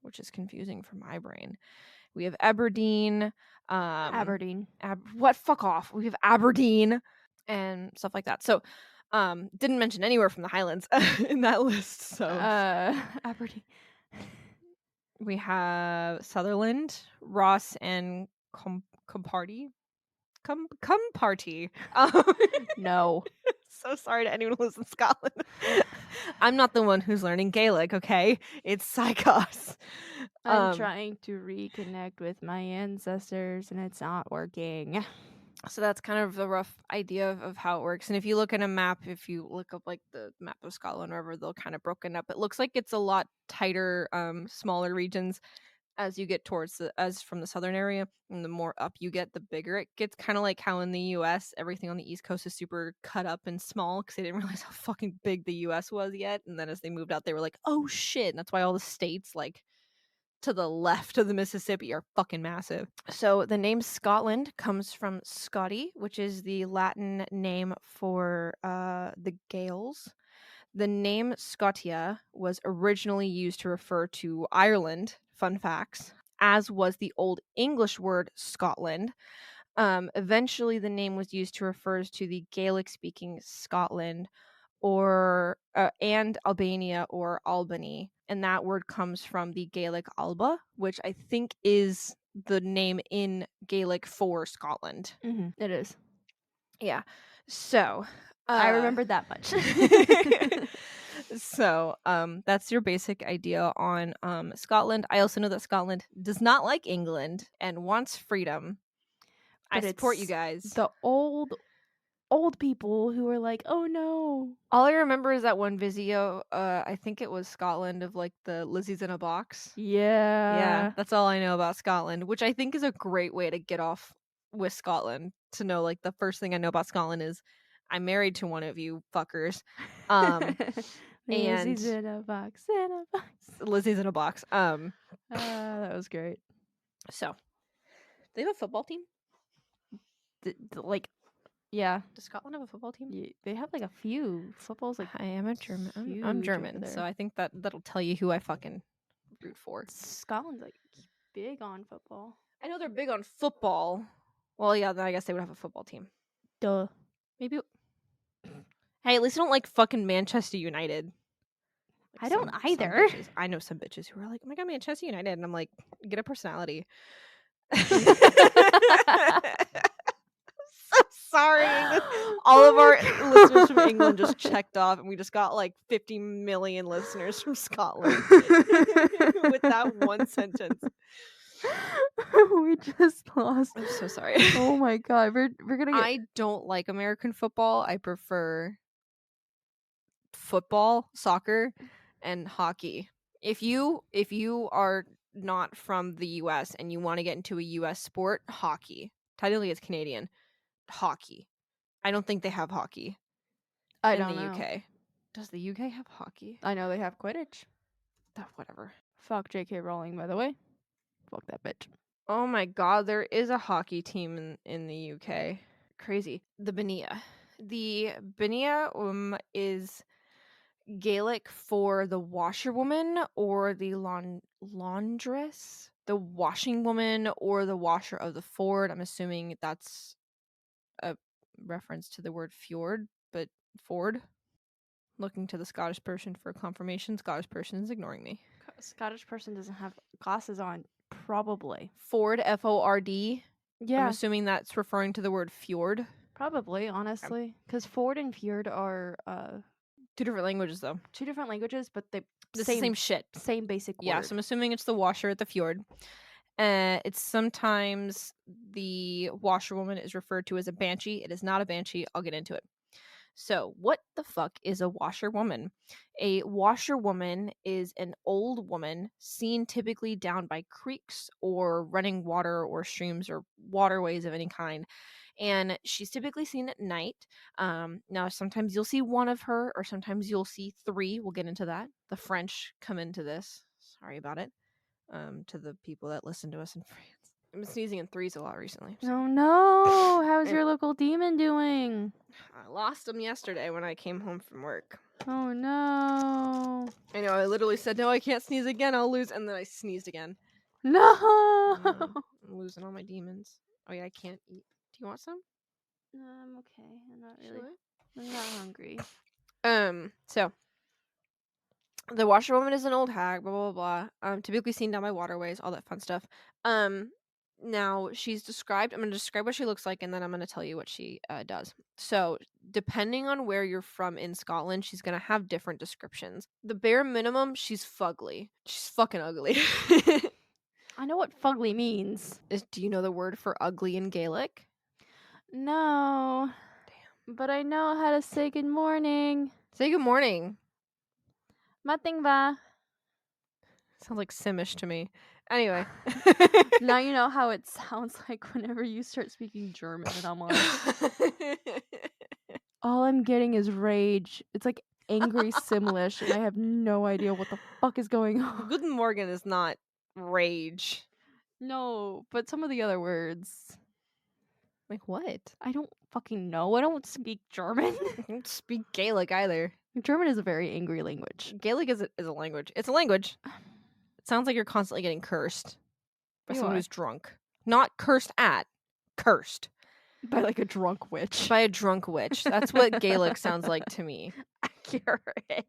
Speaker 2: which is confusing for my brain. We have Aberdeen,
Speaker 1: Aberdeen.
Speaker 2: what? Fuck off. We have Aberdeen and stuff like that. So, didn't mention anywhere from the Highlands in that list. So
Speaker 1: Aberdeen.
Speaker 2: we have Sutherland, Ross, and Comparty. Comparty.
Speaker 1: No.
Speaker 2: So sorry to anyone who lives in Scotland. I'm not the one who's learning Gaelic, okay? It's Psychos.
Speaker 1: I'm trying to reconnect with my ancestors and it's not working.
Speaker 2: So that's kind of the rough idea of how it works. And if you look at a map, if you look up like the map of Scotland, wherever they'll kind of broken up, it looks like it's a lot tighter, smaller regions as you get towards as from the southern area. And the more up you get, the bigger it gets. Kind of like how in the US, everything on the East Coast is super cut up and small because they didn't realize how fucking big the US was yet. And then as they moved out, they were like, oh shit. And that's why all the states like to the left of the Mississippi are fucking massive. So the name Scotland comes from Scotty, which is the Latin name for the Gaels. The name Scotia was originally used to refer to Ireland, fun facts, as was the Old English word Scotland. Eventually, the name was used to refer to the Gaelic-speaking Scotland or and Albania or Albany, and that word comes from the Gaelic Alba, which I think is the name in Gaelic for Scotland.
Speaker 1: It is.
Speaker 2: Yeah. So,
Speaker 1: I remembered that much.
Speaker 2: so that's your basic idea on Scotland. I also know that Scotland does not like England and wants freedom.
Speaker 1: But
Speaker 2: I support you
Speaker 1: it's
Speaker 2: guys.
Speaker 1: the old people who are like, "Oh no."
Speaker 2: All I remember is that one video, I think it was Scotland, of like the Lizzie's in a box. Yeah,
Speaker 1: Yeah.
Speaker 2: that's all I know about Scotland, which I think is a great way to get off with Scotland. To know like the first thing I know about Scotland is I'm married to one of you fuckers.
Speaker 1: Lizzie's
Speaker 2: And
Speaker 1: in a box, in a box.
Speaker 2: Lizzie's in a box.
Speaker 1: That was great.
Speaker 2: So they have a football team?
Speaker 1: Like, yeah.
Speaker 2: Does Scotland have a football team?
Speaker 1: They have like a few footballs. Like,
Speaker 2: I am a German. I'm
Speaker 1: huge over
Speaker 2: German, so
Speaker 1: there.
Speaker 2: I think that'll tell you who I fucking root for.
Speaker 1: Scotland's like big on football.
Speaker 2: I know they're big on football. Well, yeah, then I guess they would have a football team.
Speaker 1: Duh.
Speaker 2: Maybe. Hey, at least I don't like fucking Manchester United. Like
Speaker 1: I don't
Speaker 2: some
Speaker 1: either.
Speaker 2: bitches. I know some bitches who are like, oh my god, Manchester United. And I'm like, get a personality. So sorry. All of our listeners from England just checked off, and we just got like 50 million listeners from Scotland with that one sentence.
Speaker 1: We just lost.
Speaker 2: I'm so sorry.
Speaker 1: Oh my god, we're gonna get.
Speaker 2: I don't like American football. I prefer football, soccer, and hockey. If you are not from the US and you want to get into a US sport, hockey. Technically it's Canadian. Hockey. I don't think they have hockey
Speaker 1: I
Speaker 2: in
Speaker 1: don't
Speaker 2: the
Speaker 1: know.
Speaker 2: UK. Does the UK have hockey?
Speaker 1: I know they have Quidditch.
Speaker 2: Whatever.
Speaker 1: Fuck J.K. Rowling, by the way. Fuck that bitch.
Speaker 2: Oh my god, there is a hockey team in the UK. Crazy. The Benia. The Benia is Gaelic for the washerwoman or the laundress, the washing woman or the washer of the ford. I'm assuming that's a reference to the word fjord, but ford. Looking to the Scottish person for confirmation. Scottish person is ignoring me.
Speaker 1: Scottish person doesn't have glasses on. Probably.
Speaker 2: Ford, Ford. I'm
Speaker 1: Yeah,
Speaker 2: assuming that's referring to the word fjord.
Speaker 1: probably,
Speaker 2: Okay.
Speaker 1: honestly. Because Ford and Fjord are
Speaker 2: Two different languages, though.
Speaker 1: two different languages, but they
Speaker 2: It's the same
Speaker 1: same
Speaker 2: shit.
Speaker 1: same basic
Speaker 2: Yeah, so
Speaker 1: word.
Speaker 2: I'm assuming it's the washer at the fjord. It's sometimes the washerwoman is referred to as a banshee. It is not a banshee. I'll get into it. So, what the fuck is a washerwoman? A washerwoman is an old woman seen typically down by creeks or running water or streams or waterways of any kind. And she's typically seen at night. Now, sometimes you'll see one of her, or sometimes you'll see three. We'll get into that. The French come into this. Sorry about it. To the people that listen to us in France. I've been sneezing in threes a lot recently. So.
Speaker 1: Oh no! How's
Speaker 2: And
Speaker 1: your local demon doing?
Speaker 2: I lost him yesterday when I came home from work.
Speaker 1: Oh no!
Speaker 2: I know, I literally said, no, I can't sneeze again, I'll lose. And then I sneezed again.
Speaker 1: No!
Speaker 2: I'm losing all my demons. Oh, yeah, I can't eat. Do you want some?
Speaker 1: No, I'm okay. I'm not really.
Speaker 2: Sure.
Speaker 1: I'm not hungry.
Speaker 2: So the washerwoman is an old hag, blah blah blah. Typically seen down by waterways, all that fun stuff. Now she's described. I'm going to describe what she looks like, and then I'm going to tell you what she does. So, depending on where you're from in Scotland, she's going to have different descriptions. The bare minimum, she's fugly. She's fucking ugly.
Speaker 1: I know what fugly means.
Speaker 2: Do you know the word for ugly in Gaelic?
Speaker 1: No.
Speaker 2: Damn.
Speaker 1: But I know how to say good morning.
Speaker 2: Say good morning.
Speaker 1: Mating va.
Speaker 2: Sounds like Simish to me. Anyway.
Speaker 1: Now you know how it sounds like whenever you start speaking German, and I'm like, all I'm getting is rage. It's like angry Simlish, and I have no idea what the fuck is going on.
Speaker 2: Guten Morgen is not rage.
Speaker 1: No, but some of the other words.
Speaker 2: Like what?
Speaker 1: I don't fucking know. I don't speak German.
Speaker 2: I don't speak Gaelic either.
Speaker 1: German is a very angry language.
Speaker 2: Gaelic is a language. It's a language. It sounds like you're constantly getting cursed by
Speaker 1: You
Speaker 2: someone
Speaker 1: are.
Speaker 2: who's drunk. Not cursed at. Cursed.
Speaker 1: By like a drunk witch.
Speaker 2: By a drunk witch. That's what Gaelic sounds like to me.
Speaker 1: Accurate.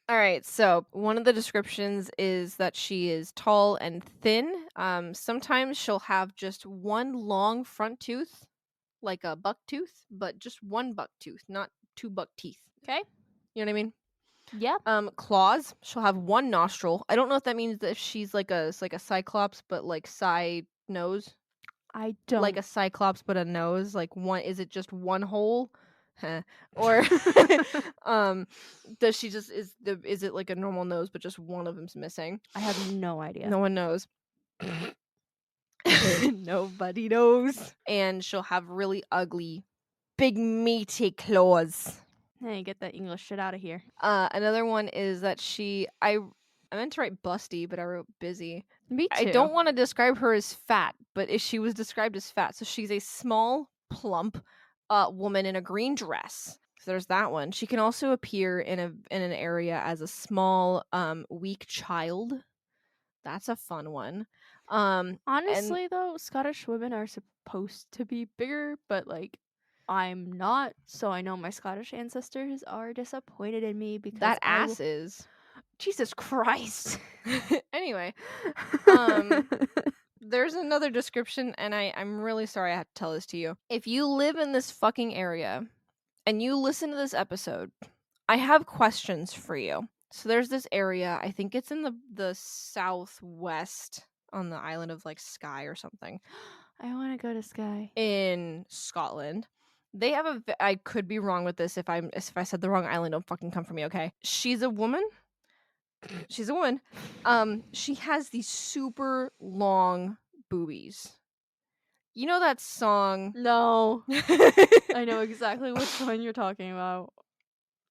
Speaker 2: All right, so one of the descriptions is that she is tall and thin. Sometimes she'll have just one long front tooth, like a buck tooth, but just one buck tooth, not two buck teeth.
Speaker 1: Okay.
Speaker 2: You know what I mean?
Speaker 1: Yeah.
Speaker 2: Claws. She'll have one nostril. I don't know if that means that she's like a cyclops, but like nose.
Speaker 1: I don't.
Speaker 2: Like a cyclops, but a nose. Like one. Is it just one hole? Huh. Or does she just is it like a normal nose, but just one of them's missing?
Speaker 1: I have no idea.
Speaker 2: No one knows. Nobody knows. And she'll have really ugly, big meaty claws.
Speaker 1: Hey, get that English shit out of here.
Speaker 2: Another one is that I meant to write busty, but I wrote busy.
Speaker 1: Me too.
Speaker 2: I don't want to describe her as fat, but she was described as fat. So she's a small, plump woman in a green dress. So there's that one. She can also appear in an area as a small, weak child. That's a fun one.
Speaker 1: Honestly, though, Scottish women are supposed to be bigger, but like, I'm not. So I know my Scottish ancestors are disappointed in me because
Speaker 2: that ass is.
Speaker 1: Jesus Christ.
Speaker 2: Anyway, there's another description, and I'm really sorry I have to tell this to you. If you live in this fucking area and you listen to this episode, I have questions for you. So there's this area, I think it's in the southwest on the island of like Skye or something.
Speaker 1: I want to go to Skye.
Speaker 2: In Scotland. They have I could be wrong with this. If I said the wrong island, don't fucking come for me, okay? She's a woman. She's a woman. She has these super long boobies. You know that song?
Speaker 1: No. I know exactly which one you're talking about.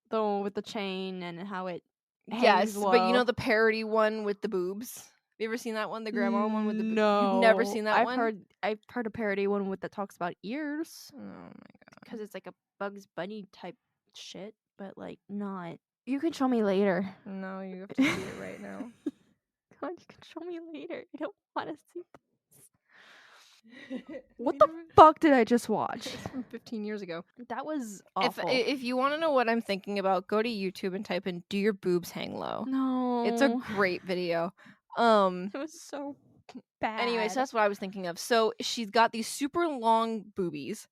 Speaker 1: The one with the chain and how it hangs
Speaker 2: Yes,
Speaker 1: low.
Speaker 2: but you know the parody one with the boobs? you ever seen that one? The grandma one with the you've never
Speaker 1: No.
Speaker 2: seen that one?
Speaker 1: I've heard a parody one with that talks about ears.
Speaker 2: Oh my god.
Speaker 1: Because it's like a Bugs Bunny type shit, but like not. You can show me later.
Speaker 2: No, you have to see it right now.
Speaker 1: God, you can show me later. I don't want to see this. What
Speaker 2: You
Speaker 1: the
Speaker 2: never-
Speaker 1: fuck did I just watch?
Speaker 2: It's from 15 years ago.
Speaker 1: That was
Speaker 2: If
Speaker 1: awful.
Speaker 2: if you want to know what I'm thinking about, go to YouTube and type in "Do your boobs hang low?"
Speaker 1: No.
Speaker 2: It's a great video.
Speaker 1: It was so bad.
Speaker 2: Anyway, so that's what I was thinking of. So she's got these super long boobies,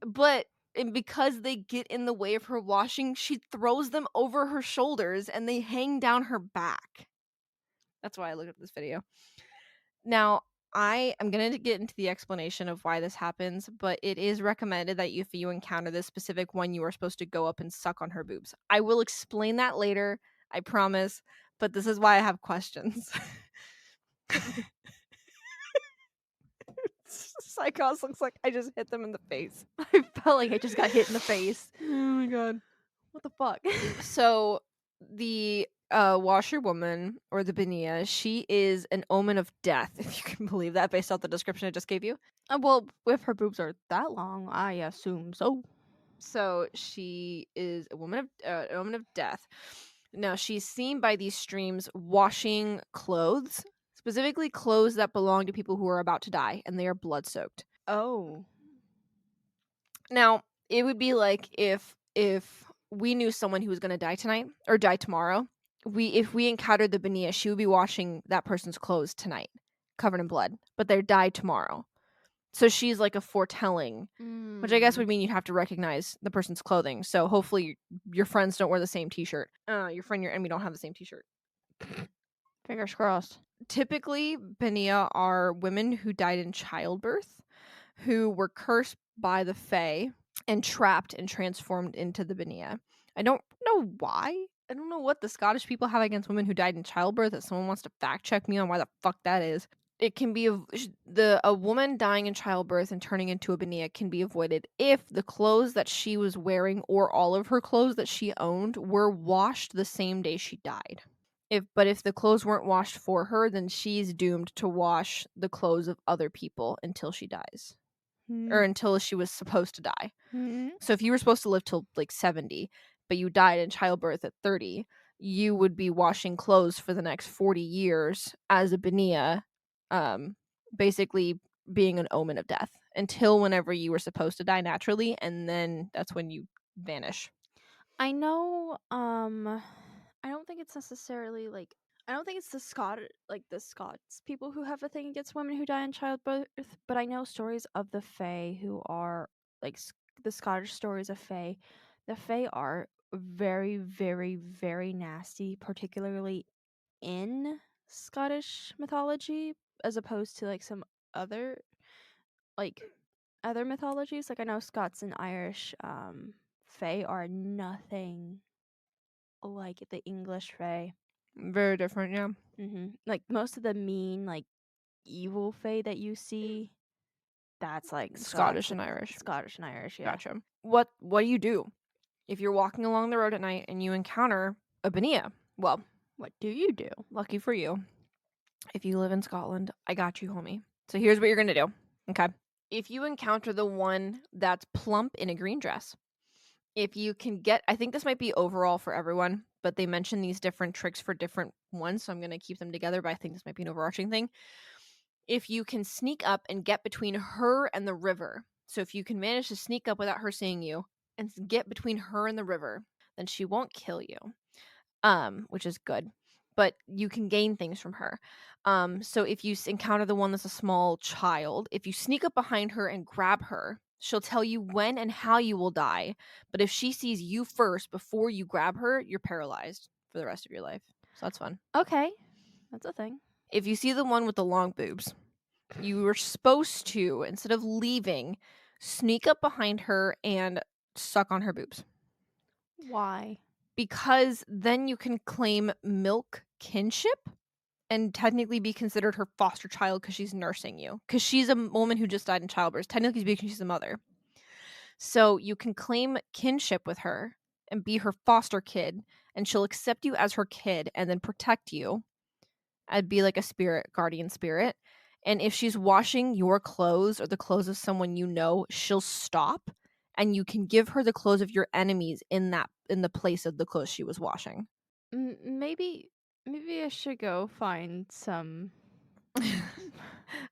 Speaker 2: but and because they get in the way of her washing, she throws them over her shoulders and they hang down her back. That's why I looked at this video. Now, I am going to get into the explanation of why this happens, but it is recommended that if you encounter this specific one, you are supposed to go up and suck on her boobs. I will explain that later, I promise, but this is why I have questions. Psychos looks like I just hit them in the face.
Speaker 1: I felt like I just got hit in the face.
Speaker 2: Oh my god.
Speaker 1: What the fuck?
Speaker 2: So the washerwoman or the Benia, she is an omen of death, if you can believe that, based off the description I just gave you.
Speaker 1: Well, if her boobs are that long, I assume so.
Speaker 2: So she is a woman of an omen of death. Now she's seen by these streams washing clothes, specifically clothes that belong to people who are about to die, and they are blood soaked.
Speaker 1: Oh.
Speaker 2: Now it would be like if we knew someone who was going to die tonight or die tomorrow. If we encountered the Benia, she would be washing that person's clothes tonight, covered in blood, but they died tomorrow. So she's like a foretelling, which I guess would mean you'd have to recognize the person's clothing. So hopefully your friends don't wear the same t-shirt. Your friend, your enemy don't have the same t-shirt.
Speaker 1: Fingers crossed.
Speaker 2: Typically, Benia are women who died in childbirth, who were cursed by the Fae and trapped and transformed into the Benia. I don't know why. I don't know what the Scottish people have against women who died in childbirth. If someone wants to fact check me on why the fuck that is. It can be a woman dying in childbirth and turning into a Benia can be avoided if the clothes that she was wearing or all of her clothes that she owned were washed the same day she died. If the clothes weren't washed for her, then she's doomed to wash the clothes of other people until she dies. Or until she was supposed to die. So if you were supposed to live till like 70, but you died in childbirth at 30, you would be washing clothes for the next 40 years as a Benia, basically being an omen of death until whenever you were supposed to die naturally, and then that's when you vanish.
Speaker 1: I know, I don't think it's necessarily like I don't think it's the Scots people who have a thing against women who die in childbirth, but I know stories of the Fae who are like the Scottish stories of Fae. The Fae are very, very, very nasty, particularly in Scottish mythology, as opposed to like some other like other mythologies. Like I know Scots and Irish Fae are nothing like the English Fae.
Speaker 2: Very different, yeah.
Speaker 1: Like most of the mean, like evil Fae that you see, that's like
Speaker 2: Scottish and Irish.
Speaker 1: Scottish and Irish, yeah.
Speaker 2: Gotcha. What do you do if you're walking along the road at night and you encounter a Benia? Well,
Speaker 1: What do you do?
Speaker 2: lucky for you, if you live in Scotland, I got you, homie. So here's what you're gonna do. Okay. If you encounter the one that's plump in a green dress, if you can get, I think this might be overall for everyone, but they mention these different tricks for different ones, so I'm gonna keep them together, but I think this might be an overarching thing. If you can sneak up and get between her and the river, so if you can manage to sneak up without her seeing you and get between her and the river, then she won't kill you, which is good. But you can gain things from her. So if you encounter the one that's a small child, if you sneak up behind her and grab her, she'll tell you when and how you will die. But if she sees you first before you grab her, you're paralyzed for the rest of your life. So that's fun.
Speaker 1: Okay, that's a thing.
Speaker 2: If you see the one with the long boobs, you were supposed to, instead of leaving, sneak up behind her and suck on her boobs.
Speaker 1: Why?
Speaker 2: Because then you can claim milk kinship and technically be considered her foster child because she's nursing you. Because she's a woman who just died in childbirth. Technically speaking, she's a mother. So you can claim kinship with her and be her foster kid, and she'll accept you as her kid and then protect you I'd be like a spirit, guardian spirit. And if she's washing your clothes or the clothes of someone you know, she'll stop and you can give her the clothes of your enemies in the place of the clothes she was washing.
Speaker 1: Maybe I should go find some.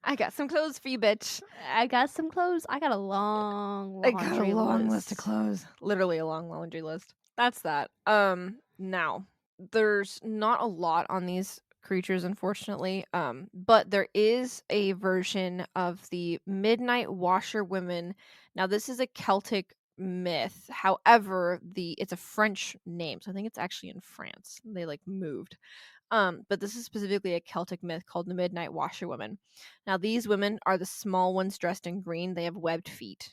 Speaker 2: I got some clothes for you, bitch.
Speaker 1: I got some clothes. I got a long
Speaker 2: I got a
Speaker 1: laundry
Speaker 2: long list of
Speaker 1: list.
Speaker 2: clothes. Literally a long laundry list. That's that. Now, there's not a lot on these creatures, unfortunately. But there is a version of the Midnight Washerwomen. Now, this is a Celtic myth. However, it's a French name, so I think it's actually in France. They like moved. But this is specifically a Celtic myth called the Midnight Washerwomen. Now, these women are the small ones dressed in green. They have webbed feet.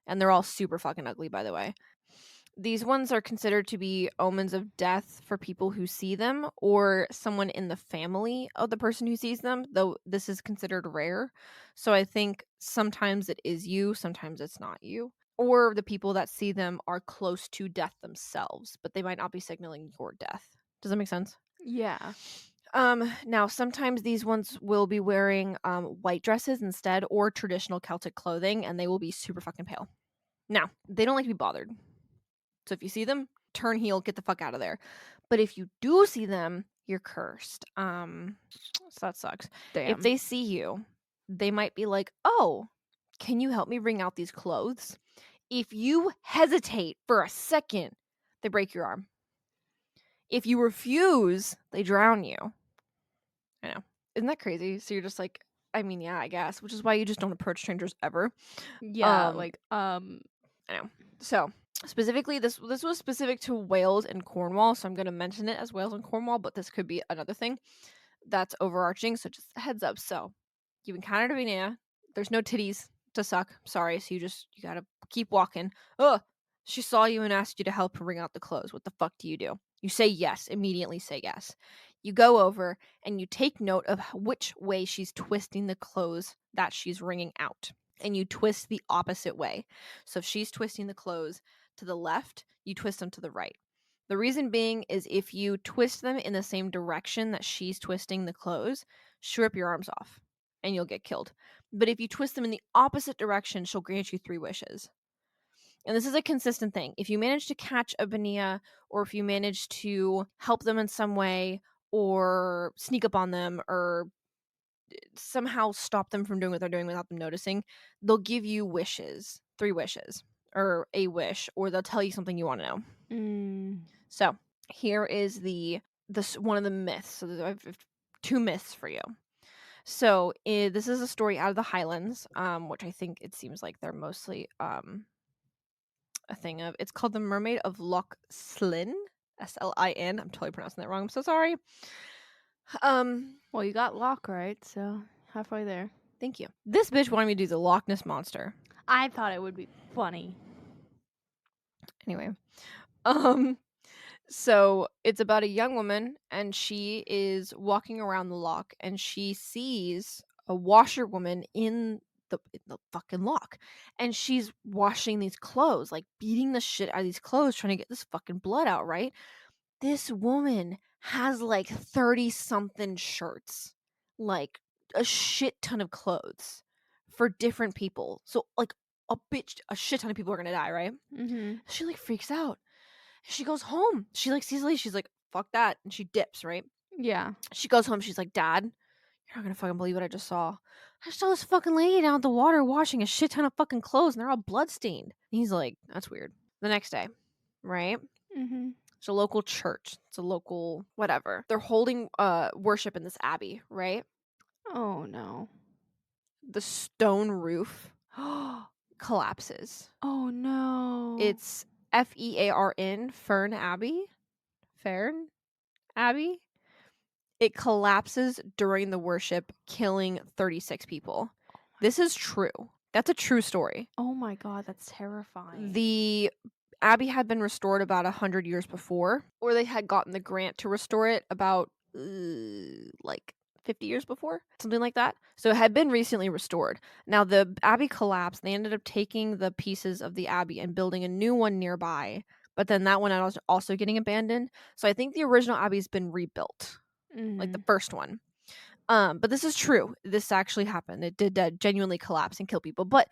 Speaker 2: And they're all super fucking ugly, by the way. These ones are considered to be omens of death for people who see them or someone in the family of the person who sees them, though this is considered rare. So I think sometimes it is you, sometimes it's not you. Or the people that see them are close to death themselves, but they might not be signaling your death. Does that make sense?
Speaker 1: Yeah.
Speaker 2: Now sometimes these ones will be wearing white dresses instead or traditional Celtic clothing, and they will be super fucking pale. Now, they don't like to be bothered. So if you see them, turn heel, get the fuck out of there. But if you do see them, you're cursed. So that sucks. If
Speaker 1: Damn.
Speaker 2: they see you, they might be like, "Oh, can you help me wring out these clothes?" If you hesitate for a second, they break your arm. If you refuse, they drown you. I know. Isn't that crazy? So you're just like, I mean, yeah, I guess, which is why you just don't approach strangers ever.
Speaker 1: Yeah,
Speaker 2: Um,
Speaker 1: like
Speaker 2: I know. So specifically, this was specific to Wales and Cornwall, so I'm going to mention it as Wales and Cornwall, but this could be another thing that's overarching. So just a heads up. So you've encountered a Vinaya. There's no titties to suck. Sorry. So you gotta keep walking. Oh, she saw you and asked you to help her wring out the clothes. What the fuck do? You say yes. Immediately say yes. You go over and you take note of which way she's twisting the clothes that she's wringing out. And you twist the opposite way. So if she's twisting the clothes to the left, you twist them to the right. The reason being is if you twist them in the same direction that she's twisting the clothes, she'll rip your arms off and you'll get killed. But if you twist them in the opposite direction, she'll grant you 3 wishes. And this is a consistent thing. If you manage to catch a Bania or if you manage to help them in some way or sneak up on them or somehow stop them from doing what they're doing without them noticing, they'll give you wishes, 3 wishes or a wish, or they'll tell you something you want to know.
Speaker 1: mm,
Speaker 2: So here is this one of the myths. So I have 2 myths for you. So this is a story out of the Highlands, which I think it seems like they're mostly a thing of. It's called the Mermaid of Loch Slin, Slin. I'm totally pronouncing that wrong. I'm so sorry.
Speaker 1: well, you got Lock right, so halfway there.
Speaker 2: Thank you. This bitch wanted me to do the Loch Ness monster.
Speaker 1: I thought it would be funny.
Speaker 2: Anyway, so it's about a young woman and she is walking around the loch and she sees a washerwoman in the fucking loch and she's washing these clothes, like beating the shit out of these clothes, trying to get this fucking blood out, right? This woman has like 30 something shirts, like a shit ton of clothes for different people. So like a shit ton of people are gonna die, right?
Speaker 1: Mhm.
Speaker 2: She like freaks out. She goes home. She like sees Lee. She's like, fuck that. And she dips, right?
Speaker 1: Yeah.
Speaker 2: She goes home. She's like, Dad, you're not gonna fucking believe what I just saw. I saw this fucking lady down at the water washing a shit ton of fucking clothes and they're all bloodstained. And he's like, that's weird. The next day, right?
Speaker 1: Mhm.
Speaker 2: It's a local church. It's a local whatever. They're holding worship in this abbey, right?
Speaker 1: Oh no.
Speaker 2: The stone roof collapses.
Speaker 1: Oh no.
Speaker 2: It's Fearn, Fern Abbey. Fern Abbey. It collapses during the worship, killing 36 people. This is true. That's a true story.
Speaker 1: Oh my god, that's terrifying.
Speaker 2: The abbey had been restored about 100 years before, or they had gotten the grant to restore it about like 50 years before, something like that. So it had been recently restored. Now the abbey collapsed. They ended up taking the pieces of the abbey and building a new one nearby, but then that one also getting abandoned. So I think the original abbey's been rebuilt, like the
Speaker 1: Mhm.
Speaker 2: first one. But this is true. This actually happened. It did genuinely collapse and kill people. But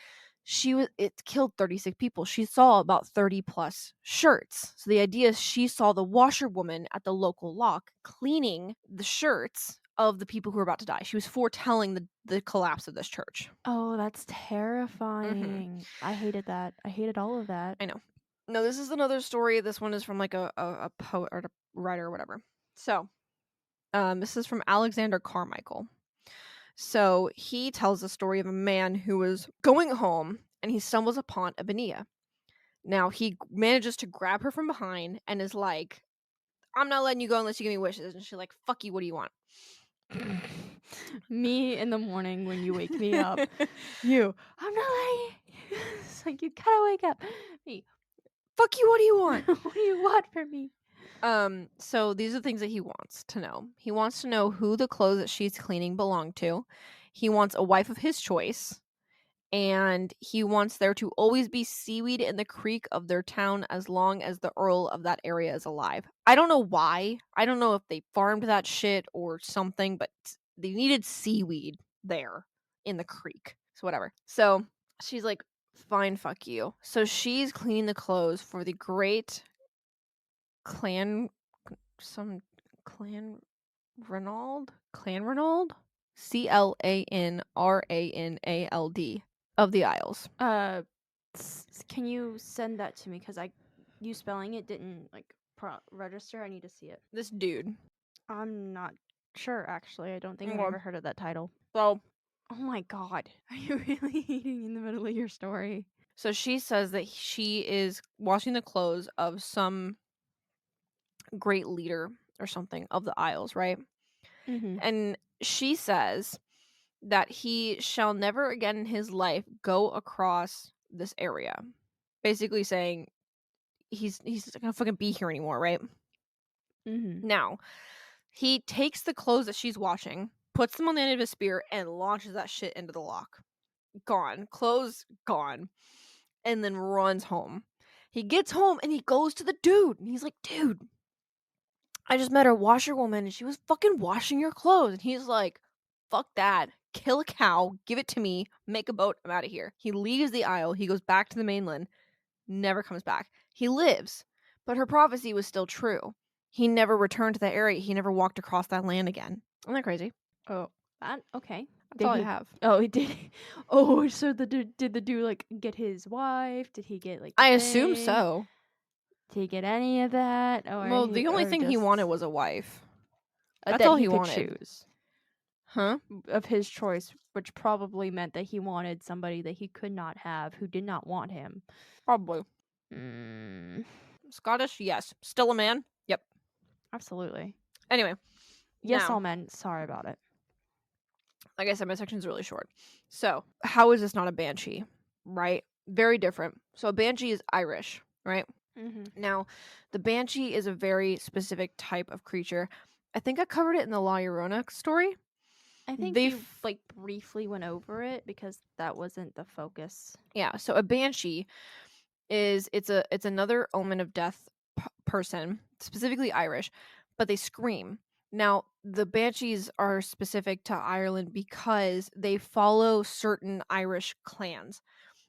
Speaker 2: it killed 36 people. She saw about 30 plus shirts. So the idea is she saw the washerwoman at the local lock cleaning the shirts of the people who were about to die. She was foretelling the collapse of this church.
Speaker 1: Oh, that's
Speaker 2: Mm-hmm.
Speaker 1: terrifying. I hated that. I hated all of that.
Speaker 2: I know. No, this is another story. This one is from like a poet or a writer or whatever. So, this is from Alexander Carmichael. So he tells the story of a man who was going home and he stumbles upon a Benia. Now he manages to grab her from behind and is like, I'm not letting you go unless you give me wishes. And she's like, fuck you, what do you want?
Speaker 1: Me in the morning when you wake me up. You, I'm not letting you. It's like, you gotta wake up. Me,
Speaker 2: Fuck you, what do you want?
Speaker 1: what do you want from me?
Speaker 2: So these are the things that he wants to know. He wants to know who the clothes that she's cleaning belong to. He wants a wife of his choice. And he wants there to always be seaweed in the creek of their town as long as the earl of that area is alive. I don't know why. I don't know if they farmed that shit or something, but they needed seaweed there in the creek. So whatever. So she's like, fine, fuck you. So she's cleaning the clothes for the great clan, some clan Clan Ranald? ClanRanald of the Isles.
Speaker 1: Can you send that to me? Because you spelling it didn't like register. I need to see it.
Speaker 2: This dude.
Speaker 1: I'm not sure, actually. I don't think I've
Speaker 2: Okay.
Speaker 1: ever heard of that title.
Speaker 2: So,
Speaker 1: Oh my god. Are you really eating in the middle of your story?
Speaker 2: so she says that she is washing the clothes of some great leader or something of the Isles, right?
Speaker 1: Mm-hmm.
Speaker 2: And she says that he shall never again in his life go across this area. Basically saying he's not gonna fucking be here anymore, right?
Speaker 1: Mm-hmm.
Speaker 2: Now, he takes the clothes that she's washing, puts them on the end of his spear, and launches that shit into the lock. Gone. Clothes gone. And then runs home. He gets home and he goes to the dude. And he's like, dude, I just met a washerwoman and she was fucking washing your clothes. And he's like, fuck that. Kill a cow, give it to me, make a boat, I'm out of here. He leaves the isle. He goes back to the mainland, never comes back. He lives, but her prophecy was still true. He never returned to that area. He never walked across that land again. Isn't that crazy?
Speaker 1: Oh, that okay.
Speaker 2: That's
Speaker 1: Did
Speaker 2: all I
Speaker 1: he?
Speaker 2: have.
Speaker 1: Oh, he did. Oh, so did the dude like get his wife? Did he get like the
Speaker 2: I assume
Speaker 1: thing?
Speaker 2: so.
Speaker 1: Did he get any of that?
Speaker 2: Well, the only
Speaker 1: Or
Speaker 2: thing he
Speaker 1: just
Speaker 2: wanted was a wife. That's
Speaker 1: that
Speaker 2: all
Speaker 1: he
Speaker 2: he
Speaker 1: could
Speaker 2: wanted.
Speaker 1: choose
Speaker 2: Huh?
Speaker 1: of his choice, which probably meant that he wanted somebody that he could not have, who did not want him.
Speaker 2: Probably.
Speaker 1: Mm,
Speaker 2: Scottish? Yes. Still a man? Yep.
Speaker 1: absolutely.
Speaker 2: Anyway,
Speaker 1: Yes,
Speaker 2: now,
Speaker 1: all men. Sorry about it.
Speaker 2: like I said, my section's really short. So, how is this not a banshee? Right? Very different. So, a banshee is Irish, right?
Speaker 1: Mm-hmm.
Speaker 2: Now, the banshee is a very specific type of creature. I think I covered it in the La Llorona story.
Speaker 1: I think
Speaker 2: They
Speaker 1: you like briefly went over it because that wasn't the focus.
Speaker 2: Yeah, so a banshee is it's another omen of death person, specifically Irish, but they scream. Now, the banshees are specific to Ireland because they follow certain Irish clans.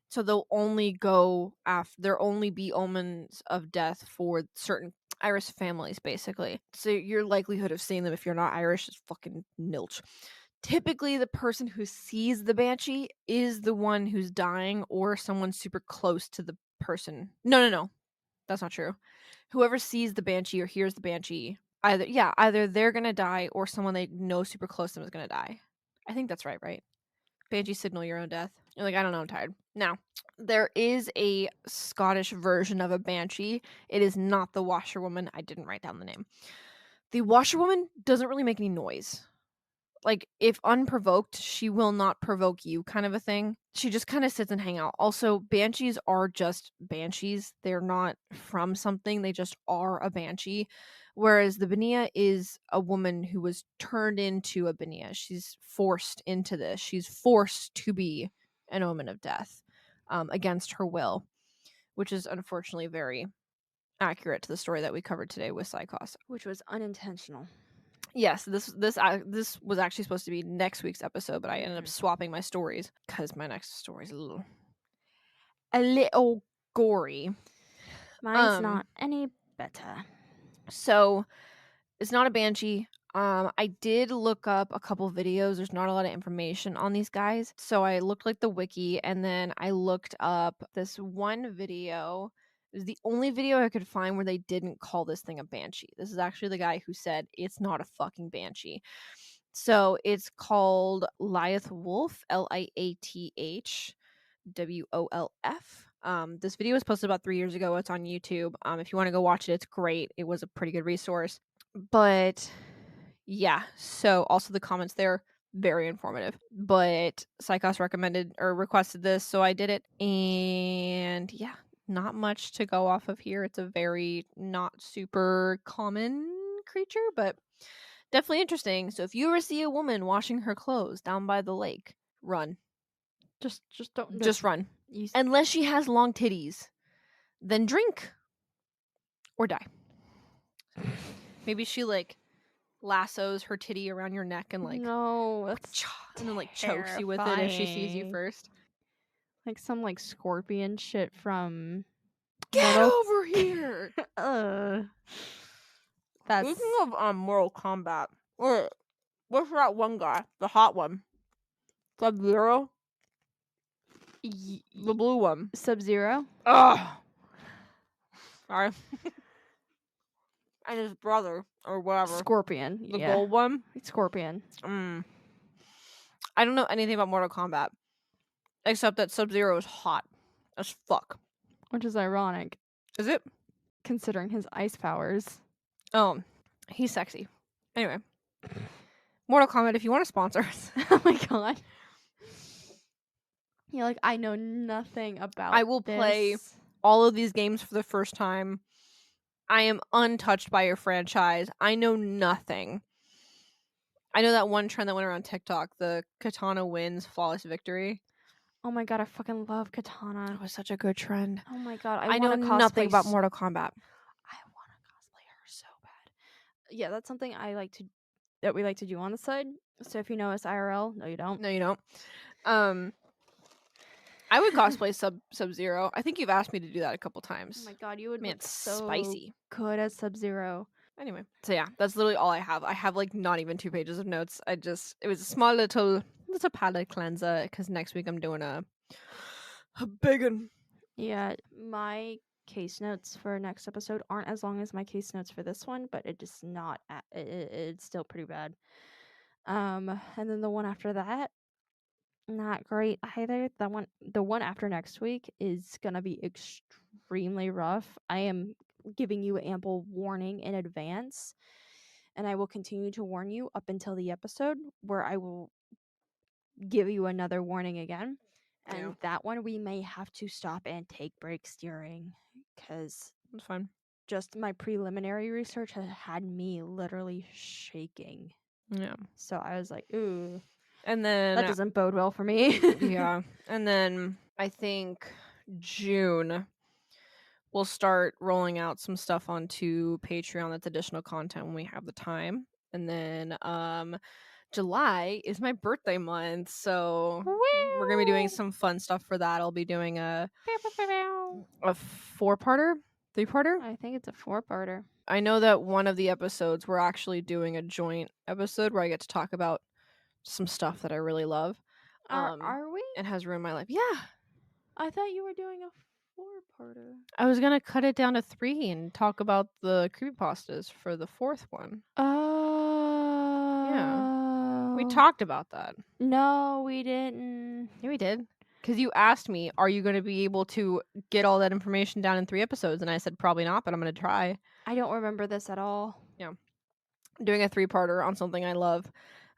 Speaker 2: So they'll only go after there'll only be omens of death for certain Irish families, basically. So your likelihood of seeing them if you're not Irish is fucking nilch. Typically, the person who sees the banshee is the one who's dying or someone super close to the person. No. That's not true. Whoever sees the banshee or hears the banshee, either they're gonna die or someone they know super close to them is gonna die. I think that's right? Banshee signal your own death. You're like, I don't know, I'm tired. Now, there is a Scottish version of a banshee. It is not the washerwoman. I didn't write down the name. The washerwoman doesn't really make any noise. Like, if unprovoked, she will not provoke you, kind of a thing. She just kind of sits and hang out. Also, banshees are just banshees. They're not from something. They just are a banshee. Whereas the Benia is a woman who was turned into a Benia. She's forced into this. She's forced to be an omen of death against her will, which is unfortunately very accurate to the story that we covered today with Psychos.
Speaker 1: Which was unintentional.
Speaker 2: Yes, this was actually supposed to be next week's episode, but I ended up swapping my stories because my next story is a little gory.
Speaker 1: Mine's not any better.
Speaker 2: So it's not a banshee. I did look up a couple videos. There's not a lot of information on these guys. So I looked like the wiki, and then I looked up this one video. It was the only video I could find where they didn't call this thing a banshee. This is actually the guy who said it's not a fucking banshee. So it's called Liath Wolf, LIATH WOLF. This video was posted about 3 years ago. It's on YouTube. If you want to go watch it, it's great. It was a pretty good resource. But yeah, so also the comments there, very informative. But Psychos recommended or requested this, so I did it. And yeah, not much to go off of here. It's a very not super common creature, but definitely interesting. So if you ever see a woman washing her clothes down by the lake, run.
Speaker 1: Just don't
Speaker 2: Just run. Unless she has long titties, then drink or die. Maybe she like lassos her titty around your neck and like
Speaker 1: no, that's
Speaker 2: and then like chokes you with it if she sees you first.
Speaker 1: Like some like scorpion shit from
Speaker 2: Get over here.
Speaker 1: That's
Speaker 2: Speaking of Mortal Kombat. Wait, what's that one guy? The hot one. Sub-Zero? The blue one.
Speaker 1: Sub-Zero?
Speaker 2: Ugh. Sorry. And his brother, or whatever.
Speaker 1: Scorpion.
Speaker 2: The gold one?
Speaker 1: Scorpion.
Speaker 2: I don't know anything about Mortal Kombat. Except that Sub-Zero is hot as fuck.
Speaker 1: Which is ironic.
Speaker 2: Is it?
Speaker 1: Considering his ice powers.
Speaker 2: Oh, he's sexy. Anyway. Mortal Kombat, if you want to sponsor us.
Speaker 1: Oh my god. Yeah, like, I know nothing about
Speaker 2: I will play all of these games for the first time. I am untouched by your franchise. I know nothing. I know that one trend that went around TikTok, the Katana wins flawless victory.
Speaker 1: Oh my god, I fucking love Katana.
Speaker 2: It was such a good trend.
Speaker 1: Oh my god,
Speaker 2: I know nothing about Mortal Kombat.
Speaker 1: I want to cosplay her so bad. Yeah, that's something that we like to do on the side. So if you know us IRL, no you don't.
Speaker 2: No, you don't. I would cosplay Sub-Zero. I think you've asked me to do that a couple times.
Speaker 1: Oh my god, you would
Speaker 2: Man,
Speaker 1: look
Speaker 2: it's
Speaker 1: so
Speaker 2: spicy.
Speaker 1: good as Sub-Zero.
Speaker 2: Anyway, so yeah, that's literally all I have. I have like not even 2 pages of notes. It was a small little palette cleanser because next week I'm doing a big one.
Speaker 1: Yeah, my case notes for next episode aren't as long as my case notes for this one, but it is not. It's still pretty bad. And then the one after that, not great either. The one after next week is gonna be extremely rough. I am giving you ample warning in advance, and I will continue to warn you up until the episode where I will give you another warning again. And that one we may have to stop and take breaks during, because
Speaker 2: that's fine.
Speaker 1: Just my preliminary research has had me literally shaking.
Speaker 2: Yeah.
Speaker 1: So I was like, ooh.
Speaker 2: And then
Speaker 1: that doesn't bode well for me.
Speaker 2: Yeah. And then I think June we'll start rolling out some stuff onto Patreon that's additional content when we have the time. And then July is my birthday month, so we're gonna be doing some fun stuff for that. I'll be doing a 4-parter, 3-parter.
Speaker 1: I think it's a 4-parter.
Speaker 2: I know that one of the episodes we're actually doing a joint episode where I get to talk about some stuff that I really love.
Speaker 1: Are we?
Speaker 2: It has ruined my life. Yeah.
Speaker 1: I thought you were doing a 4-parter.
Speaker 2: I was gonna cut it down to 3 and talk about the creepypastas for the 4th one.
Speaker 1: Oh.
Speaker 2: Yeah. We talked about that.
Speaker 1: No, we didn't.
Speaker 2: Yeah, we did. Because you asked me, are you going to be able to get all that information down in 3 episodes? And I said, probably not, but I'm going to try.
Speaker 1: I don't remember this at all.
Speaker 2: Yeah. Doing a 3-parter on something I love.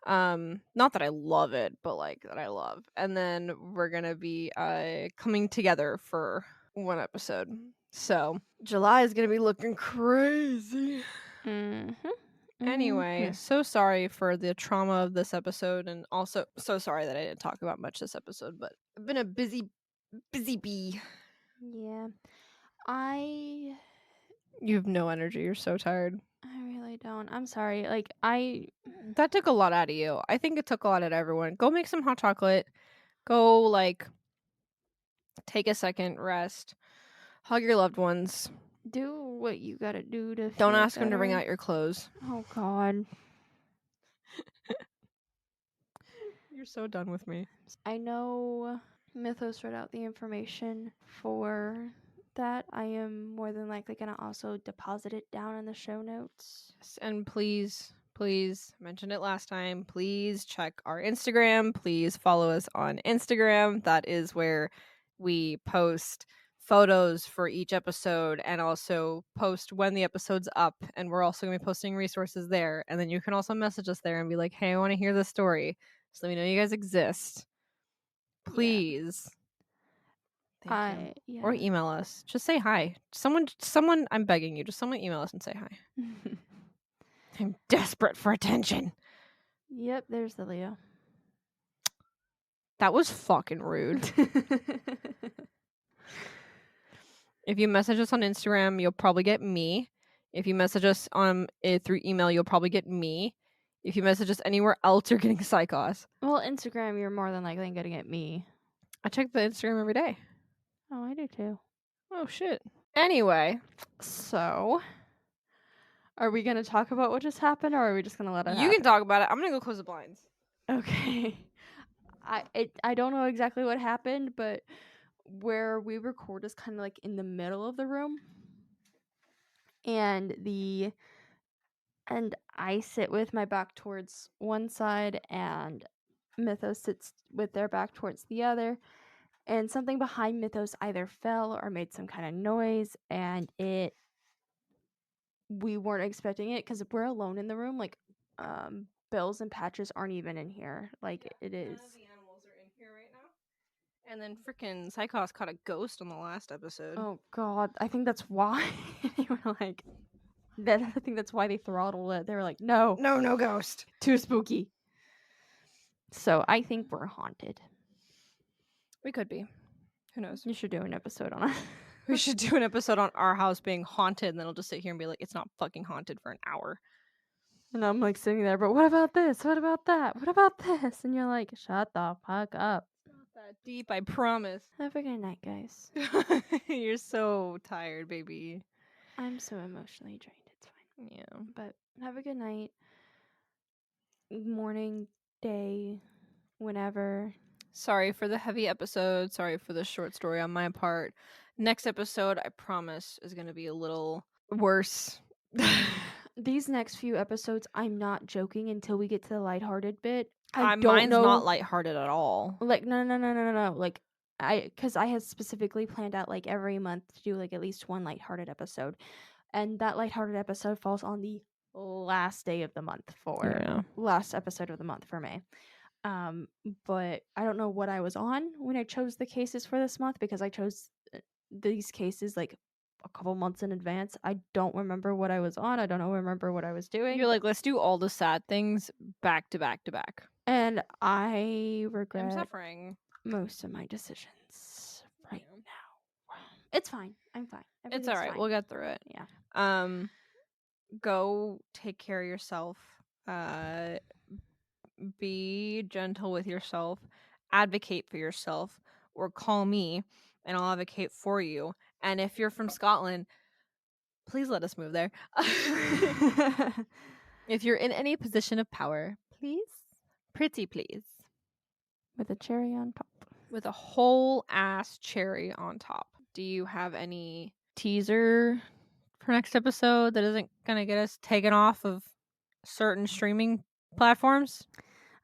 Speaker 2: Not that I love it, but like that I love. And then we're going to be coming together for 1 episode. So July is going to be looking crazy. Anyway, so sorry for the trauma of this episode, and also so sorry that I didn't talk about much this episode, but I've been a busy bee.
Speaker 1: Yeah. I
Speaker 2: You have no energy. You're so tired.
Speaker 1: I really don't. I'm sorry. Like,
Speaker 2: That took a lot out of you. I think it took a lot out of everyone. Go make some hot chocolate. Go, like, take a second, rest. Hug your loved ones.
Speaker 1: do what you gotta do to
Speaker 2: Don't
Speaker 1: feel
Speaker 2: ask them to wring
Speaker 1: better.
Speaker 2: out your clothes.
Speaker 1: Oh, God.
Speaker 2: You're so done with me.
Speaker 1: I know Mythos wrote out the information for that. I am more than likely going to also deposit it down in the show notes.
Speaker 2: And please, please, mentioned it last time, please check our Instagram. Please follow us on Instagram. That is where we post photos for each episode and also post when the episode's up. And we're also going to be posting resources there. And then you can also message us there and be like, hey, I want to hear this story. So let me know you guys exist. Please. Thank you. Or email us. Just say hi. Someone, I'm begging you, just someone email us and say hi. I'm desperate for attention.
Speaker 1: Yep, there's the Leo.
Speaker 2: That was fucking rude. If you message us on Instagram, you'll probably get me. If you message us through email, you'll probably get me. If you message us anywhere else, you're getting Psychos.
Speaker 1: Well, Instagram, you're more than likely going to get me.
Speaker 2: I check the Instagram every day.
Speaker 1: Oh, I do too.
Speaker 2: Oh, shit. Anyway.
Speaker 1: So, are we going to talk about what just happened, or are we just going to let it happen?
Speaker 2: You can talk about it. I'm going to go close the blinds.
Speaker 1: Okay. I don't know exactly what happened, but where we record is kind of like in the middle of the room. And I sit with my back towards one side, and Mythos sits with their back towards the other. And something behind Mythos either fell or made some kind of noise, and we weren't expecting it because we're alone in the room. Like, Bills and Patches aren't even in here. Like, it is.
Speaker 2: None of the animals are in here right now. And then freaking Psychos caught a ghost on the last episode.
Speaker 1: Oh God, I think that's why they were like that. I think that's why they throttled it. They were like, no,
Speaker 2: No ghost.
Speaker 1: too spooky. So I think we're haunted.
Speaker 2: We could be. Who knows?
Speaker 1: You should do an episode on it.
Speaker 2: We should do an episode on our house being haunted, and then I'll just sit here and be like, it's not fucking haunted for an hour.
Speaker 1: And I'm like sitting there, but what about this? What about that? What about this? And you're like, shut the fuck up.
Speaker 2: It's not that deep, I promise.
Speaker 1: Have a good night, guys.
Speaker 2: You're so tired, baby.
Speaker 1: I'm so emotionally drained. It's fine.
Speaker 2: Yeah.
Speaker 1: But have a good night. Morning, day, whenever.
Speaker 2: Sorry for the heavy episode. Sorry for the short story on my part. Next episode, I promise, is going to be a little worse.
Speaker 1: These next few episodes, I'm not joking until we get to the lighthearted bit.
Speaker 2: Mine's not lighthearted at all.
Speaker 1: Like, no. Like, because I had specifically planned out, like, every month to do, like, at least one lighthearted episode. And that lighthearted episode falls on the last day of the month last episode of the month for May. But I don't know what I was on when I chose the cases for this month, because I chose these cases, like, a couple months in advance. I don't remember what I was on. I don't remember what I was doing.
Speaker 2: You're like, let's do all the sad things back to back to back.
Speaker 1: And I regret
Speaker 2: I'm suffering
Speaker 1: most of my decisions right now. It's fine. I'm fine.
Speaker 2: It's all right.
Speaker 1: Fine.
Speaker 2: We'll get through it.
Speaker 1: Yeah.
Speaker 2: Go take care of yourself. Be gentle with yourself. Advocate for yourself, or call me and I'll advocate for you. And if you're from Scotland, please let us move there. If you're in any position of power, please, pretty please.
Speaker 1: With a cherry on top.
Speaker 2: With a whole ass cherry on top. Do you have any teaser for next episode that isn't going to get us taken off of certain streaming platforms?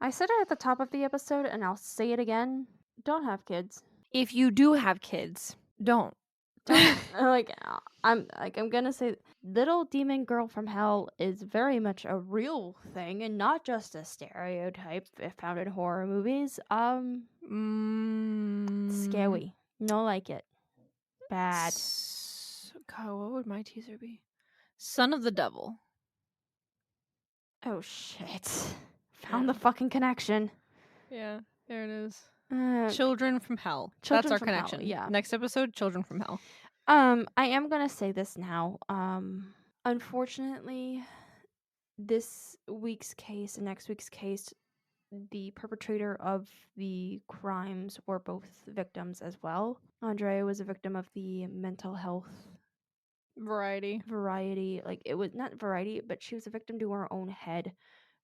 Speaker 1: I said it at the top of the episode, and I'll say it again. Don't have kids.
Speaker 2: If you do have kids, don't.
Speaker 1: I'm gonna say Little Demon Girl from Hell is very much a real thing and not just a stereotype found in horror movies. Scary. No like it. Bad.
Speaker 2: God, what would my teaser be? Son of the Devil.
Speaker 1: Oh shit. Found the fucking connection.
Speaker 2: Yeah, there it is. Children from Hell.
Speaker 1: Children
Speaker 2: That's our
Speaker 1: from
Speaker 2: connection.
Speaker 1: Hell, yeah.
Speaker 2: Next episode, Children from Hell.
Speaker 1: I am gonna say this now. Unfortunately, this week's case and next week's case, the perpetrator of the crimes were both victims as well. Andrea was a victim of the mental health
Speaker 2: Variety.
Speaker 1: variety. Like, it was not variety, but she was a victim to her own head,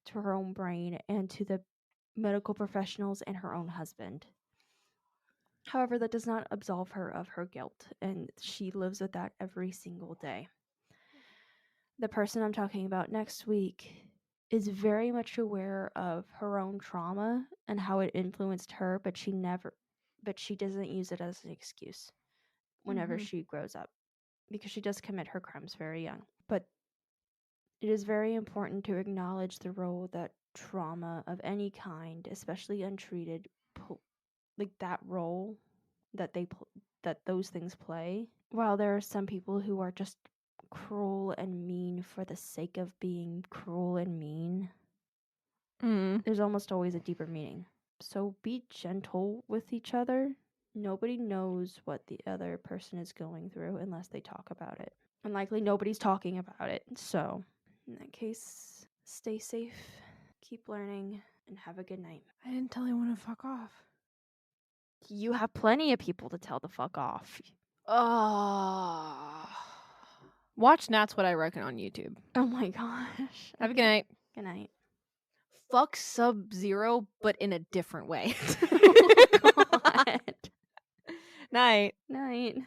Speaker 1: to her own brain, and to the medical professionals and her own husband. However, that does not absolve her of her guilt, and she lives with that every single day. The person I'm talking about next week is very much aware of her own trauma and how it influenced her, but she doesn't use it as an excuse whenever
Speaker 2: Mhm.
Speaker 1: she grows up, because she does commit her crimes very young. But it is very important to acknowledge the role that trauma of any kind, especially untreated, like that role that that those things play. While there are some people who are just cruel and mean for the sake of being cruel and mean,
Speaker 2: Mhm.
Speaker 1: there's almost always a deeper meaning. So be gentle with each other. Nobody knows what the other person is going through unless they talk about it. And likely nobody's talking about it. So, in that case, stay safe, keep learning, and have a good night.
Speaker 2: I didn't tell anyone to fuck off.
Speaker 1: You have plenty of people to tell the fuck off.
Speaker 2: Oh. Watch That's What I Reckon on YouTube.
Speaker 1: Oh my gosh.
Speaker 2: Have a good
Speaker 1: Okay.
Speaker 2: night.
Speaker 1: Good night.
Speaker 2: Fuck Sub-Zero, but in a different way.
Speaker 1: Oh god.
Speaker 2: Night.
Speaker 1: Night.